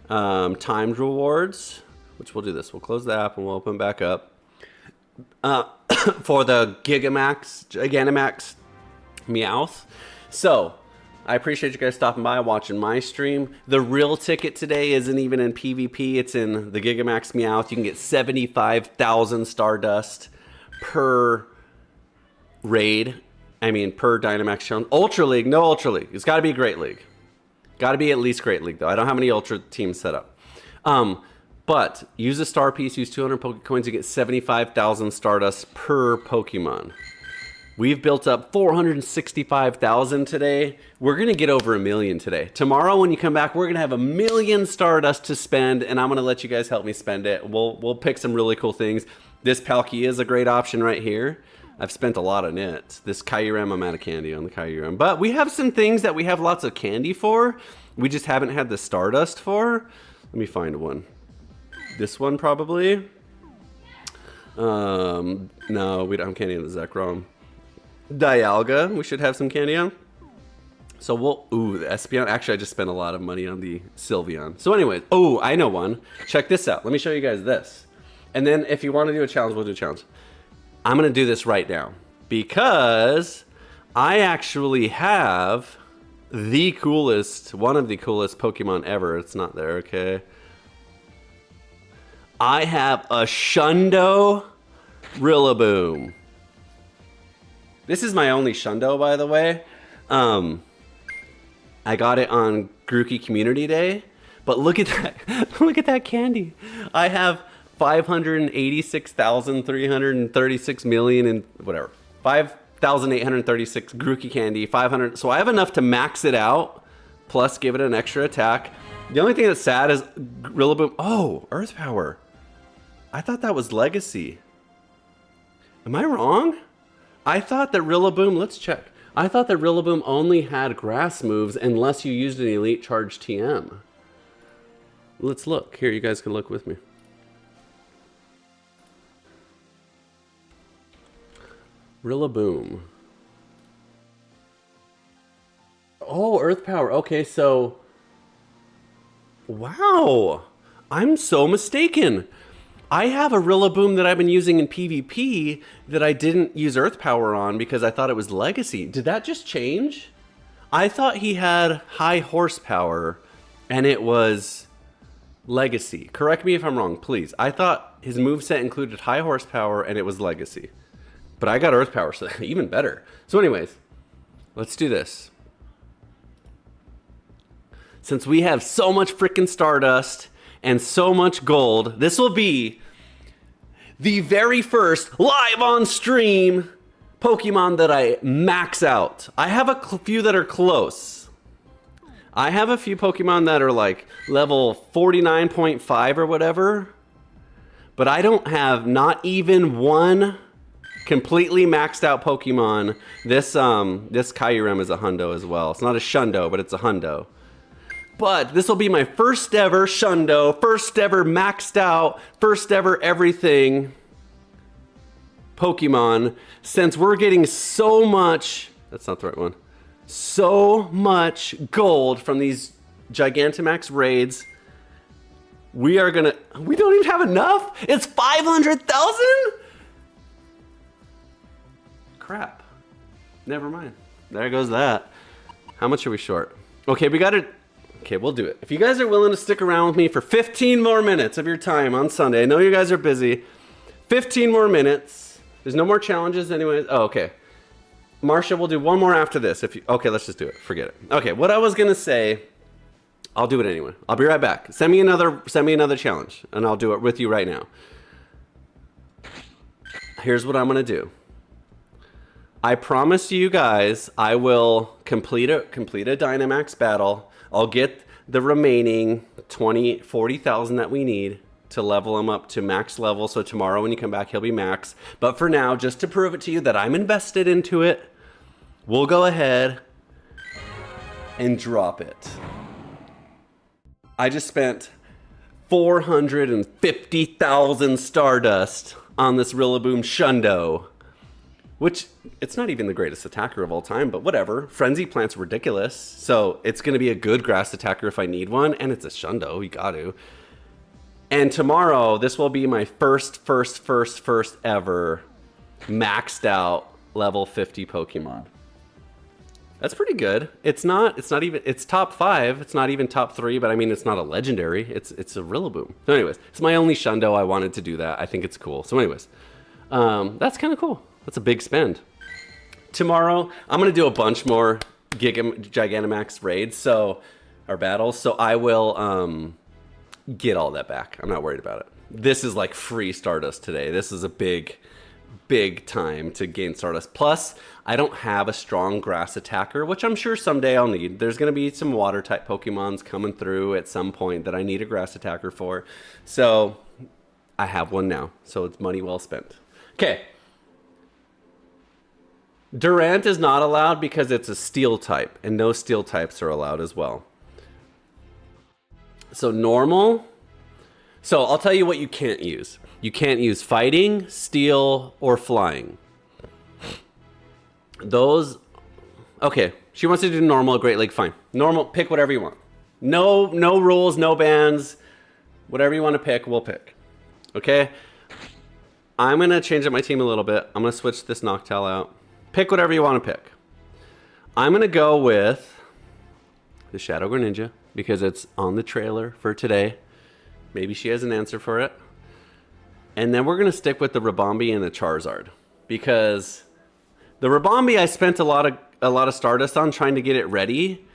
timed rewards, which we'll do this. We'll close the app and we'll open back up. For the Gigantamax Meowth. So, I appreciate you guys stopping by, watching my stream. The real ticket today isn't even in PvP, it's in the Gigamax Meowth. You can get 75,000 Stardust per raid. I mean, per Dynamax challenge. Ultra League, no Ultra League. It's gotta be Great League. Gotta be at least Great League, though. I don't have any Ultra teams set up. But use a star piece, use 200 Pokecoins to get 75,000 Stardust per Pokemon. We've built up 465,000 today. We're gonna get over 1 million today. Tomorrow when you come back, we're gonna have 1 million Stardust to spend, and I'm gonna let you guys help me spend it. We'll pick some really cool things. This Palkia is a great option right here. I've spent a lot on it. This Kyurem, I'm out of candy on the Kyurem. But we have some things that we have lots of candy for. We just haven't had the Stardust for. Let me find one. This one probably. No, we don't have candy on the Zekrom. Dialga, we should have some candy on. So we'll, ooh, the Espeon. Actually, I just spent a lot of money on the Sylveon. So anyways, oh, I know one. Check this out. Let me show you guys this. And then if you want to do a challenge, we'll do a challenge. I'm going to do this right now because I actually have the coolest, one of the coolest Pokemon ever. It's not there, okay? I have a Shundo Rillaboom. This is my only Shundo, by the way. I got it on Grookey Community Day, but look at that. Look at that candy. I have 586,336 million and whatever. 5,836 Grookey candy, 500. So I have enough to max it out, plus give it an extra attack. The only thing that's sad is Rillaboom. Oh, Earth Power. I thought that was Legacy. Am I wrong? I thought that Rillaboom, let's check. I thought that Rillaboom only had grass moves unless you used an Elite Charge TM. Let's look. Here, you guys can look with me. Rillaboom. Oh, Earth Power. Okay, so... Wow! I'm so mistaken. I have a Rillaboom that I've been using in PvP that I didn't use Earth Power on because I thought it was Legacy. Did that just change? I thought he had high horsepower and it was Legacy. Correct me if I'm wrong, please. I thought his moveset included high horsepower and it was Legacy. But I got Earth Power, so even better. So anyways, let's do this. Since we have so much freaking Stardust and so much gold, this will be the very first live on stream Pokemon that I max out. I have a few that are close. I have a few Pokemon that are like level 49.5 or whatever, but I don't have not even one completely maxed out Pokemon. This Kyurem is a hundo as well. It's not a Shundo, but it's a hundo. But this will be my first ever Shundo, first ever maxed out, first ever everything Pokemon, since we're getting so much, that's not the right one, so much gold from these Gigantamax raids. We don't even have enough? It's 500,000? Crap. Never mind. There goes that. How much are we short? Okay, okay, we'll do it. If you guys are willing to stick around with me for 15 more minutes of your time on Sunday, I know you guys are busy. 15 more minutes. There's no more challenges anyways. Oh, okay. Marsha, we'll do one more after this. Okay, let's just do it. Forget it. Okay, what I was gonna say, I'll do it anyway. I'll be right back. Send me another challenge, and I'll do it with you right now. Here's what I'm gonna do. I promise you guys I will complete a Dynamax battle. I'll get the remaining 40,000 that we need to level him up to max level. So tomorrow when you come back, he'll be max. But for now, just to prove it to you that I'm invested into it, we'll go ahead and drop it. I just spent 450,000 Stardust on this Rillaboom Shundo. which it's not even the greatest attacker of all time, but whatever. Frenzy Plant's ridiculous, so it's going to be a good grass attacker if I need one, and it's a Shundo, you got to. And tomorrow, this will be my first ever maxed out level 50 Pokemon. That's pretty good. It's not even, it's top 5. It's not even top 3, but I mean, it's not a legendary. It's a Rillaboom. So anyways, it's my only Shundo. I wanted to do that. I think it's cool. So anyways, that's kind of cool. That's a big spend. Tomorrow, I'm going to do a bunch more Gigantamax raids, so, or battles. So I will get all that back. I'm not worried about it. This is like free Stardust today. This is a big time to gain Stardust. Plus, I don't have a strong grass attacker, which I'm sure someday I'll need. There's going to be some water type Pokemons coming through at some point that I need a grass attacker for. So I have one now. So it's money well spent. Okay. Durant is not allowed because it's a steel type, and no steel types are allowed as well. So normal. So I'll tell you what you can't use. You can't use fighting, steel, or flying. Those, okay, she wants to do normal, Great League, fine. Normal, pick whatever you want. No rules, no bans. Whatever you want to pick, we'll pick. Okay? I'm going to change up my team a little bit. I'm going to switch this Noctowl out. Pick whatever you want to pick. I'm going to go with the Shadow Greninja because it's on the trailer for today. Maybe she has an answer for it. And then we're going to stick with the Ribombee and the Charizard. Because the Ribombee I spent a lot of Stardust on trying to get it ready.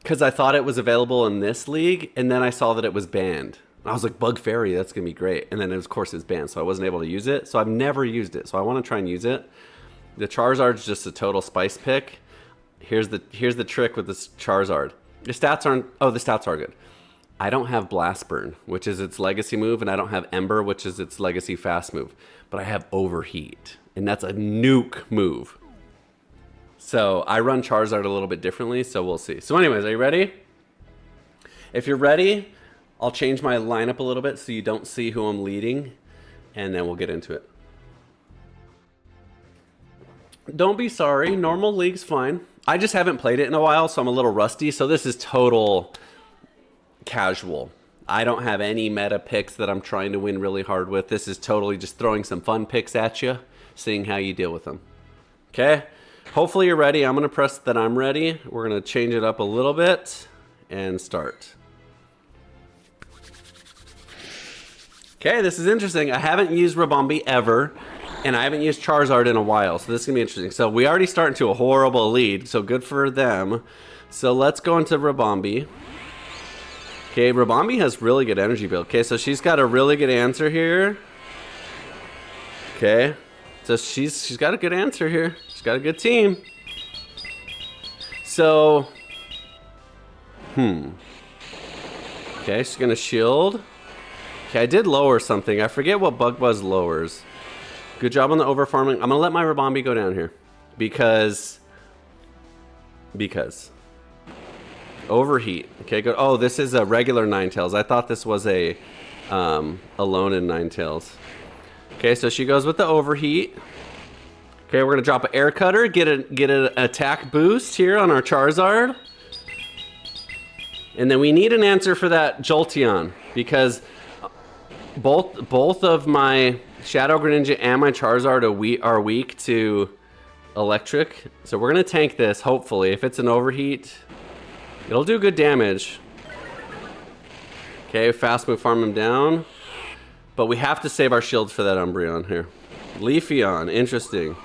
Because I thought it was available in this league. And then I saw that it was banned. I was like, Bug Fairy, that's going to be great. And then of course it's banned. So I wasn't able to use it. So I've never used it. So I want to try and use it. The Charizard's just a total spice pick. Here's the trick with this Charizard. The stats aren't... Oh, the stats are good. I don't have Blast Burn, which is its legacy move, and I don't have Ember, which is its legacy fast move. But I have Overheat, and that's a nuke move. So I run Charizard a little bit differently, so we'll see. So anyways, are you ready? If you're ready, I'll change my lineup a little bit so you don't see who I'm leading, and then we'll get into it. Don't be sorry, normal league's fine. I just haven't played it in a while, so I'm a little rusty, so this is total casual. I don't have any meta picks that I'm trying to win really hard with. This is totally just throwing some fun picks at you, seeing how you deal with them. Okay? Hopefully you're ready. I'm going to press that I'm ready. We're going to change it up a little bit and start. Okay, this is interesting. I haven't used Ribombee ever, and I haven't used Charizard in a while, so this is going to be interesting. So we already start into a horrible lead, so good for them. So let's go into Ribombee. Okay, Ribombee has really good energy build. Okay, so she's got a really good answer here. Okay, so she's got a good answer here. She's got a good team. So, okay, she's gonna shield. Okay, I did lower something. I forget what Bug Buzz lowers. Good job on the overfarming. I'm gonna let my Ribombee go down here because. Overheat. Okay, good. Oh, this is a regular Ninetales. I thought this was a Alone in Ninetales. Okay, so she goes with the Overheat. Okay, we're gonna drop an Air Cutter, get an attack boost here on our Charizard, and then we need an answer for that Jolteon because both of my Shadow Greninja and my Charizard are weak to Electric. So we're gonna tank this. Hopefully, if it's an Overheat. It'll do good damage. Okay, fast move, farm him down. But we have to save our shields for that Umbreon here. Leafeon, interesting.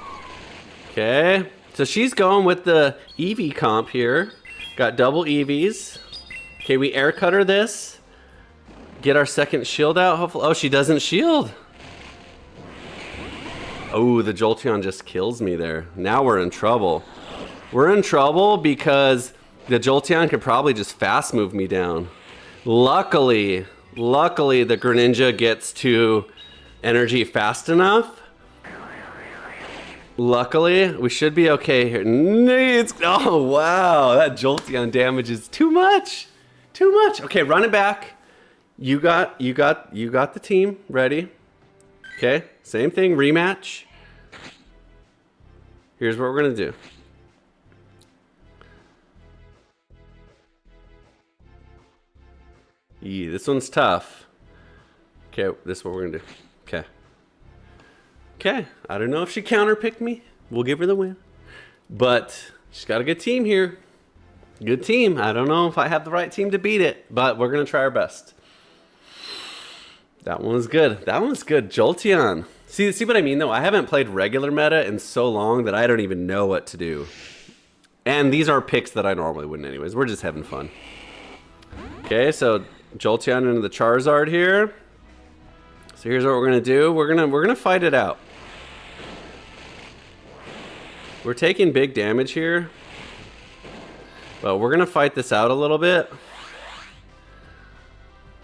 Okay, so she's going with the Eevee comp here. Got double Eevees. Okay, we Air Cutter this. Get our second shield out, hopefully. Oh, she doesn't shield. Oh, the Jolteon just kills me there. Now we're in trouble. We're in trouble because the Jolteon could probably just fast move me down. Luckily, the Greninja gets to energy fast enough. Luckily, we should be okay here. Oh, wow. That Jolteon damage is too much. Too much. Okay, run it back. You got the team ready. Okay, same thing, rematch. Here's what we're gonna do. Yeah, this one's tough. Okay, this is what we're gonna do. Okay. Okay, I don't know if she counterpicked me. We'll give her the win. But she's got a good team here. Good team. I don't know if I have the right team to beat it, but we're gonna try our best. That one was good. That one was good. Jolteon. See what I mean though? I haven't played regular meta in so long that I don't even know what to do. And these are picks that I normally wouldn't anyways. We're just having fun. Okay, so Jolteon into the Charizard here. So here's what we're gonna do. We're gonna fight it out. We're taking big damage here, but we're gonna fight this out a little bit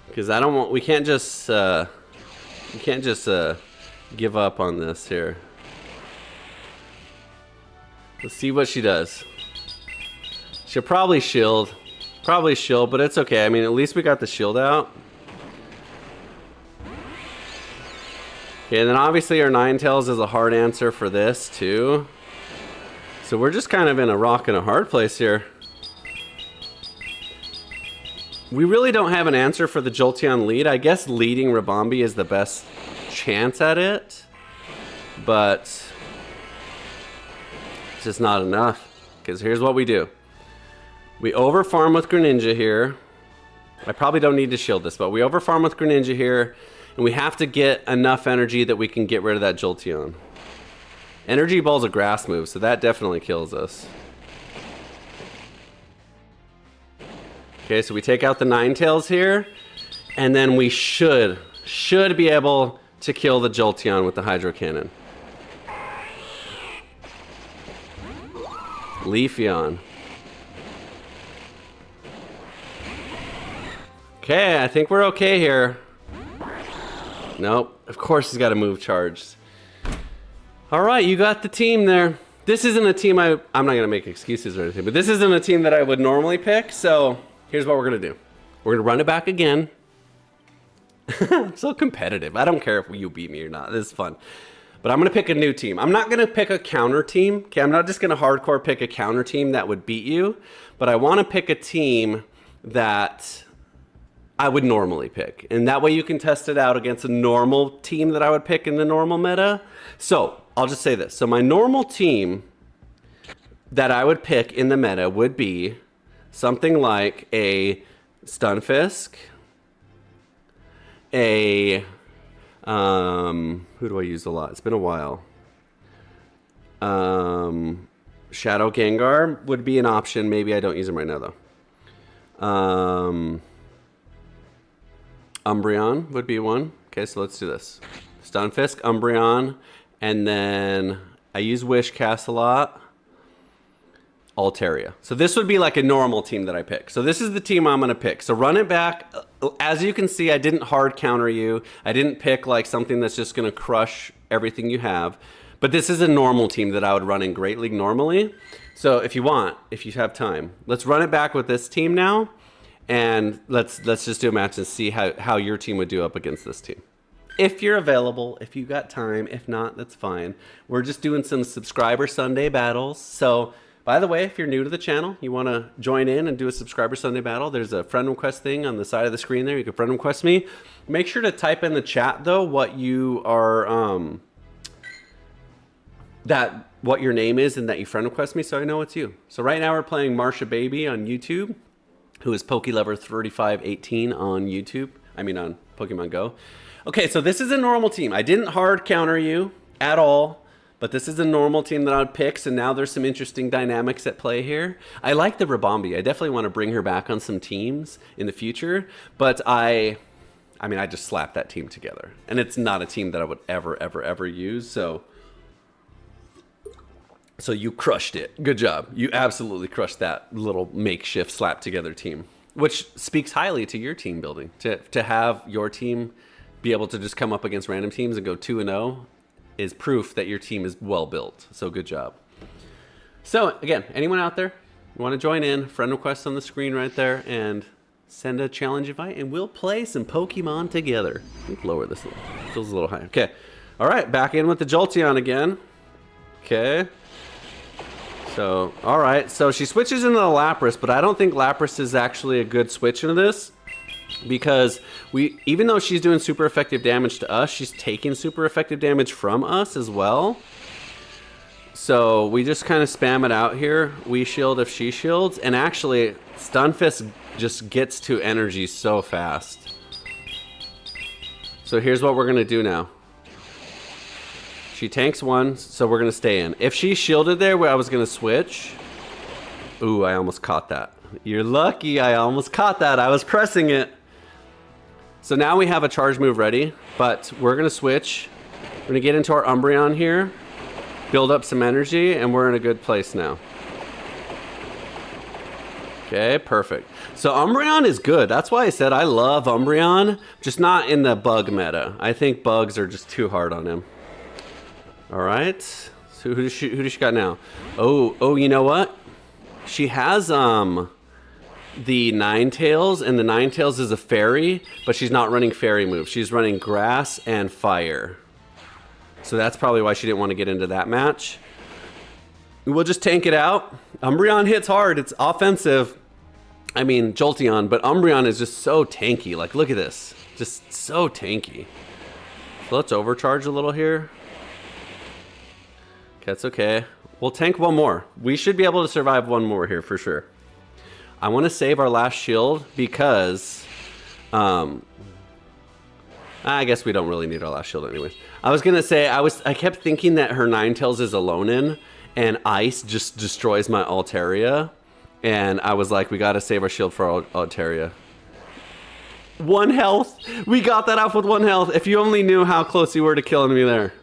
because I don't want. We can't just give up on this here. Let's see what she does. She'll probably shield, but it's okay. I mean, at least we got the shield out. Okay, and then obviously our Ninetales is a hard answer for this too. So we're just kind of in a rock and a hard place here. We really don't have an answer for the Jolteon lead. I guess leading Ribombee is the best chance at it, but it's just not enough. Because here's what we do. We overfarm with Greninja here. I probably don't need to shield this, but we overfarm with Greninja here, and we have to get enough energy that we can get rid of that Jolteon. Energy Ball's a grass move, so that definitely kills us. Okay, so we take out the Ninetales here, and then we should be able to kill the Jolteon with the Hydro Cannon. Leafeon. Okay, I think we're okay here. Nope, of course he's got a move charged. All right, you got the team there. This isn't a team I'm not gonna make excuses or anything, but this isn't a team that I would normally pick, so here's what we're gonna do. We're gonna run it back again. I'm so competitive. I don't care if you beat me or not, this is fun. But I'm gonna pick a new team. I'm not gonna pick a counter team, okay? I'm not just gonna hardcore pick a counter team that would beat you, but I wanna pick a team that I would normally pick. And that way you can test it out against a normal team that I would pick in the normal meta. So, I'll just say this. So my normal team that I would pick in the meta would be something like a Stunfisk, a, who do I use a lot? It's been a while. Shadow Gengar would be an option. Maybe I don't use them right now though. Umbreon would be one. Okay, so let's do this. Stunfisk, Umbreon, and then I use Wish Cast a lot. Altaria. So this would be like a normal team that I pick. So this is the team I'm gonna pick. So run it back. As you can see, I didn't hard counter you. I didn't pick like something that's just gonna crush everything you have. But this is a normal team that I would run in Great League normally. So if you want, if you have time, let's run it back with this team now. And let's just do a match and see how your team would do up against this team. If you're available, if you got time, if not, that's fine. We're just doing some subscriber Sunday battles. So, by the way, if you're new to the channel, you want to join in and do a subscriber Sunday battle, there's a friend request thing on the side of the screen there. You can friend request me. Make sure to type in the chat, though, what you are, what your name is and that you friend request me so I know it's you. So right now we're playing Marsha Baby on YouTube, who is PokeLover3518 on YouTube. I mean on Pokemon Go. Okay, so this is a normal team. I didn't hard counter you at all, but this is a normal team that I would pick, so now there's some interesting dynamics at play here. I like the Ribombee. I definitely want to bring her back on some teams in the future, but I mean, I just slapped that team together. And it's not a team that I would ever use, so you crushed it. Good job. You absolutely crushed that little makeshift slap together team, which speaks highly to your team building. To have your team be able to just come up against random teams and go 2-0 is proof that your team is well built. So good job. So again, anyone out there you want to join in, friend request on the screen right there, and send a challenge invite, and we'll play some Pokemon together. Let me lower this a little. Feels a little high. Okay. All right, back in with the Jolteon again. Okay. So, alright. So she switches into the Lapras, but I don't think Lapras is actually a good switch into this. Because even though she's doing super effective damage to us, she's taking super effective damage from us as well. So we just kind of spam it out here. We shield if she shields. And actually, Stunfisk just gets to energy so fast. So here's what we're going to do now. She tanks one, so we're going to stay in. If she shielded there where I was going to switch. Ooh, I almost caught that. You're lucky I almost caught that. I was pressing it. So now we have a charge move ready, but we're going to switch. We're going to get into our Umbreon here. Build up some energy, and we're in a good place now. Okay, perfect. So Umbreon is good. That's why I said I love Umbreon, just not in the bug meta. I think bugs are just too hard on him. All right. So who does she got now? Oh, you know what? She has the Ninetales, and the Ninetales is a fairy, but she's not running fairy moves. She's running grass and fire. So that's probably why she didn't want to get into that match. We'll just tank it out. Umbreon hits hard. It's offensive. I mean, Jolteon, but Umbreon is just so tanky. Like, look at this. Just so tanky. So let's overcharge a little here. That's okay. We'll tank one more. We should be able to survive one more here for sure. I want to save our last shield because I guess we don't really need our last shield anyways. I was gonna say I kept thinking that her Ninetales is alone in, and ice just destroys my Altaria, and I was like, we gotta save our shield for Altaria. 1 health. We got that off with 1 health. If you only knew how close you were to killing me there.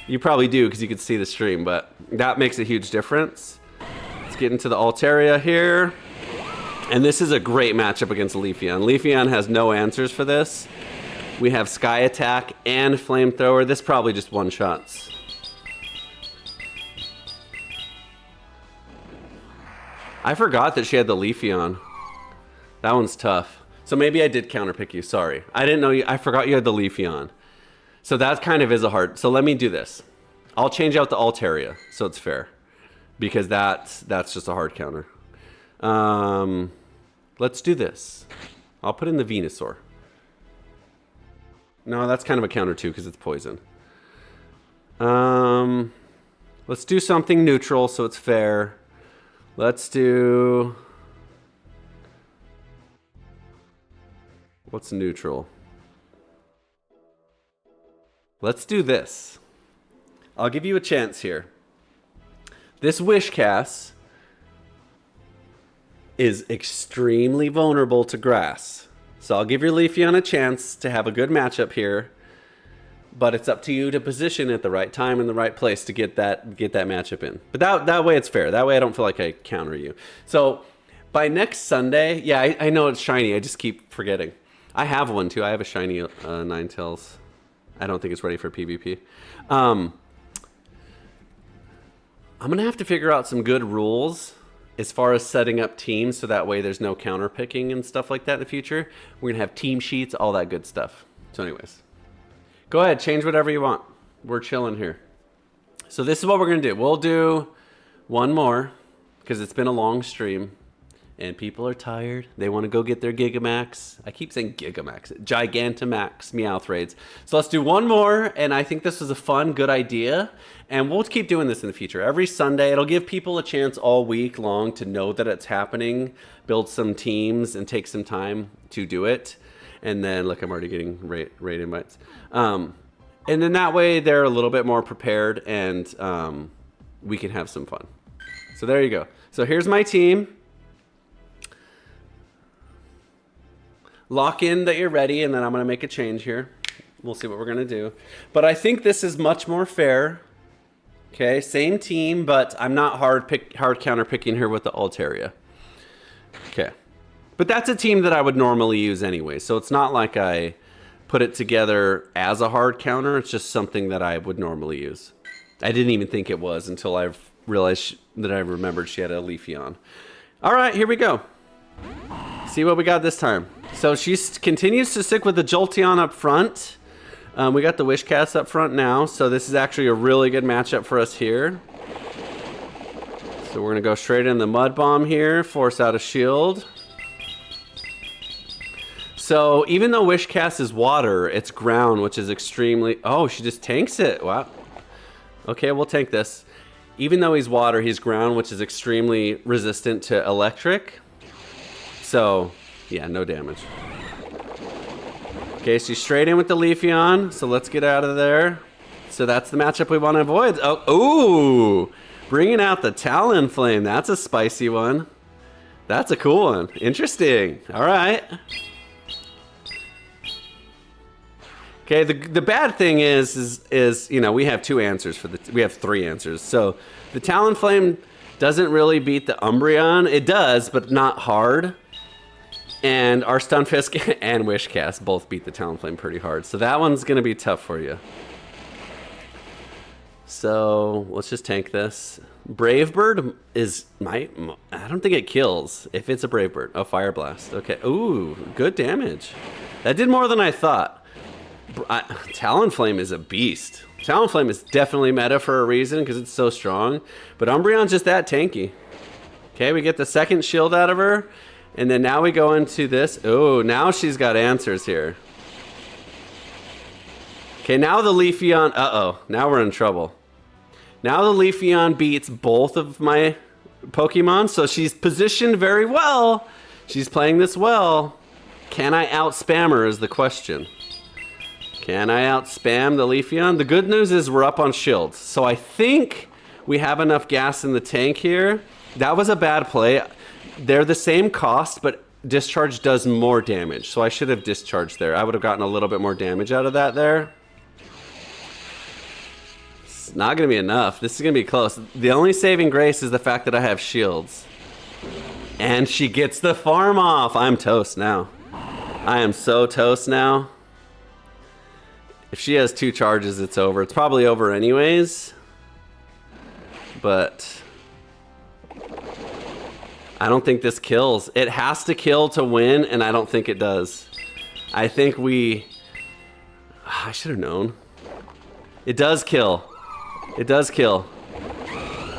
You probably do because you could see the stream, but that makes a huge difference. Let's get into the Altaria here. And this is a great matchup against Leafeon. Leafeon has no answers for this. We have Sky Attack and Flamethrower. This probably just one-shots. I forgot that she had the Leafeon. That one's tough. So maybe I did counterpick you. Sorry. I didn't know you. I forgot you had the Leafeon. So that kind of is a hard. So let me do this. I'll change out the Altaria so it's fair. Because that's just a hard counter. Let's do this. I'll put in the Venusaur. No, that's kind of a counter too because it's poison. Let's do something neutral so it's fair. Let's do... What's neutral? Let's do this. I'll give you a chance here. This Wishcast is extremely vulnerable to grass. So I'll give your Leafeon a chance to have a good matchup here. But it's up to you to position at the right time in the right place to get that matchup in. But that way it's fair. That way I don't feel like I counter you. So by next Sunday, yeah, I know it's shiny. I just keep forgetting. I have one too. I have a shiny Ninetales. I don't think it's ready for PvP. I'm going to have to figure out some good rules as far as setting up teams so that way there's no counter picking and stuff like that in the future. We're going to have team sheets, all that good stuff. So anyways, go ahead, change whatever you want. We're chilling here. So this is what we're going to do. We'll do one more because it's been a long stream and people are tired. They want to go get their Gigamax. I keep saying Gigamax. Gigantamax Meowth raids. So let's do one more, and I think this is a fun, good idea. And we'll keep doing this in the future. Every Sunday, it'll give people a chance all week long to know that it's happening, build some teams, and take some time to do it. And then, look, I'm already getting raid invites. And then that way, they're a little bit more prepared, and we can have some fun. So there you go. So here's my team. Lock in that you're ready, and then I'm going to make a change here. We'll see what we're going to do. But I think this is much more fair. Okay, same team, but I'm not hard counter picking her with the Altaria. Okay. But that's a team that I would normally use anyway, so it's not like I put it together as a hard counter. It's just something that I would normally use. I didn't even think it was until I realized that I remembered she had a Leafeon. All right, here we go. See what we got this time. So she continues to stick with the Jolteon up front. We got the Wishcast up front now, so this is actually a really good matchup for us here. So we're gonna go straight in the mud bomb here, force out a shield. So even though Wish Cast is water, it's ground, which is extremely... Oh, she just tanks it. Wow. Okay, we'll tank this. Even though he's water, he's ground, which is extremely resistant to electric. So, yeah, no damage. Okay, she's straight in with the Leafeon, so let's get out of there. So that's the matchup we want to avoid. Oh, ooh! Bringing out the Talonflame. That's a spicy one. That's a cool one. Interesting. All right. Okay, the bad thing is you know, we have two answers for we have three answers. So the Talonflame doesn't really beat the Umbreon. It does, but not hard. And our Stunfisk and Wishcast both beat the Talonflame pretty hard. So that one's gonna be tough for you. So let's just tank this. Brave Bird is I don't think it kills if it's a Brave Bird. Oh, Fire Blast. Okay. Ooh, good damage. That did more than I thought. Talonflame is a beast. Talonflame is definitely meta for a reason because it's so strong. But Umbreon's just that tanky. Okay, we get the second shield out of her. And then now we go into this. Oh, now she's got answers here. Okay, now the Leafeon. Uh-oh, now we're in trouble. Now the Leafeon beats both of my Pokemon. So she's positioned very well. She's playing this well. Can I out-spam her is the question. Can I out-spam the Leafeon? The good news is we're up on shields. So I think we have enough gas in the tank here. That was a bad play. They're the same cost, but Discharge does more damage. So I should have discharged there. I would have gotten a little bit more damage out of that there. It's not going to be enough. This is going to be close. The only saving grace is the fact that I have shields. And she gets the farm off. I'm toast now. I am so toast now. If she has two charges, it's over. It's probably over anyways. But I don't think this kills. It has to kill to win, and I don't think it does. I think I should have known. It does kill. It does kill.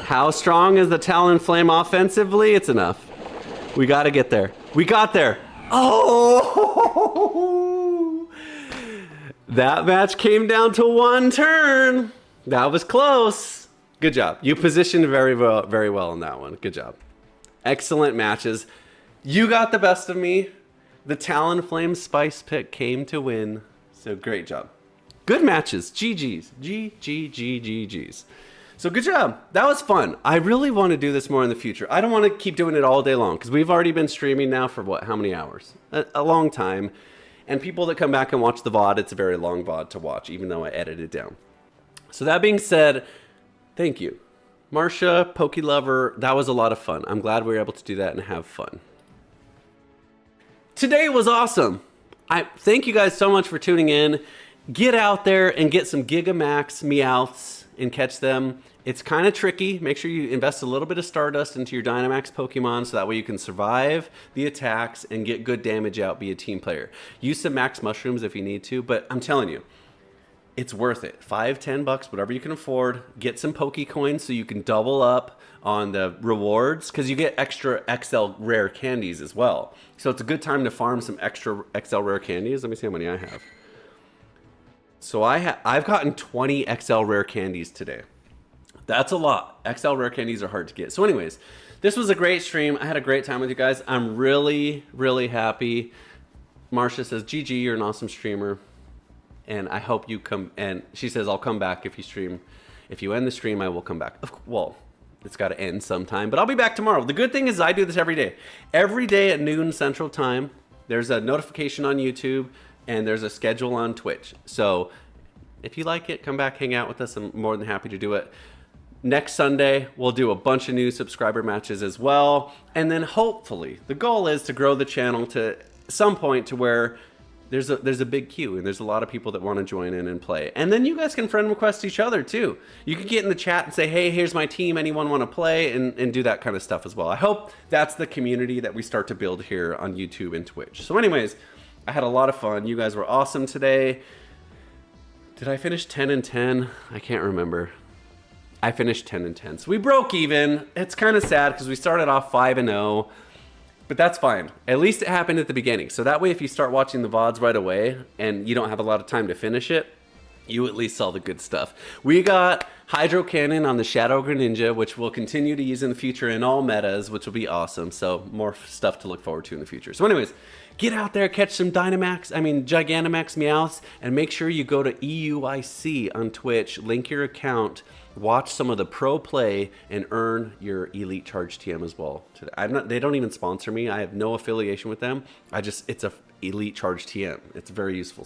How strong is the Talonflame offensively? It's enough. We got to get there. We got there. Oh! That match came down to one turn. That was close. Good job. You positioned very well in that one. Good job. Excellent matches. You got the best of me. The Talonflame Spice pick came to win. So great job. Good matches. GG's. GG's. So good job. That was fun. I really want to do this more in the future. I don't want to keep doing it all day long because we've already been streaming now for what? How many hours? A long time. And people that come back and watch the VOD, it's a very long VOD to watch, even though I edit it down. So that being said, thank you. Marsha, Pokelover, that was a lot of fun. I'm glad we were able to do that and have fun. Today was awesome. I thank you guys so much for tuning in. Get out there and get some Gigamax Meowths and catch them. It's kind of tricky. Make sure you invest a little bit of Stardust into your Dynamax Pokemon so that way you can survive the attacks and get good damage out, be a team player. Use some Max Mushrooms if you need to, but I'm telling you, it's worth it. $5, $10, whatever you can afford. Get some Pokecoins so you can double up on the rewards because you get extra XL rare candies as well. So it's a good time to farm some extra XL rare candies. Let me see how many I have. So I've gotten 20 XL rare candies today. That's a lot. XL rare candies are hard to get. So anyways, this was a great stream. I had a great time with you guys. I'm really, really happy. Marcia says, GG, you're an awesome streamer. And I hope you come, and she says, I'll come back if you stream. If you end the stream, I will come back. Well, it's got to end sometime, but I'll be back tomorrow. The good thing is I do this every day. Every day at noon Central Time, there's a notification on YouTube, and there's a schedule on Twitch. So if you like it, come back, hang out with us. I'm more than happy to do it. Next Sunday, we'll do a bunch of new subscriber matches as well. And then hopefully, the goal is to grow the channel to some point to where there's a big queue and there's a lot of people that want to join in and play. And then you guys can friend request each other too. You can get in the chat and say, hey, here's my team. Anyone want to play? And do that kind of stuff as well. I hope that's the community that we start to build here on YouTube and Twitch. So anyways, I had a lot of fun. You guys were awesome today. Did I finish 10 and 10? I can't remember. I finished 10-10. So we broke even. It's kind of sad because we started off 5-0. But that's fine. At least it happened at the beginning. So that way, if you start watching the VODs right away and you don't have a lot of time to finish it, you at least saw the good stuff. We got Hydro Cannon on the Shadow Greninja, which we'll continue to use in the future in all metas, which will be awesome. So more stuff to look forward to in the future. So anyways, get out there, catch some Gigantamax Meowths, and make sure you go to EUIC on Twitch, link your account, watch some of the pro play, and earn your Elite Charge TM as well. They don't even sponsor me. I have no affiliation with them. It's a Elite Charge TM. It's very useful.